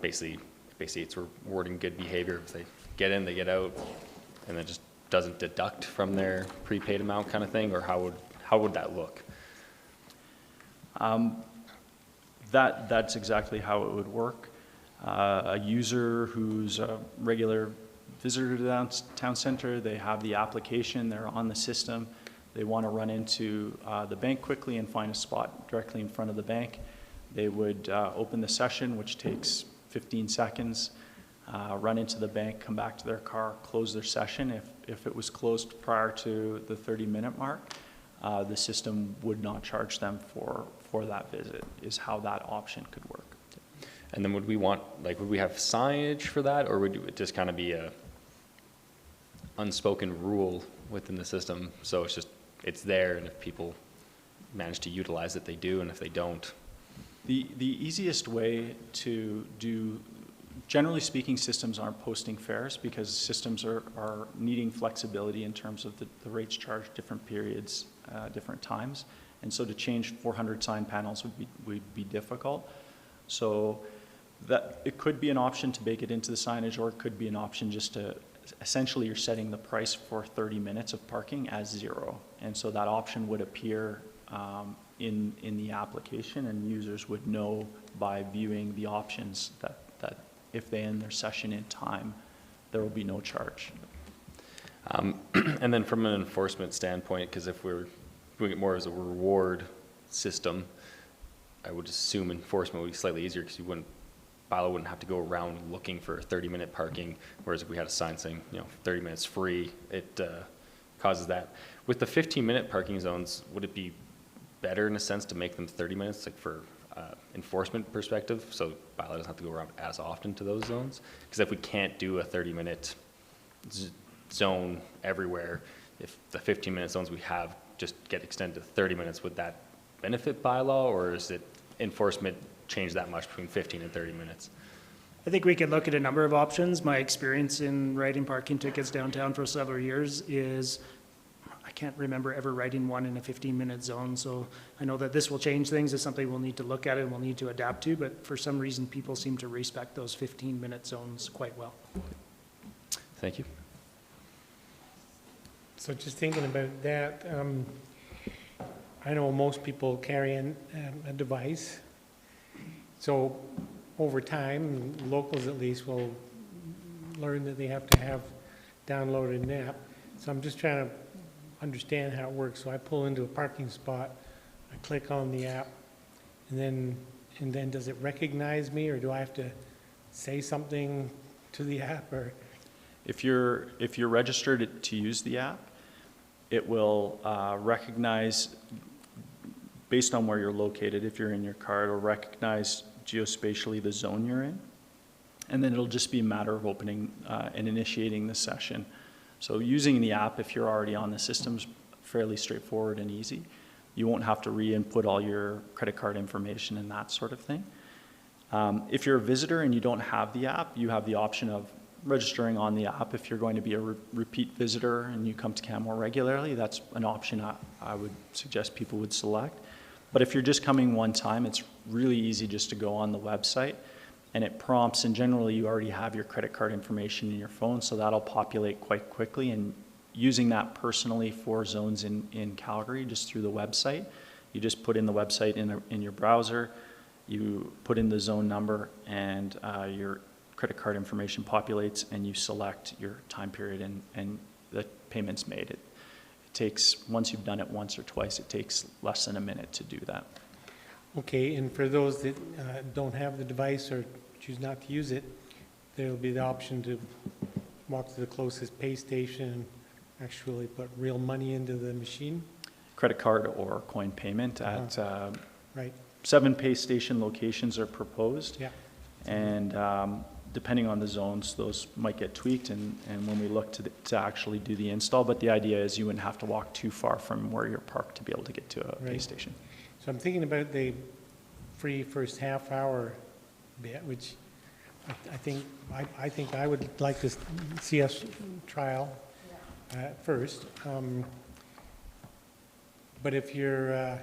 Basically it's rewarding good behavior. If they get in, they get out, and it just doesn't deduct from their prepaid amount kind of thing, or how would that look? That's exactly how it would work. A user who's a regular visitor to the town center, they have the application, they're on the system, they want to run into the bank quickly and find a spot directly in front of the bank. They would open the session, which takes 15 seconds, run into the bank, come back to their car, close their session. If it was closed prior to the 30-minute mark, the system would not charge them for that visit, is how that option could work. And then would we have signage for that, or would it just kind of be a unspoken rule within the system? So it's there, and if people manage to utilize it, they do, and if they don't. The easiest way to do, generally speaking, systems aren't posting fares because systems are needing flexibility in terms of the rates charged different periods, different times. And so to change 400 sign panels would be difficult. So that it could be an option to bake it into the signage, or it could be an option just to, essentially you're setting the price for 30 minutes of parking as zero. And so that option would appear in the application, and users would know by viewing the options that if they end their session in time, there will be no charge. And then from an enforcement standpoint, because if we're doing it more as a reward system, I would assume enforcement would be slightly easier because bylaw wouldn't have to go around looking for 30-minute parking, whereas if we had a sign saying 30 minutes free, it causes that. With the 15-minute parking zones, would it be better in a sense to make them 30 minutes, like for enforcement perspective, so bylaw doesn't have to go around as often to those zones? Because if we can't do a 30-minute zone everywhere, if the 15-minute zones we have just get extended to 30 minutes, would that benefit bylaw, or is it enforcement change that much between 15 and 30 minutes? I think we can look at a number of options. My experience in writing parking tickets downtown for several years is I can't remember ever writing one in a 15-minute zone. So I know that this will change things. It's something we'll need to look at and we'll need to adapt to, but for some reason people seem to respect those 15-minute zones quite well. Thank you. So just thinking about that, I know most people carry a device. So over time, locals at least will learn that they have to have downloaded an app. So I'm just trying to understand how it works. So I pull into a parking spot, I click on the app, and then does it recognize me, or do I have to say something to the app? Or if you're registered to use the app, It will recognize, based on where you're located, if you're in your car, it'll recognize geospatially the zone you're in. And then it'll just be a matter of opening and initiating the session. So using the app, if you're already on the system, is fairly straightforward and easy. You won't have to re-input all your credit card information and that sort of thing. If you're a visitor and you don't have the app, you have the option of registering on the app. If you're going to be a repeat visitor and you come to Canmore regularly, that's an option I would suggest people would select. But if you're just coming one time, it's really easy just to go on the website, and it prompts, and generally you already have your credit card information in your phone, so that'll populate quite quickly. And using that personally for zones in Calgary, just through the website, you just put in the website in your browser, you put in the zone number, and your credit card information populates, and you select your time period, and the payment's made. It takes, once you've done it once or twice, it takes less than a minute to do that. Okay, and for those that don't have the device or choose not to use it, there'll be the option to walk to the closest pay station and actually put real money into the machine? Credit card or coin payment at right. 7 pay station locations are proposed. Yeah. And depending on the zones, those might get tweaked and when we look to actually do the install, but the idea is you wouldn't have to walk too far from where you're parked to be able to get to a pay station. So I'm thinking about the free first half hour bit, which I think I would like to see us trial first. But if you're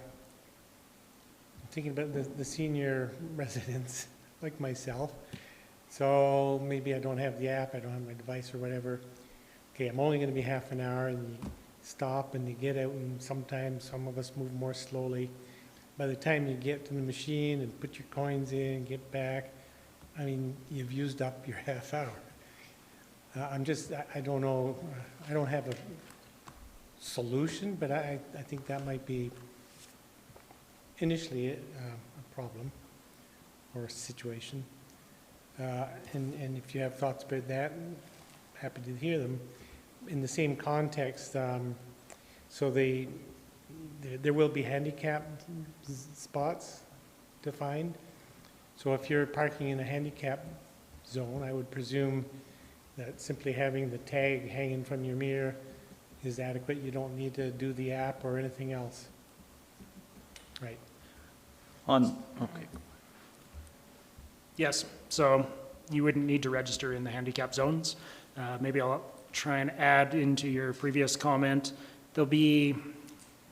thinking about the senior residents like myself, so maybe I don't have the app, I don't have my device or whatever. Okay, I'm only going to be half an hour, and you stop and you get out, and sometimes some of us move more slowly. By the time you get to the machine and put your coins in and get back, I mean, you've used up your half hour. I don't know, I don't have a solution, but I think that might be initially a problem or a situation. And if you have thoughts about that, I'm happy to hear them. In the same context, so there will be handicap spots defined. So if you're parking in a handicap zone, I would presume that simply having the tag hanging from your mirror is adequate. You don't need to do the app or anything else. Right. Okay. Yes, so you wouldn't need to register in the handicap zones. Maybe I'll try and add into your previous comment, there'll be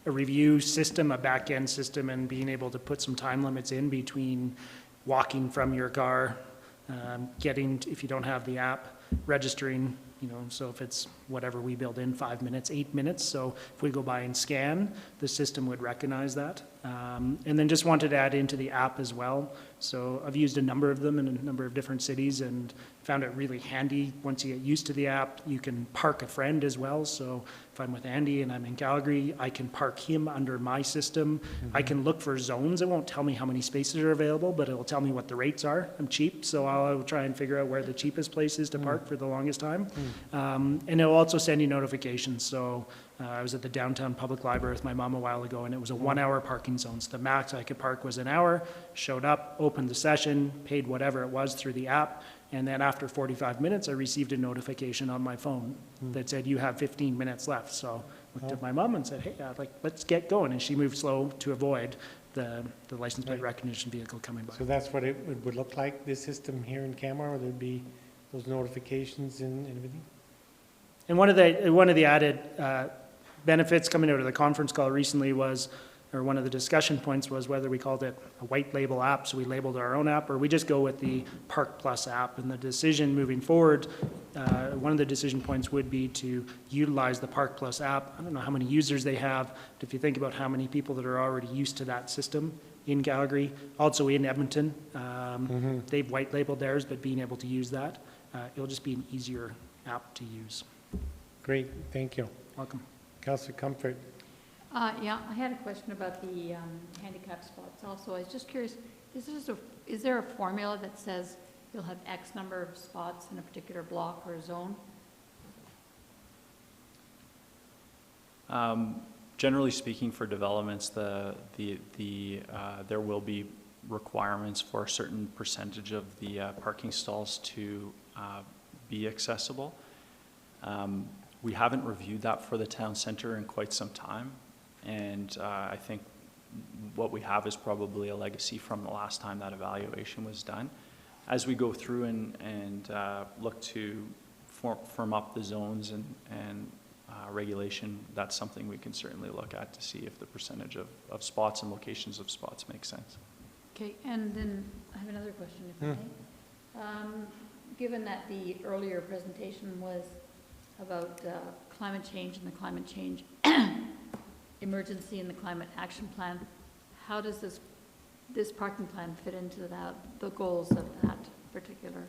a review system, a back-end system, and being able to put some time limits in between walking from your car, if you don't have the app, registering, so if it's whatever we build in, 5 minutes, 8 minutes, so if we go by and scan, the system would recognize that. And then just wanted to add into the app as well. So I've used a number of them in a number of different cities and found it really handy. Once you get used to the app, you can park a friend as well. So if I'm with Andy and I'm in Calgary, I can park him under my system. Mm-hmm. I can look for zones. It won't tell me how many spaces are available, but it'll tell me what the rates are. I'm cheap, so I'll try and figure out where the cheapest place is to park for the longest time. And it'll also send you notifications. So I was at the downtown public library with my mom a while ago, and it was a 1 hour parking zone. So the max I could park was an hour, showed up, opened the session, paid whatever it was through the app, and then after 45 minutes, I received a notification on my phone that said, you have 15 minutes left. So I looked at my mom and said, hey, let's get going. And she moved slow to avoid the license plate recognition vehicle coming by. So that's what it would look like, this system here in Canmore, where there'd be those notifications and everything? And one of the added benefits coming out of the conference call recently was, or one of the discussion points was whether we called it a white label app, so we labeled our own app, or we just go with the Park Plus app. And the decision moving forward, one of the decision points would be to utilize the Park Plus app. I don't know how many users they have, but if you think about how many people that are already used to that system in Calgary, also in Edmonton, they've white labeled theirs, but being able to use that, it'll just be an easier app to use. Great, thank you. Welcome. Councillor Comfort. Yeah, I had a question about the handicap spots also. I was just curious, is there a formula that says you'll have X number of spots in a particular block or zone? Generally speaking, for developments, there will be requirements for a certain percentage of the parking stalls to be accessible. We haven't reviewed that for the town center in quite some time, and I think what we have is probably a legacy from the last time that evaluation was done. As we go through and look to firm up the zones and regulation, that's something we can certainly look at to see if the percentage of spots and locations of spots makes sense. Okay, and then I have another question, if I may. Given that the earlier presentation was about climate change and the climate change emergency and the climate action plan, how does this parking plan fit into the goals of that particular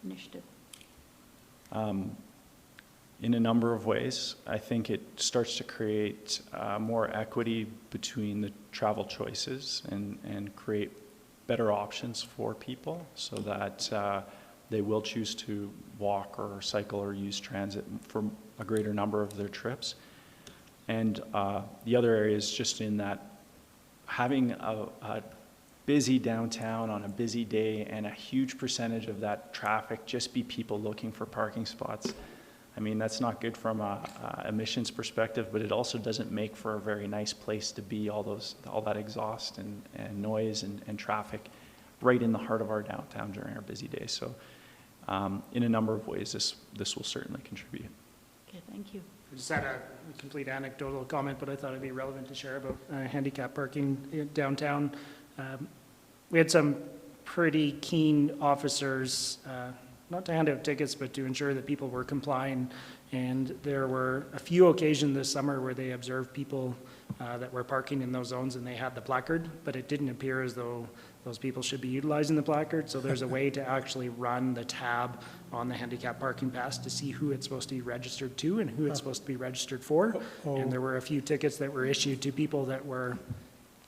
initiative? In a number of ways. I think it starts to create more equity between the travel choices and create better options for people so that they will choose to walk or cycle or use transit for a greater number of their trips. And the other area is just in that having a busy downtown on a busy day and a huge percentage of that traffic just be people looking for parking spots. I mean, that's not good from a emissions perspective, but it also doesn't make for a very nice place to be, all that exhaust and noise and traffic right in the heart of our downtown during our busy days. So in a number of ways, this will certainly contribute. Okay, thank you. I just had a complete anecdotal comment, but I thought it'd be relevant to share about handicap parking downtown. We had some pretty keen officers, not to hand out tickets, but to ensure that people were complying. And there were a few occasions this summer where they observed people that were parking in those zones and they had the placard, but it didn't appear as though those people should be utilizing the placard. So there's a way to actually run the tab on the handicap parking pass to see who it's supposed to be registered to and who it's supposed to be registered for. And there were a few tickets that were issued to people that were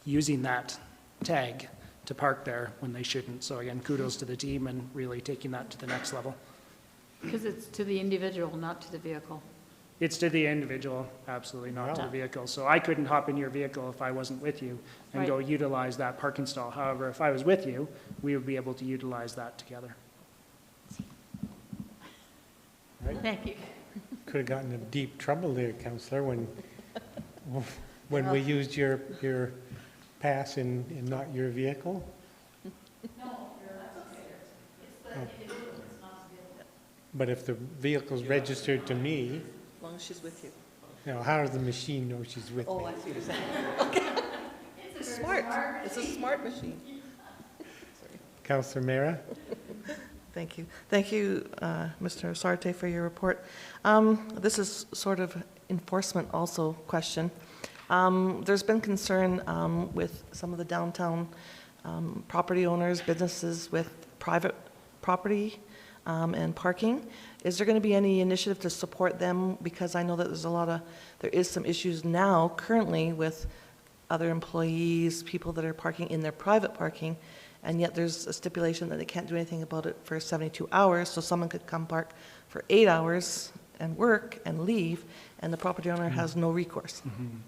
using that tag to park there when they shouldn't. So again, kudos to the team and really taking that to the next level. Because it's to the individual, not to the vehicle. It's to the individual, absolutely not to the vehicle. So I couldn't hop in your vehicle if I wasn't with you and go utilize that parking stall. However, if I was with you, we would be able to utilize that together. Right. Thank you. Could have gotten in deep trouble there, Councillor, when we used your pass and not your vehicle. No, that's okay. It's the individual, it's not the vehicle. But if the vehicle's registered to me, As long as she's with you. how does the machine know she's with me? Oh, I see what you're saying. Okay. It's smart. It's a smart machine. Councillor Mera? Thank you. Thank you, Mr. Sarte, for your report. This is sort of enforcement also question. There's been concern with some of the downtown property owners, businesses with private property and parking. Is there going to be any initiative to support them? Because I know that there is some issues now currently with other employees, people that are parking in their private parking, and yet there's a stipulation that they can't do anything about it for 72 hours, so someone could come park for 8 hours and work and leave, and the property owner has no recourse.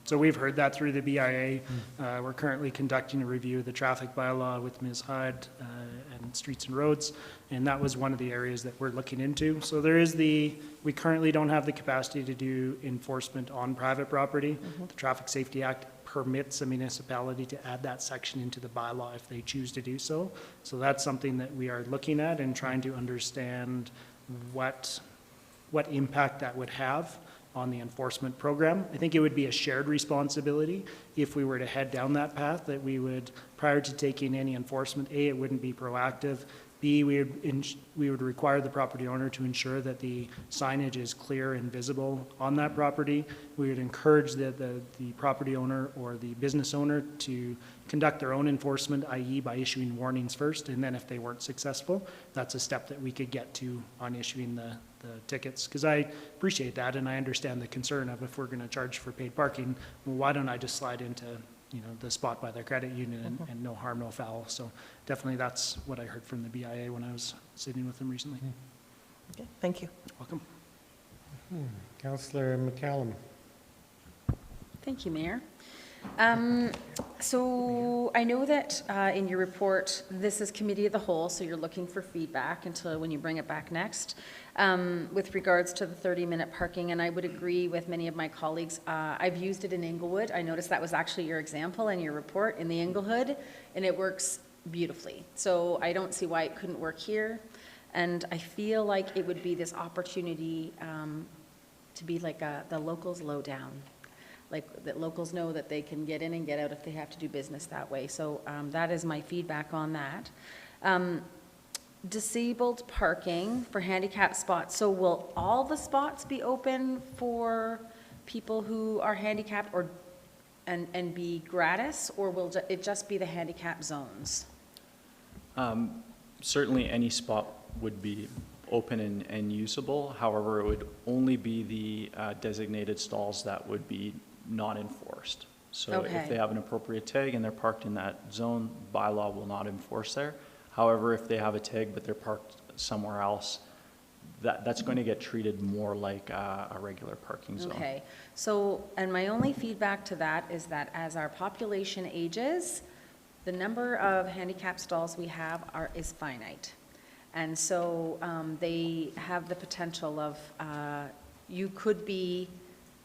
So we've heard that through the BIA. We're currently conducting a review of the traffic bylaw with Ms. Hyde and Streets and Roads, and that was one of the areas that we're looking into. So we currently don't have the capacity to do enforcement on private property. The Traffic Safety Act permits a municipality to add that section into the bylaw if they choose to do so. So that's something that we are looking at and trying to understand what impact that would have on the enforcement program. I think it would be a shared responsibility if we were to head down that path, that we would, prior to taking any enforcement, A, it wouldn't be proactive, B, we would require the property owner to ensure that the signage is clear and visible on that property. We would encourage the property owner or the business owner to conduct their own enforcement, i.e. by issuing warnings first, and then if they weren't successful, that's a step that we could get to on issuing the tickets. Because I appreciate that, and I understand the concern of if we're going to charge for paid parking, well, why don't I just slide into the spot by their credit union and no harm, no foul. So definitely that's what I heard from the BIA when I was sitting with them recently. Okay, thank you. Welcome. Councillor McCallum. Thank you, Mayor. So I know that in your report, this is committee of the whole, so you're looking for feedback until when you bring it back next. With regards to the 30-minute parking, and I would agree with many of my colleagues, I've used it in Inglewood. I noticed that was actually your example in your report in the Inglewood, and it works beautifully. So I don't see why it couldn't work here. And I feel like it would be this opportunity to be like the locals lowdown. Like that locals know that they can get in and get out if they have to do business that way. So that is my feedback on that. Disabled parking for handicap spots. So will all the spots be open for people who are handicapped or and be gratis, or will it just be the handicap zones? Certainly any spot would be open and usable. However, it would only be the designated stalls that would be not enforced. So if they have an appropriate tag and they're parked in that zone, bylaw will not enforce there. However, if they have a tag but they're parked somewhere else, that's going to get treated more like a regular parking zone. Okay, so, and my only feedback to that is that as our population ages, the number of handicap stalls we have is finite. And so they have the potential of, you could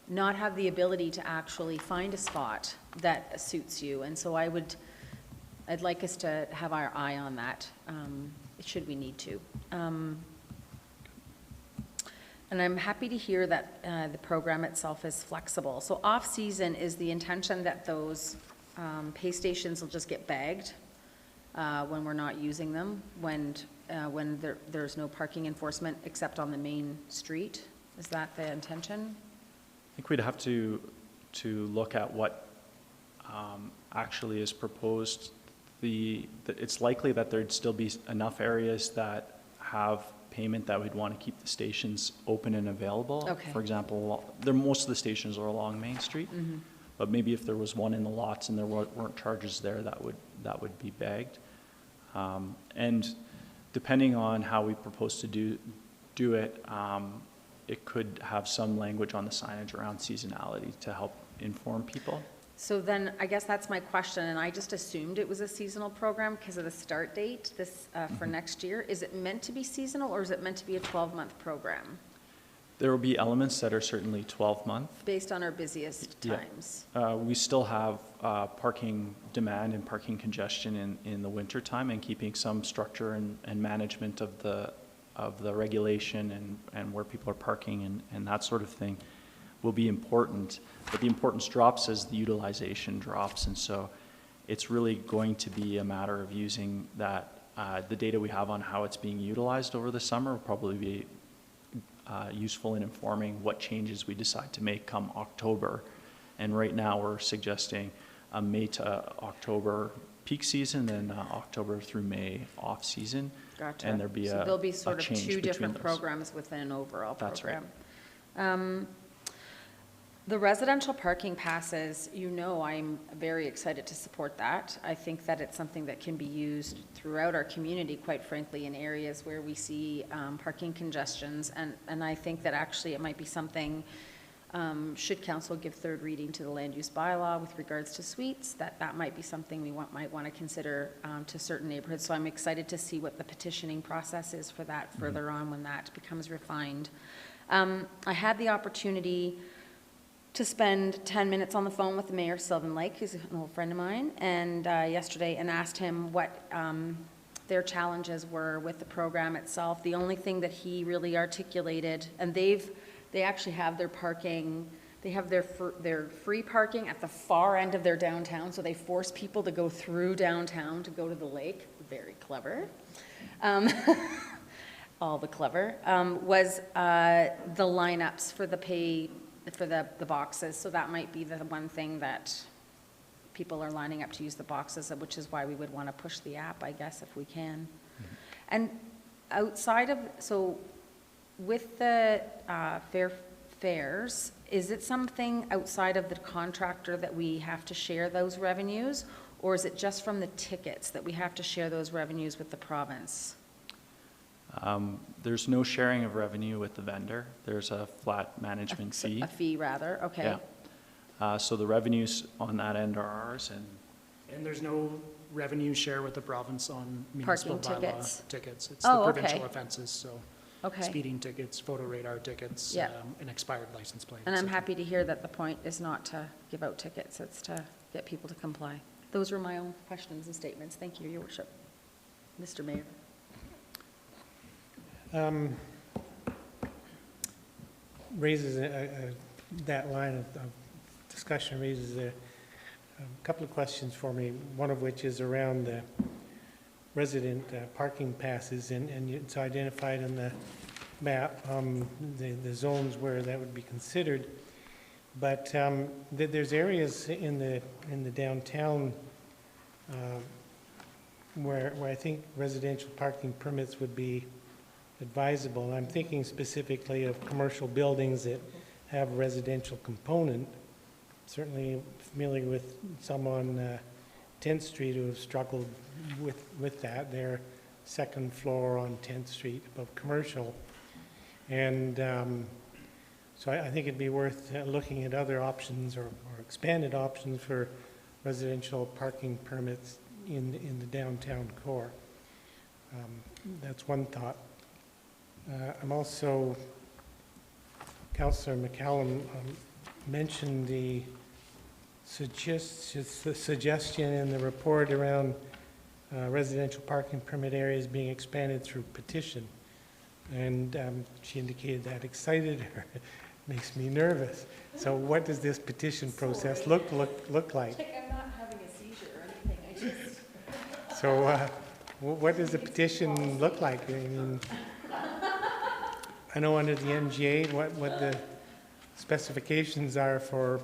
not have the ability to actually find a spot that suits you. And so I'd like us to have our eye on that, should we need to. And I'm happy to hear that the program itself is flexible. So off-season, is the intention that those pay stations will just get bagged when we're not using them, when there's no parking enforcement except on the main street? Is that the intention? I think we'd have to look at what actually is proposed. It's likely that there'd still be enough areas that have payment that we'd want to keep the stations open and available. Okay. For example, most of the stations are along Main Street, but maybe if there was one in the lots and there weren't charges there, that would be bagged. And depending on how we propose to do it, it could have some language on the signage around seasonality to help inform people. So then, I guess that's my question, and I just assumed it was a seasonal program because of the start date for next year. Is it meant to be seasonal, or is it meant to be a 12-month program? There will be elements that are certainly 12-month. Based on our busiest times? We still have parking demand and parking congestion in the winter time, and keeping some structure and management of the regulation and where people are parking and that sort of thing will be important. But the importance drops as the utilization drops, and so it's really going to be a matter of using that. The data we have on how it's being utilized over the summer will probably be useful in informing what changes we decide to make come October. And right now we're suggesting a May to October peak season, then October through May off season. Gotcha. And there'll be so there'll be sort of two different those programs within an overall program. That's right. The residential parking passes, I'm very excited to support that. I think that it's something that can be used throughout our community, quite frankly, in areas where we see parking congestions. And I think that actually it might be something, should council give third reading to the land use bylaw with regards to suites, that might be something we might want to consider to certain neighborhoods. So I'm excited to see what the petitioning process is for that further on when that becomes refined. I had the opportunity to spend 10 minutes on the phone with the mayor, Sylvan Lake, who's an old friend of mine, and yesterday, and asked him what their challenges were with the program itself. The only thing that he really articulated, and they actually have their parking, they have their free parking at the far end of their downtown, so they force people to go through downtown to go to the lake. Very clever. All the clever. Was the lineups for the boxes. So that might be the one thing that people are lining up to use the boxes, which is why we would want to push the app, I guess, if we can. And outside of, so with the fares, is it something outside of the contractor that we have to share those revenues, or is it just from the tickets that we have to share those revenues with the province? There's no sharing of revenue with the vendor. There's a flat management fee. A fee, rather, okay. So the revenues on that end are ours, And there's no revenue share with the province on municipal Parking bylaw tickets. It's Oh, the okay. provincial offenses, so Okay. speeding tickets, photo radar tickets, Yeah. and expired license plates. And I'm happy to hear that the point is not to give out tickets, it's to get people to comply. Those were my own questions and statements. Thank you, Your Worship. Mr. Mayor. Raises that line of discussion raises a couple of questions for me, one of which is around the resident parking passes, and it's identified in the map, the zones where that would be considered. But there's areas in the downtown where I think residential parking permits would be advisable. And I'm thinking specifically of commercial buildings that have a residential component. Certainly familiar with some on 10th Street who have struggled with that. They're second floor on 10th Street above commercial. And so I think it'd be worth looking at other options or expanded options for residential parking permits in the downtown core. That's one thought. I'm also, Councillor McCallum mentioned the suggestion in the report around residential parking permit areas being expanded through petition. And she indicated that excited her. It makes me nervous. So what does this petition process look like? I'm not having a seizure or anything, I just... So what does the petition look like? I mean, I know under the MGA what the specifications are for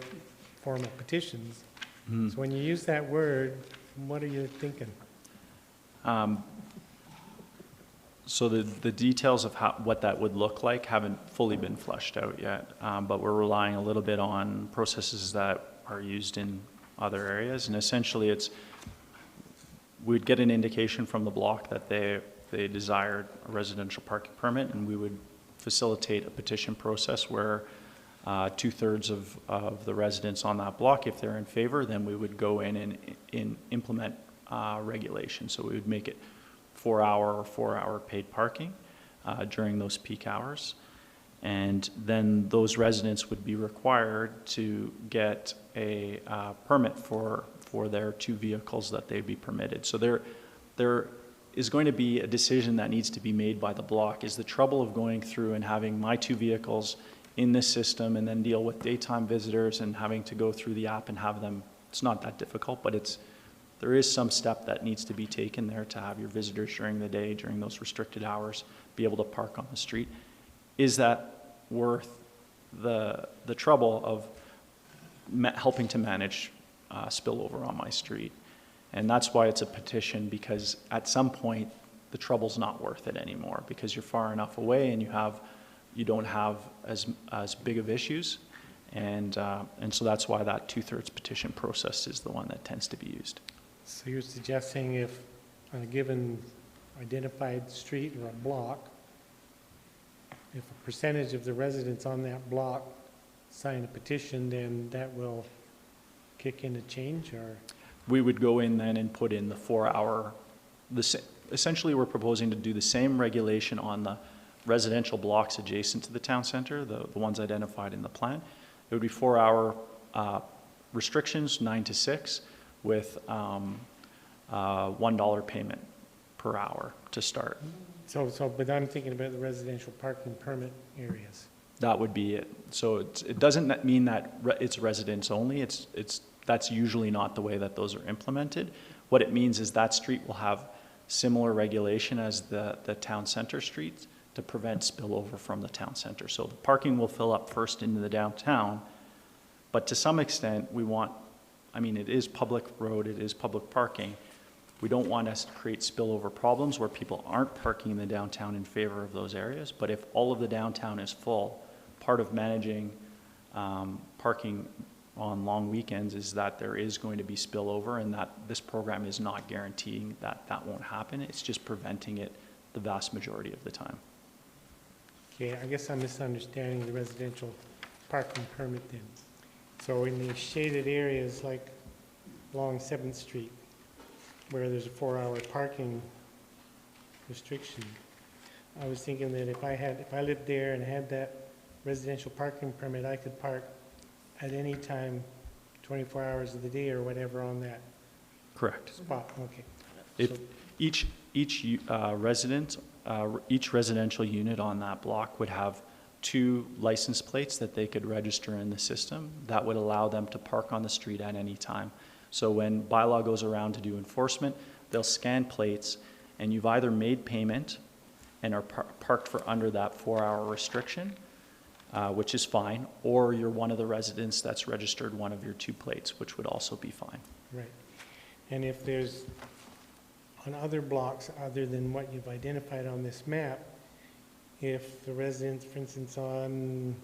formal petitions. So when you use that word, what are you thinking? So the details of what that would look like haven't fully been fleshed out yet, but we're relying a little bit on processes that are used in other areas. And essentially we'd get an indication from the block that they desired a residential parking permit, and we would facilitate a petition process where 2/3 of the residents on that block, if they're in favor, then we would go in and implement regulation. So we would make it 4-hour paid parking during those peak hours. And then those residents would be required to get a permit for their 2 vehicles that they'd be permitted. So there is going to be a decision that needs to be made by the block. Is the trouble of going through and having my 2 vehicles in this system and then deal with daytime visitors and having to go through the app and have them, it's not that difficult, but there is some step that needs to be taken there to have your visitors during the day, during those restricted hours, be able to park on the street. Is that worth the trouble of helping to manage spillover on my street? And that's why it's a petition, because at some point the trouble's not worth it anymore, because you're far enough away and you don't have as big of issues. And so that's why that 2/3 petition process is the one that tends to be used. So you're suggesting if on a given identified street or a block, if a percentage of the residents on that block sign a petition, then that will kick in a change, or? We would go in then and put in the 4-hour, essentially we're proposing to do the same regulation on the residential blocks adjacent to the town center, the ones identified in the plan. It would be 4-hour restrictions, 9 to 6, with $1 payment per hour to start. But I'm thinking about the residential parking permit areas. That would be it. So it doesn't mean that it's residents only. That's usually not the way that those are implemented. What it means is that street will have similar regulation as the town center streets to prevent spillover from the town center. So the parking will fill up first into the downtown, but to some extent it is public road, it is public parking. We don't want us to create spillover problems where people aren't parking in the downtown in favor of those areas. But if all of the downtown is full, part of managing parking on long weekends is that there is going to be spillover, and that this program is not guaranteeing that that won't happen. It's just preventing it the vast majority of the time. Okay, I guess I'm misunderstanding the residential parking permit then. So in the shaded areas like along 7th Street, where there's a 4-hour parking restriction, I was thinking that if I lived there and had that residential parking permit, I could park at any time, 24 hours of the day or whatever on that Correct. spot. Okay. If So- each resident, each residential unit on that block would have 2 license plates that they could register in the system that would allow them to park on the street at any time. So when bylaw goes around to do enforcement, they'll scan plates, and you've either made payment and are parked for under that 4-hour restriction, which is fine, or you're one of the residents that's registered one of your 2 plates, which would also be fine. Right. And if there's, on other blocks other than what you've identified on this map, if the residents, for instance, on,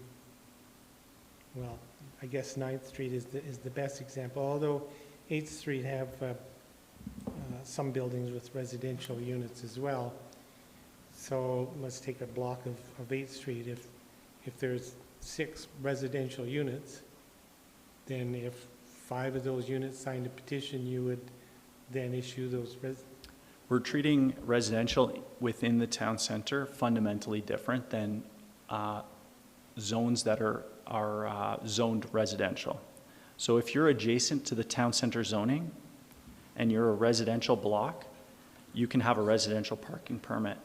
well, I guess 9th Street is the best example, although 8th Street have some buildings with residential units as well. So let's take a block of 8th Street. If there's 6 residential units, then if 5 of those units signed a petition, you would then issue those We're treating residential within the town center fundamentally different than zones that are zoned residential. So if you're adjacent to the town center zoning and you're a residential block, you can have a residential parking permit.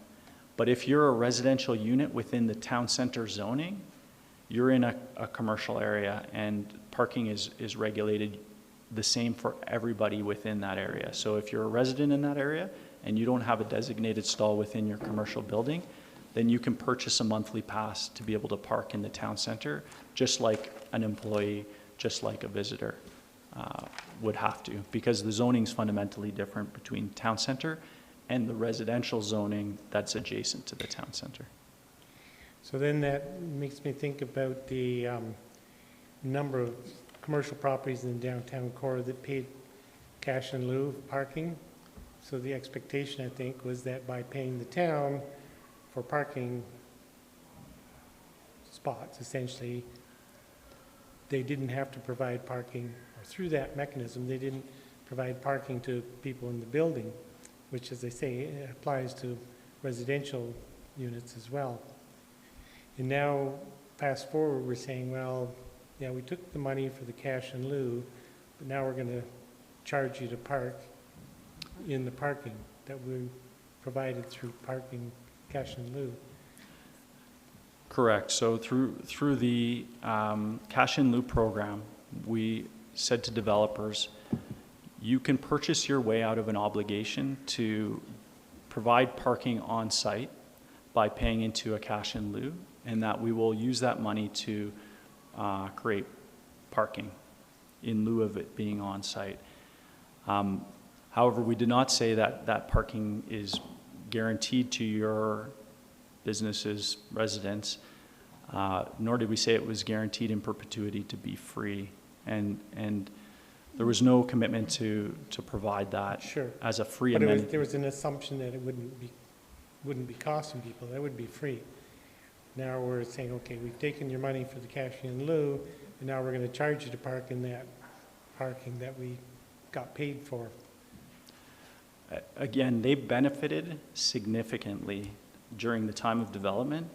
But if you're a residential unit within the town center zoning, you're in a commercial area, and parking is regulated the same for everybody within that area. So if you're a resident in that area and you don't have a designated stall within your commercial building, then you can purchase a monthly pass to be able to park in the town center, just like an employee, just like a visitor would have to, because the zoning's fundamentally different between town center and the residential zoning that's adjacent to the town center. So then that makes me think about the number of commercial properties in the downtown core that paid cash in lieu of parking. So the expectation, I think, was that by paying the town for parking spots, essentially, they didn't have to provide parking, or through that mechanism, they didn't provide parking to people in the building, which, as I say, applies to residential units as well. And now, fast forward, we're saying, well, yeah, we took the money for the cash in lieu, but now we're going to charge you to park in the parking that we provided through parking cash in lieu. Correct. So through the cash in lieu program, we said to developers, you can purchase your way out of an obligation to provide parking on site by paying into a cash in lieu, and that we will use that money to create parking in lieu of it being on site. However, we did not say that that parking is guaranteed to your businesses, residents, nor did we say it was guaranteed in perpetuity to be free. And there was no commitment to provide that as a free amenity. But there was an assumption that it wouldn't be costing people, that would be free. Now we're saying, okay, we've taken your money for the cash in lieu, and now we're going to charge you to park in that parking that we got paid for. Again, they benefited significantly during the time of development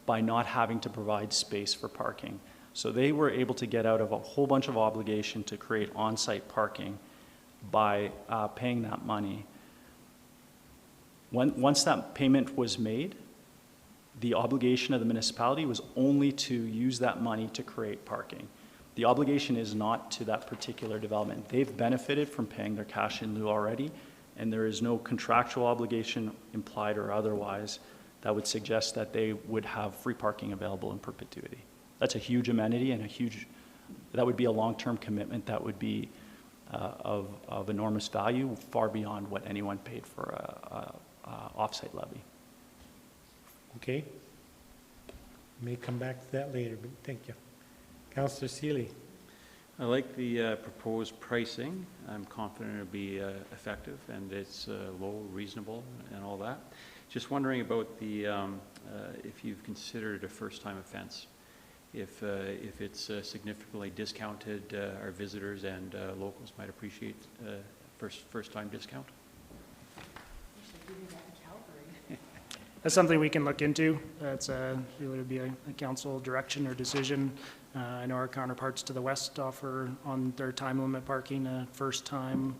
by not having to provide space for parking. So they were able to get out of a whole bunch of obligation to create on-site parking by paying that money. Once that payment was made, the obligation of the municipality was only to use that money to create parking. The obligation is not to that particular development. They've benefited from paying their cash in lieu already, and there is no contractual obligation, implied or otherwise, that would suggest that they would have free parking available in perpetuity. That's a huge amenity and that would be a long-term commitment that would be of enormous value, far beyond what anyone paid for a off-site levy. Okay. May come back to that later, but thank you. Councillor Seeley. I like the proposed pricing. I'm confident it'll be effective, and it's low, reasonable, and all that. Just wondering about the if you've considered a first-time offense, if it's significantly discounted, our visitors and locals might appreciate first-time discount. That's something we can look into. That's really would be a council direction or decision. I know our counterparts to the west offer on their time limit parking a first-time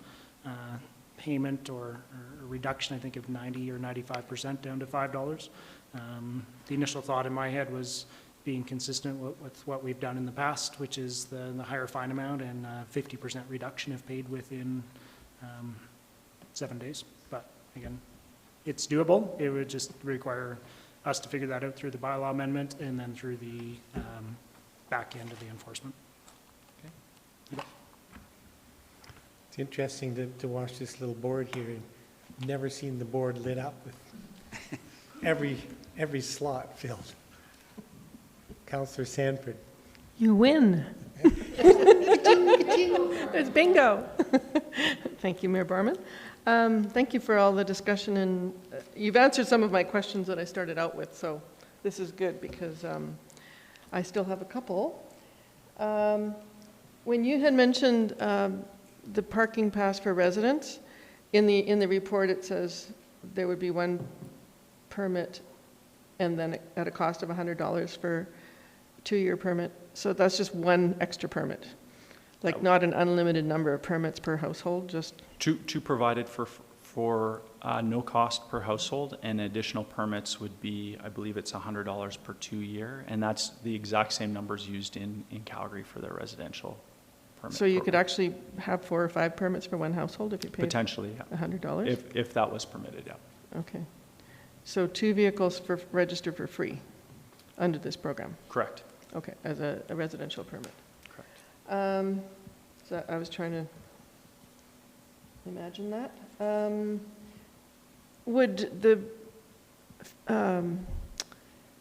payment or a reduction, I think, of 90 or 95% down to $5. The initial thought in my head was being consistent with what we've done in the past, which is the higher fine amount and 50% reduction if paid within 7 days. But again, it's doable. It would just require us to figure that out through the bylaw amendment and then through the back end of the enforcement. Okay. It's interesting to watch this little board here. I've never seen the board lit up with every slot filled. Councillor Sanford. You win. There's bingo. Thank you, Mayor Barman. Thank you for all the discussion, and you've answered some of my questions that I started out with, so this is good because I still have a couple. When you had mentioned the parking pass for residents, in the report it says there would be one permit and then at a cost of $100 for 2-year permit. So that's just one extra permit, like not an unlimited number of permits per household, just Two provided for no cost per household, and additional permits would be, I believe it's $100 per 2 year, and that's the exact same numbers used in Calgary for their residential permit. So you could actually have 4 or 5 permits for one household if you paid potentially, yeah. $100? If that was permitted, yeah. Okay. So 2 vehicles registered for free under this program? Correct. Okay, as a residential permit. Correct. So I was trying to imagine that. Would the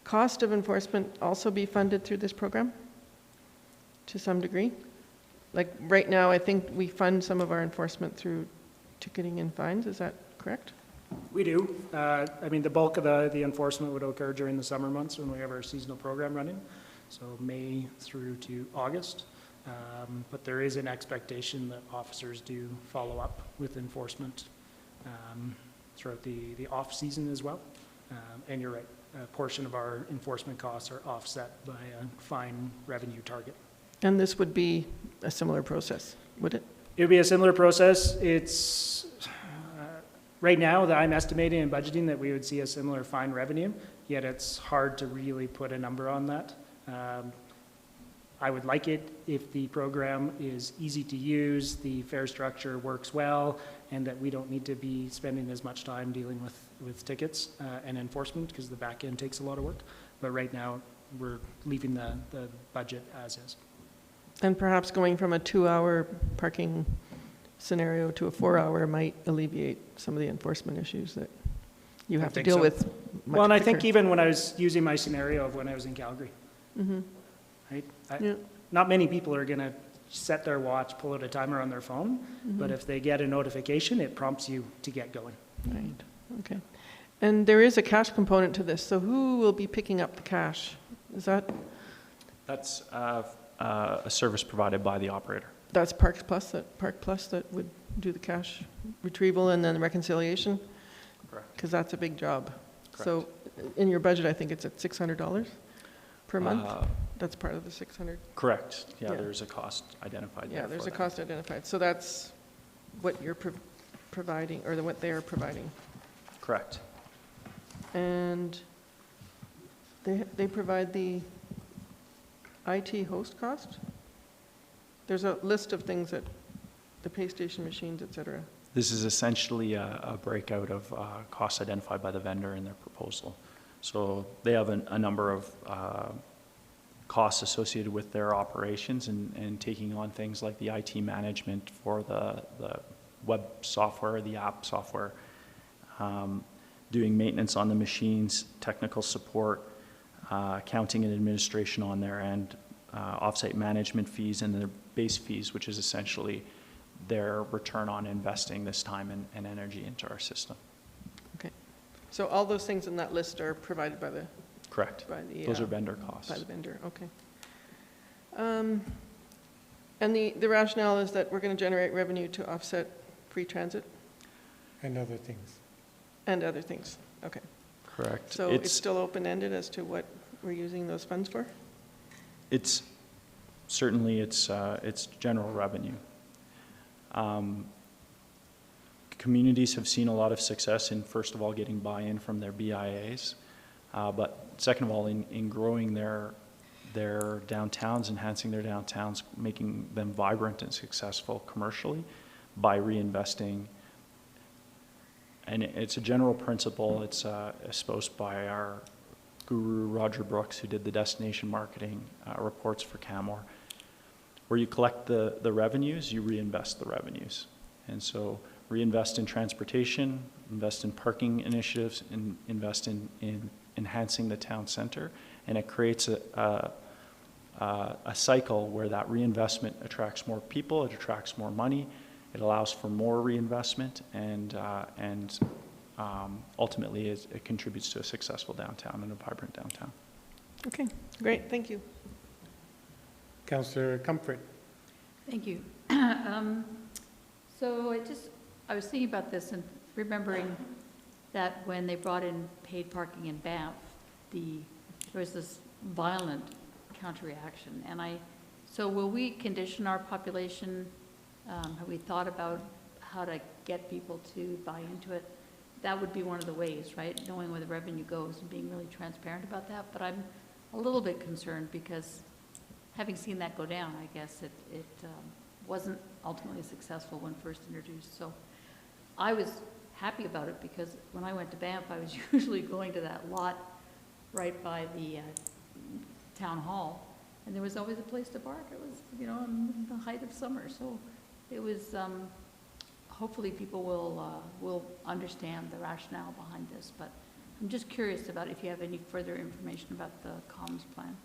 cost of enforcement also be funded through this program to some degree? Like right now, I think we fund some of our enforcement through ticketing and fines. Is that correct? We do. I mean, the bulk of the enforcement would occur during the summer months when we have our seasonal program running, so May through to August. But there is an expectation that officers do follow up with enforcement throughout the off-season as well. And you're right, a portion of our enforcement costs are offset by a fine revenue target. And this would be a similar process, would it? It would be a similar process. It's right now that I'm estimating and budgeting that we would see a similar fine revenue, yet it's hard to really put a number on that. I would like it if the program is easy to use, the fare structure works well, and that we don't need to be spending as much time dealing with tickets and enforcement because the back end takes a lot of work. But right now, we're leaving the budget as is. And perhaps going from a 2-hour parking scenario to a 4-hour might alleviate some of the enforcement issues that you have to deal with much Well, and I think quicker. even when I was using my scenario of when I was in Calgary, right? Not many people are going to set their watch, pull out a timer on their phone, but if they get a notification, it prompts you to get going. Right, okay. And there is a cash component to this, so who will be picking up the cash? Is that? That's a service provided by the operator. That's Park Plus that would do the cash retrieval and then the reconciliation? Correct. Because that's a big job. Correct. So in your budget, I think it's at $600 per month? That's part of the 600? Correct. Yeah, there's a cost identified there. Yeah, there's for a that. cost identified. So that's what you're providing, or what they're providing? Correct. And they provide the IT host cost? There's a list of things that, the pay station machines, et cetera. This is essentially a breakout of costs identified by the vendor in their proposal. So they have a number of costs associated with their operations and taking on things like the IT management for the web software, the app software, doing maintenance on the machines, technical support, accounting and administration on their end, offsite management fees, and their base fees, which is essentially their return on investing this time and energy into our system. Okay. So all those things in that list are provided by the... Correct. By the, those are vendor costs. By the vendor, okay. And the rationale is that we're going to generate revenue to offset free transit? And other things. And other things, okay. Correct. So it's still open-ended as to what we're using those funds for? It's certainly it's general revenue. Communities have seen a lot of success in, first of all, getting buy-in from their BIAs, but second of all, in growing their downtowns, enhancing their downtowns, making them vibrant and successful commercially by reinvesting. And it's a general principle. It's espoused by our guru, Roger Brooks, who did the destination marketing reports for Canmore, where you collect the revenues, you reinvest the revenues. And so reinvest in transportation, invest in parking initiatives, and invest in enhancing the town center. And it creates a cycle where that reinvestment attracts more people, it attracts more money, it allows for more reinvestment, and ultimately it contributes to a successful downtown and a vibrant downtown. Okay, great, thank you. Councillor Comfort. Thank you. So I was thinking about this and remembering that when they brought in paid parking in Banff, there was this violent counter-reaction. So will we condition our population? Have we thought about how to get people to buy into it? That would be one of the ways, right? Knowing where the revenue goes and being really transparent about that. But I'm a little bit concerned because having seen that go down, I guess it wasn't ultimately successful when first introduced. So I was happy about it because when I went to Banff, I was usually going to that lot right by the town hall, and there was always a place to park. It was, in the height of summer, so it was. Hopefully, people will understand the rationale behind this. But I'm just curious about if you have any further information about the comms plan.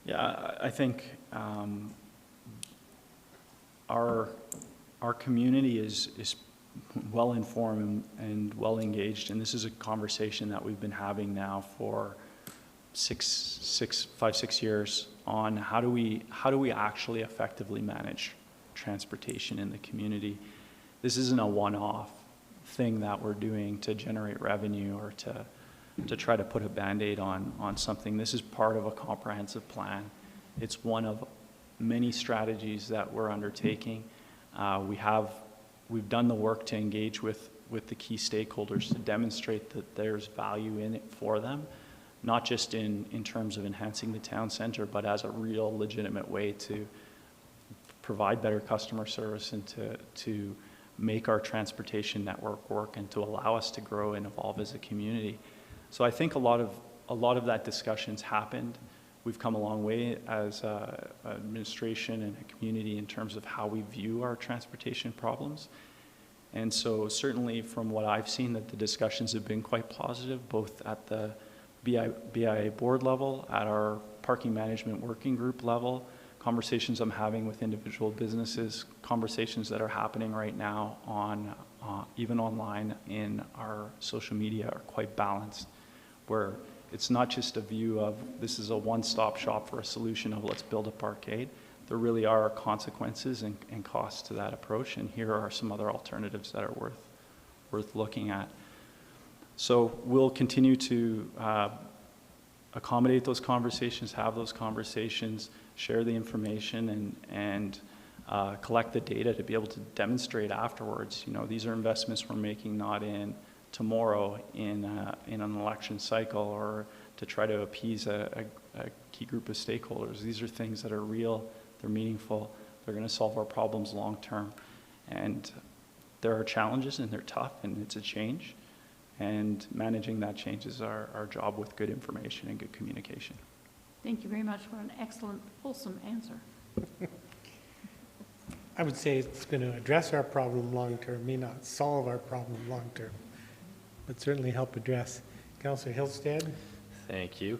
Yeah, I think our community is well informed and well engaged, and this is a conversation that we've been having now for 5-6 years on how do we actually effectively manage transportation in the community. This isn't a one-off thing that we're doing to generate revenue or to try to put a Band-Aid on something. This is part of a comprehensive plan. It's one of many strategies that we're undertaking. We've done the work to engage with the key stakeholders to demonstrate that there's value in it for them, not just in terms of enhancing the town center, but as a real legitimate way to provide better customer service and to make our transportation network work and to allow us to grow and evolve as a community. So I think a lot of that discussion's happened. We've come a long way as administration and a community in terms of how we view our transportation problems. And so certainly from what I've seen, that the discussions have been quite positive, both at the BIA board level, at our parking management working group level, conversations I'm having with individual businesses, conversations that are happening right now on even online in our social media are quite balanced, where it's not just a view of this is a one-stop shop for a solution of let's build a parkade. There really are consequences and costs to that approach, and here are some other alternatives that are worth looking at. So we'll continue to accommodate those conversations, have those conversations, share the information, and collect the data to be able to demonstrate afterwards. These are investments we're making not in tomorrow in an election cycle or to try to appease a key group of stakeholders. These are things that are real, they're meaningful, they're going to solve our problems long term. And there are challenges and they're tough and it's a change. And managing that change is our job with good information and good communication. Thank you very much for an excellent, fulsome answer. I would say it's going to address our problem long term, may not solve our problem long term, but certainly help address. Councillor Hillstead? Thank you.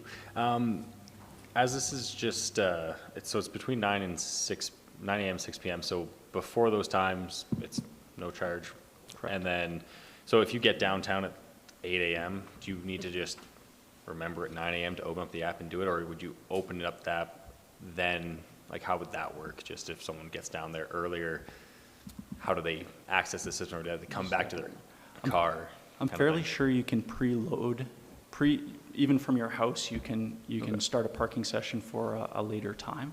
As this is just, it's between 9 a.m. 6 p.m. So before those times, it's no charge. Correct. And then, so if you get downtown at 8 a.m., do you need to just remember at 9 a.m. to open up the app and do it, or would you open up the app then, like, how would that work? Just if someone gets down there earlier, how do they access the system, or do they come back to their car? I'm fairly sure you can preload, even from your house, you can start a parking session for a later time.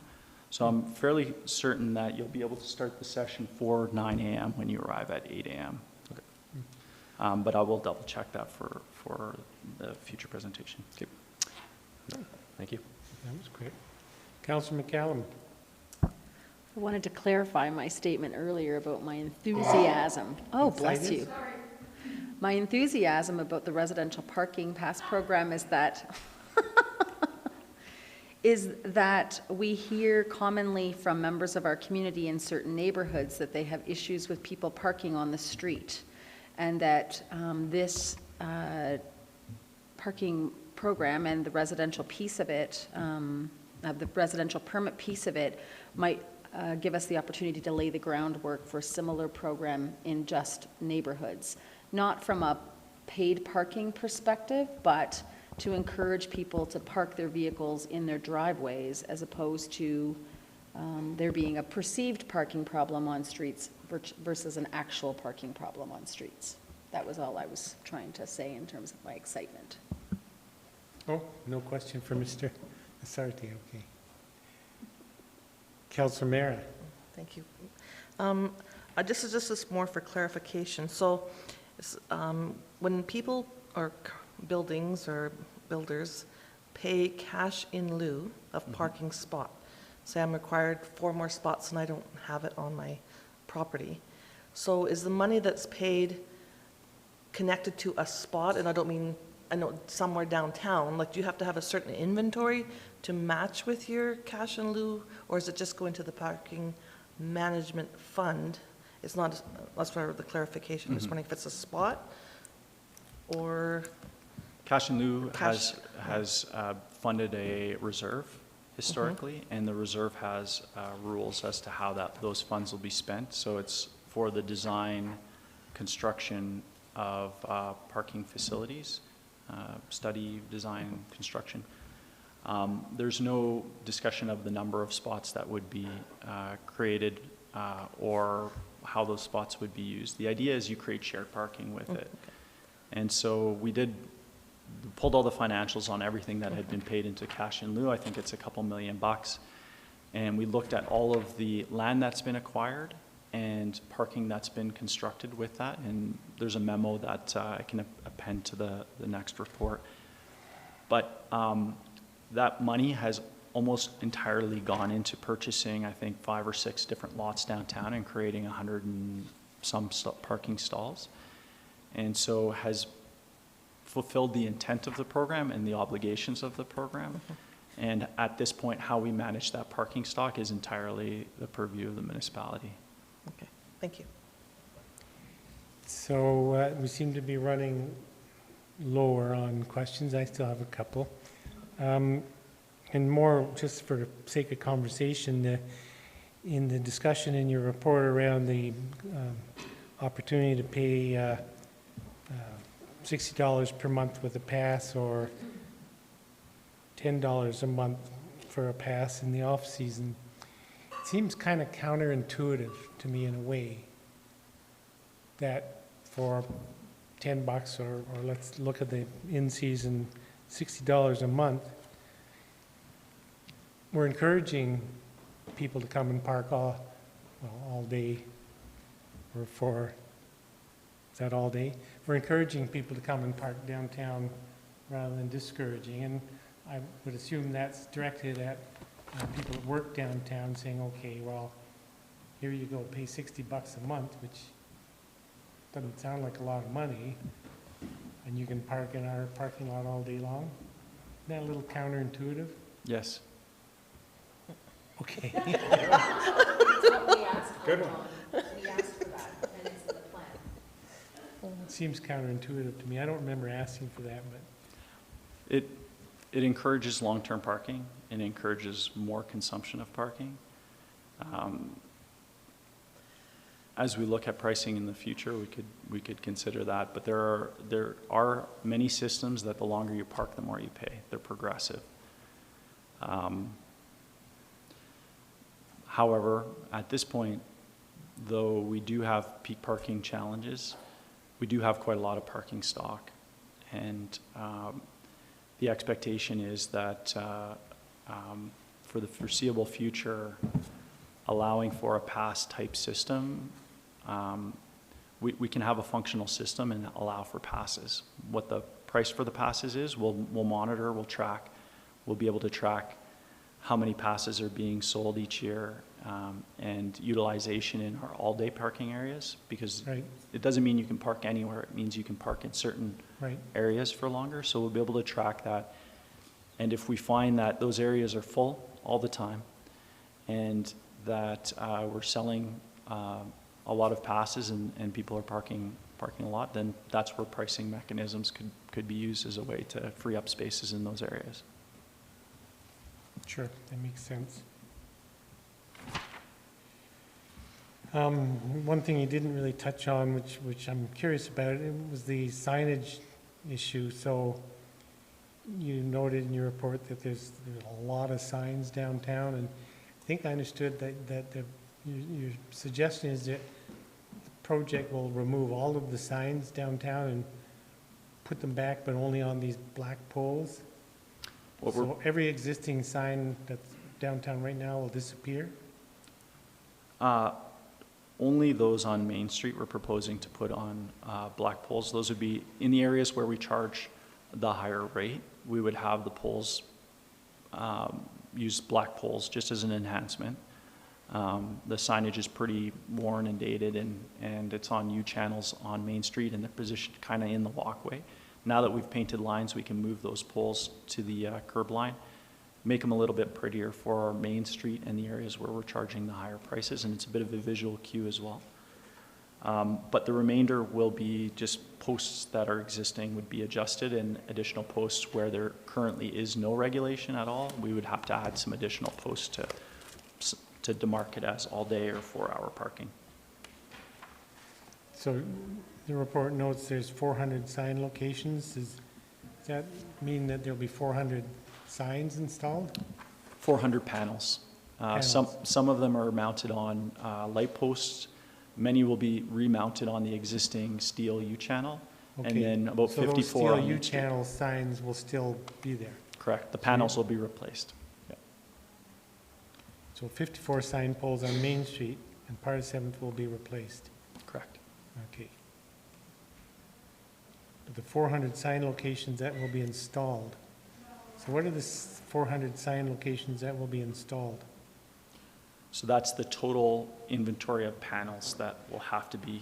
So I'm fairly certain that you'll be able to start the session for 9 a.m. when you arrive at 8 a.m. Okay. But I will double check that for the future presentation. Okay. Thank you. That was great. Councillor McCallum. I wanted to clarify my statement earlier about my enthusiasm. Oh, bless you. My enthusiasm about the residential parking pass program is that we hear commonly from members of our community in certain neighborhoods that they have issues with people parking on the street, and that this parking program and the residential piece of it, the residential permit piece of it, might give us the opportunity to lay the groundwork for a similar program in just neighborhoods. Not from a paid parking perspective, but to encourage people to park their vehicles in their driveways, as opposed to there being a perceived parking problem on streets versus an actual parking problem on streets. That was all I was trying to say in terms of my excitement. Oh, no question for Mr. Asarte, okay. Councillor Mera. Thank you. This is more for clarification. So when people or buildings or builders pay cash in lieu of parking spot, say I'm required 4 more spots and I don't have it on my property, so is the money that's paid connected to a spot? And I know somewhere downtown, like, do you have to have a certain inventory to match with your cash in lieu, or is it just going to the parking management fund? It's not, that's why the clarification. Just wondering if it's a spot or... Cash in lieu has funded a reserve historically, and the reserve has rules as to how those funds will be spent. So it's for the design, construction of parking facilities, study, design, construction. There's no discussion of the number of spots that would be created or how those spots would be used. The idea is you create shared parking with it. And so we pulled all the financials on everything that had been paid into cash in lieu. I think it's a couple $1 million. And we looked at all of the land that's been acquired and parking that's been constructed with that. And there's a memo that I can append to the next report. But that money has almost entirely gone into purchasing, I think, 5 or 6 different lots downtown and creating 100 and some parking stalls. And so has fulfilled the intent of the program and the obligations of the program. And at this point, how we manage that parking stock is entirely the purview of the municipality. Okay, thank you. So we seem to be running lower on questions. I still have a couple. And more just for the sake of conversation, in the discussion in your report around the opportunity to pay $60 per month with a pass or $10 a month for a pass in the off-season, it seems kind of counterintuitive to me in a way that for $10 or let's look at the in-season $60 a month, we're encouraging people to come and park all day, or for, is that all day? We're encouraging people to come and park downtown rather than discouraging. And I would assume that's directed at people that work downtown saying, okay, well, here you go, pay $60 a month, which doesn't sound like a lot of money, and you can park in our parking lot all day long. Isn't that a little counterintuitive? Yes. Okay. Good one. We asked for that, and it's in the plan. It seems counterintuitive to me. I don't remember asking for that, but. It encourages long-term parking and encourages more consumption of parking. As we look at pricing in the future, we could consider that, but there are many systems that the longer you park, the more you pay. They're progressive. However, at this point, though we do have peak parking challenges, we do have quite a lot of parking stock. And the expectation is that for the foreseeable future, allowing for a pass type system, we can have a functional system and allow for passes. What the price for the passes is, we'll monitor, we'll track, we'll be able to track how many passes are being sold each year, and utilization in our all-day parking areas, because it doesn't mean you can park anywhere. It means you can park in certain areas for longer. So we'll be able to track that. And if we find that those areas are full all the time, and that we're selling a lot of passes and people are parking a lot, then that's where pricing mechanisms could be used as a way to free up spaces in those areas. Sure, that makes sense. One thing you didn't really touch on, which I'm curious about, it was the signage issue. So you noted in your report that there's a lot of signs downtown, and I think I understood that your suggestion is that the project will remove all of the signs downtown and put them back, but only on these black poles. So every existing sign that's downtown right now will disappear? Only those on Main Street we're proposing to put on black poles. Those would be in the areas where we charge the higher rate. We would have the poles, use black poles just as an enhancement. The signage is pretty worn and dated, and it's on U-channels on Main Street, and they're positioned kind of in the walkway. Now that we've painted lines, we can move those poles to the curb line, make them a little bit prettier for our Main Street and the areas where we're charging the higher prices, and it's a bit of a visual cue as well. But the remainder will be just posts that are existing would be adjusted, and additional posts where there currently is no regulation at all, we would have to add some additional posts to demarcate as all day or 4-hour parking. So the report notes there's 400 sign locations. Does that mean that there'll be 400 signs installed? 400 panels. Some of them are mounted on light posts. Many will be remounted on the existing steel U-channel, and then about 54 on those steel each. U-channel signs will still be there? Correct. The panels will be replaced. Yeah. So 54 sign poles on Main Street, and part of 7th will be replaced? Correct. Okay. But the 400 sign locations that will be installed, so what are the 400 sign locations that will be installed? So that's the total inventory of panels that will have to be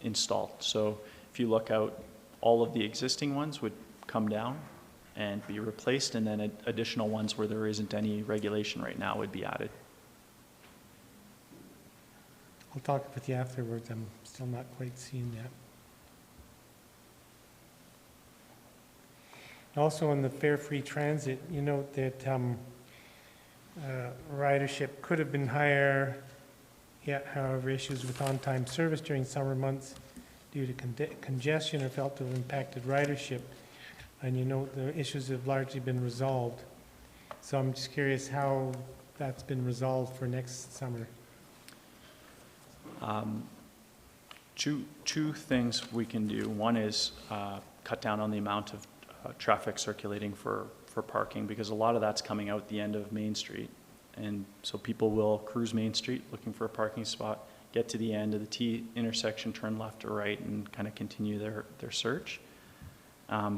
installed. So if you look out, all of the existing ones would come down and be replaced, and then additional ones where there isn't any regulation right now would be added. I'll talk with you afterwards. I'm still not quite seeing that. Also, on the fare-free transit, you note that ridership could have been higher, yet, however, issues with on-time service during summer months due to congestion are felt to have impacted ridership. And you note the issues have largely been resolved. So I'm just curious how that's been resolved for next summer. Two things we can do. One is cut down on the amount of traffic circulating for parking, because a lot of that's coming out the end of Main Street. And so people will cruise Main Street looking for a parking spot, get to the end of the T intersection, turn left or right, and kind of continue their search.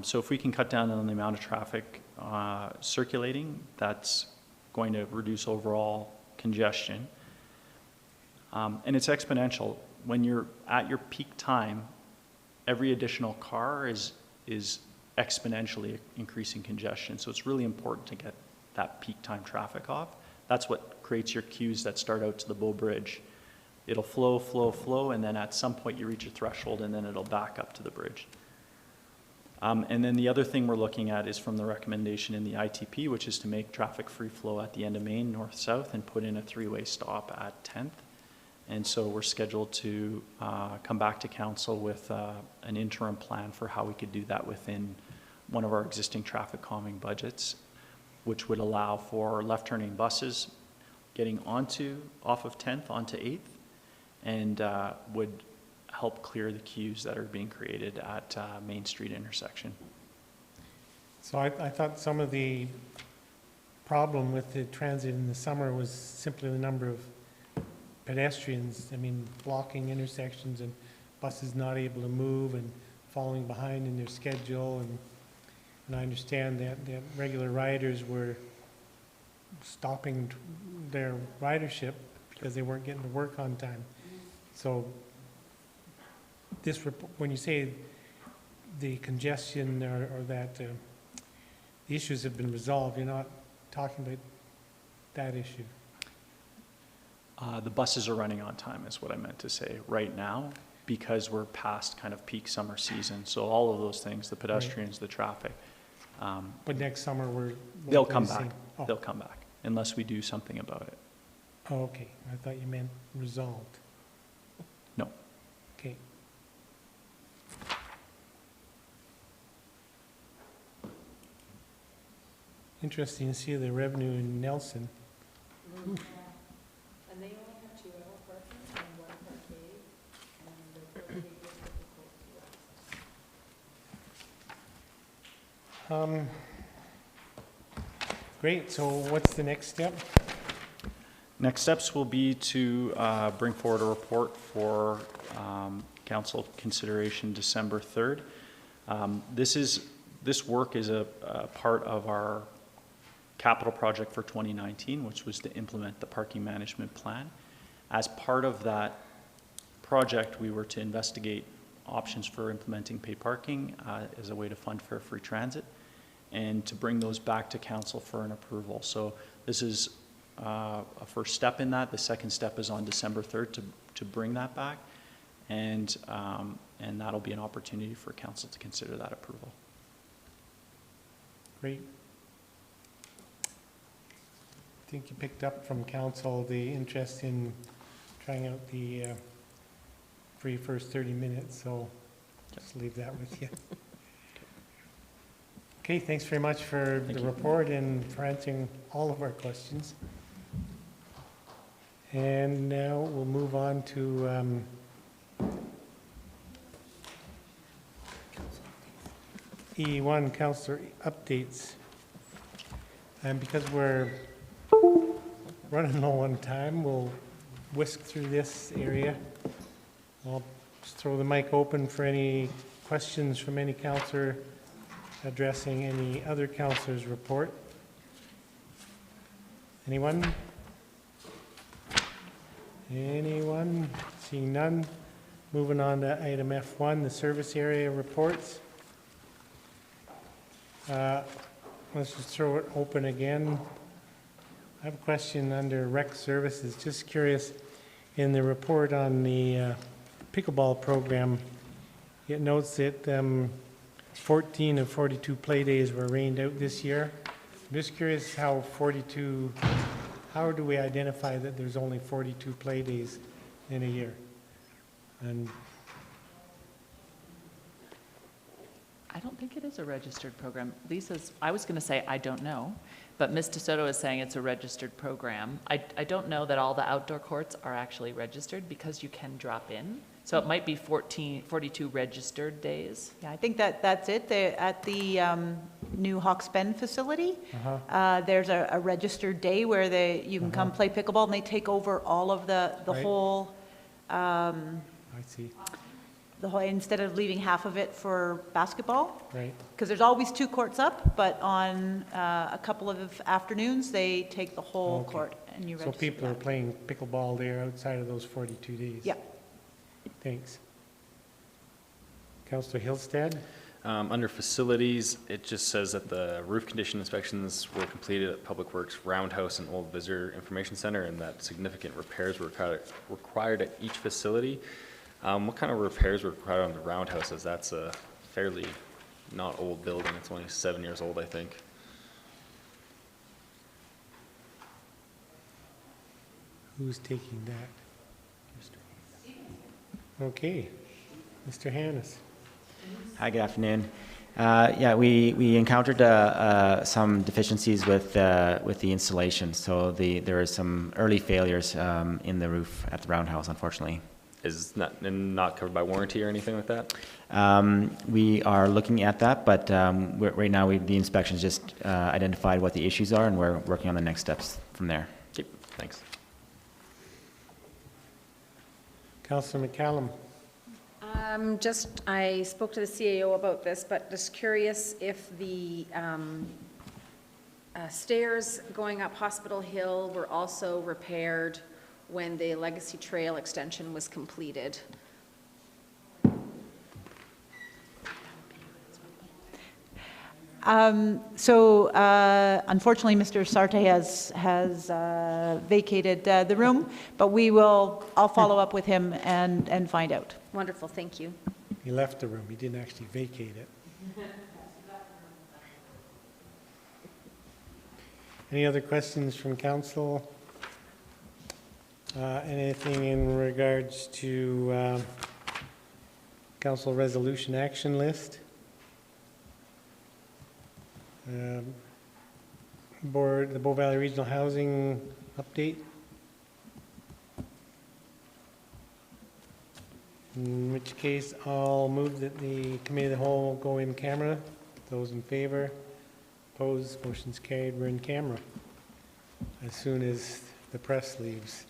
So if we can cut down on the amount of traffic circulating, that's going to reduce overall congestion. And it's exponential. When you're at your peak time, every additional car is exponentially increasing congestion. So it's really important to get that peak time traffic off. That's what creates your queues that start out to the Bow Bridge. It'll flow, flow, flow, and then at some point you reach a threshold, and then it'll back up to the bridge. And then the other thing we're looking at is from the recommendation in the ITP, which is to make traffic free flow at the end of Main, north-south, and put in a 3-way stop at 10th. And so we're scheduled to come back to council with an interim plan for how we could do that within one of our existing traffic calming budgets, which would allow for left-turning buses, getting off of 10th onto 8th, and would help clear the queues that are being created at Main Street intersection. So I thought some of the problem with the transit in the summer was simply the number of pedestrians. I mean, blocking intersections and buses not able to move and falling behind in their schedule. And I understand that regular riders were stopping their ridership because they weren't getting to work on time. So this, when you say the congestion or that the issues have been resolved, you're not talking about that issue. The buses are running on time is what I meant to say right now, because we're past kind of peak summer season. So all of those things, the pedestrians, the traffic. But next summer they'll come back. Oh. They'll come back unless we do something about it. Oh, okay. I thought you meant resolved. No. Okay. Interesting to see the revenue in Nelson. And they only have 2-hour parking and 1 parkade, and the parkade is difficult to access. Great, so what's the next step? Next steps will be to bring forward a report for council consideration December 3rd. This work is a part of our capital project for 2019, which was to implement the parking management plan. As part of that project, we were to investigate options for implementing paid parking as a way to fund fare-free transit, and to bring those back to council for an approval. So this is a first step in that. The second step is on December 3rd to bring that back, and that'll be an opportunity for council to consider that approval. Great. I think you picked up from council the interest in trying out the free first 30 minutes, so just leave that with you. Okay, thanks very much for the report and for answering all of our questions. And now we'll move on to E1, Councillor Updates. And because we're running low on time, we'll whisk through this area. I'll just throw the mic open for any questions from any councillor addressing any other councillor's report. Anyone? Anyone? Seeing none. Moving on to item F1, the service area reports. Let's just throw it open again. I have a question under rec services. Just curious, in the report on the pickleball program, it notes that 14 of 42 play days were rained out this year. I'm just curious how do we identify that there's only 42 play days in a year? And I don't think it is a registered program. Lisa's, I was going to say, I don't know, but Ms. DeSoto is saying it's a registered program. I don't know that all the outdoor courts are actually registered because you can drop in. So it might be 42 registered days. Yeah, I think that's it. At the new Hawks Bend facility, there's a registered day where you can come play pickleball, and they take over all of the Right. whole. I see. The whole, instead of leaving half of it for basketball. Right. Because there's always 2 courts up, but on a couple of afternoons, they take the whole court and you register. So people are playing pickleball there outside of those 42 days? Yeah. Thanks. Councillor Hillstead? Under facilities, it just says that the roof condition inspections were completed at Public Works Roundhouse and Old Visitor Information Center, and that significant repairs were required at each facility. What kind of repairs were required on the Roundhouse, as that's a fairly not old building? It's only 7 years old, I think. Who's taking that? Okay. Mr. Hannes. Hi, good afternoon. Yeah, we encountered some deficiencies with the installation. So there were some early failures in the roof at the roundhouse, unfortunately. Is not covered by warranty or anything like that? We are looking at that, but right now the inspections just identified what the issues are, and we're working on the next steps from there. Okay, thanks. Councillor McCallum. I spoke to the CAO about this, but just curious if the stairs going up Hospital Hill were also repaired when the Legacy Trail extension was completed. Unfortunately, Mr. Sarte has vacated the room, but I'll follow up with him and find out. Wonderful, thank you. He left the room. He didn't actually vacate it. Any other questions from council? Anything in regards to council resolution action list? The Bow Valley Regional Housing update? In which case, I'll move that the committee of the whole go in camera. Those in favor? Opposed? Motion's carried. We're in camera as soon as the press leaves.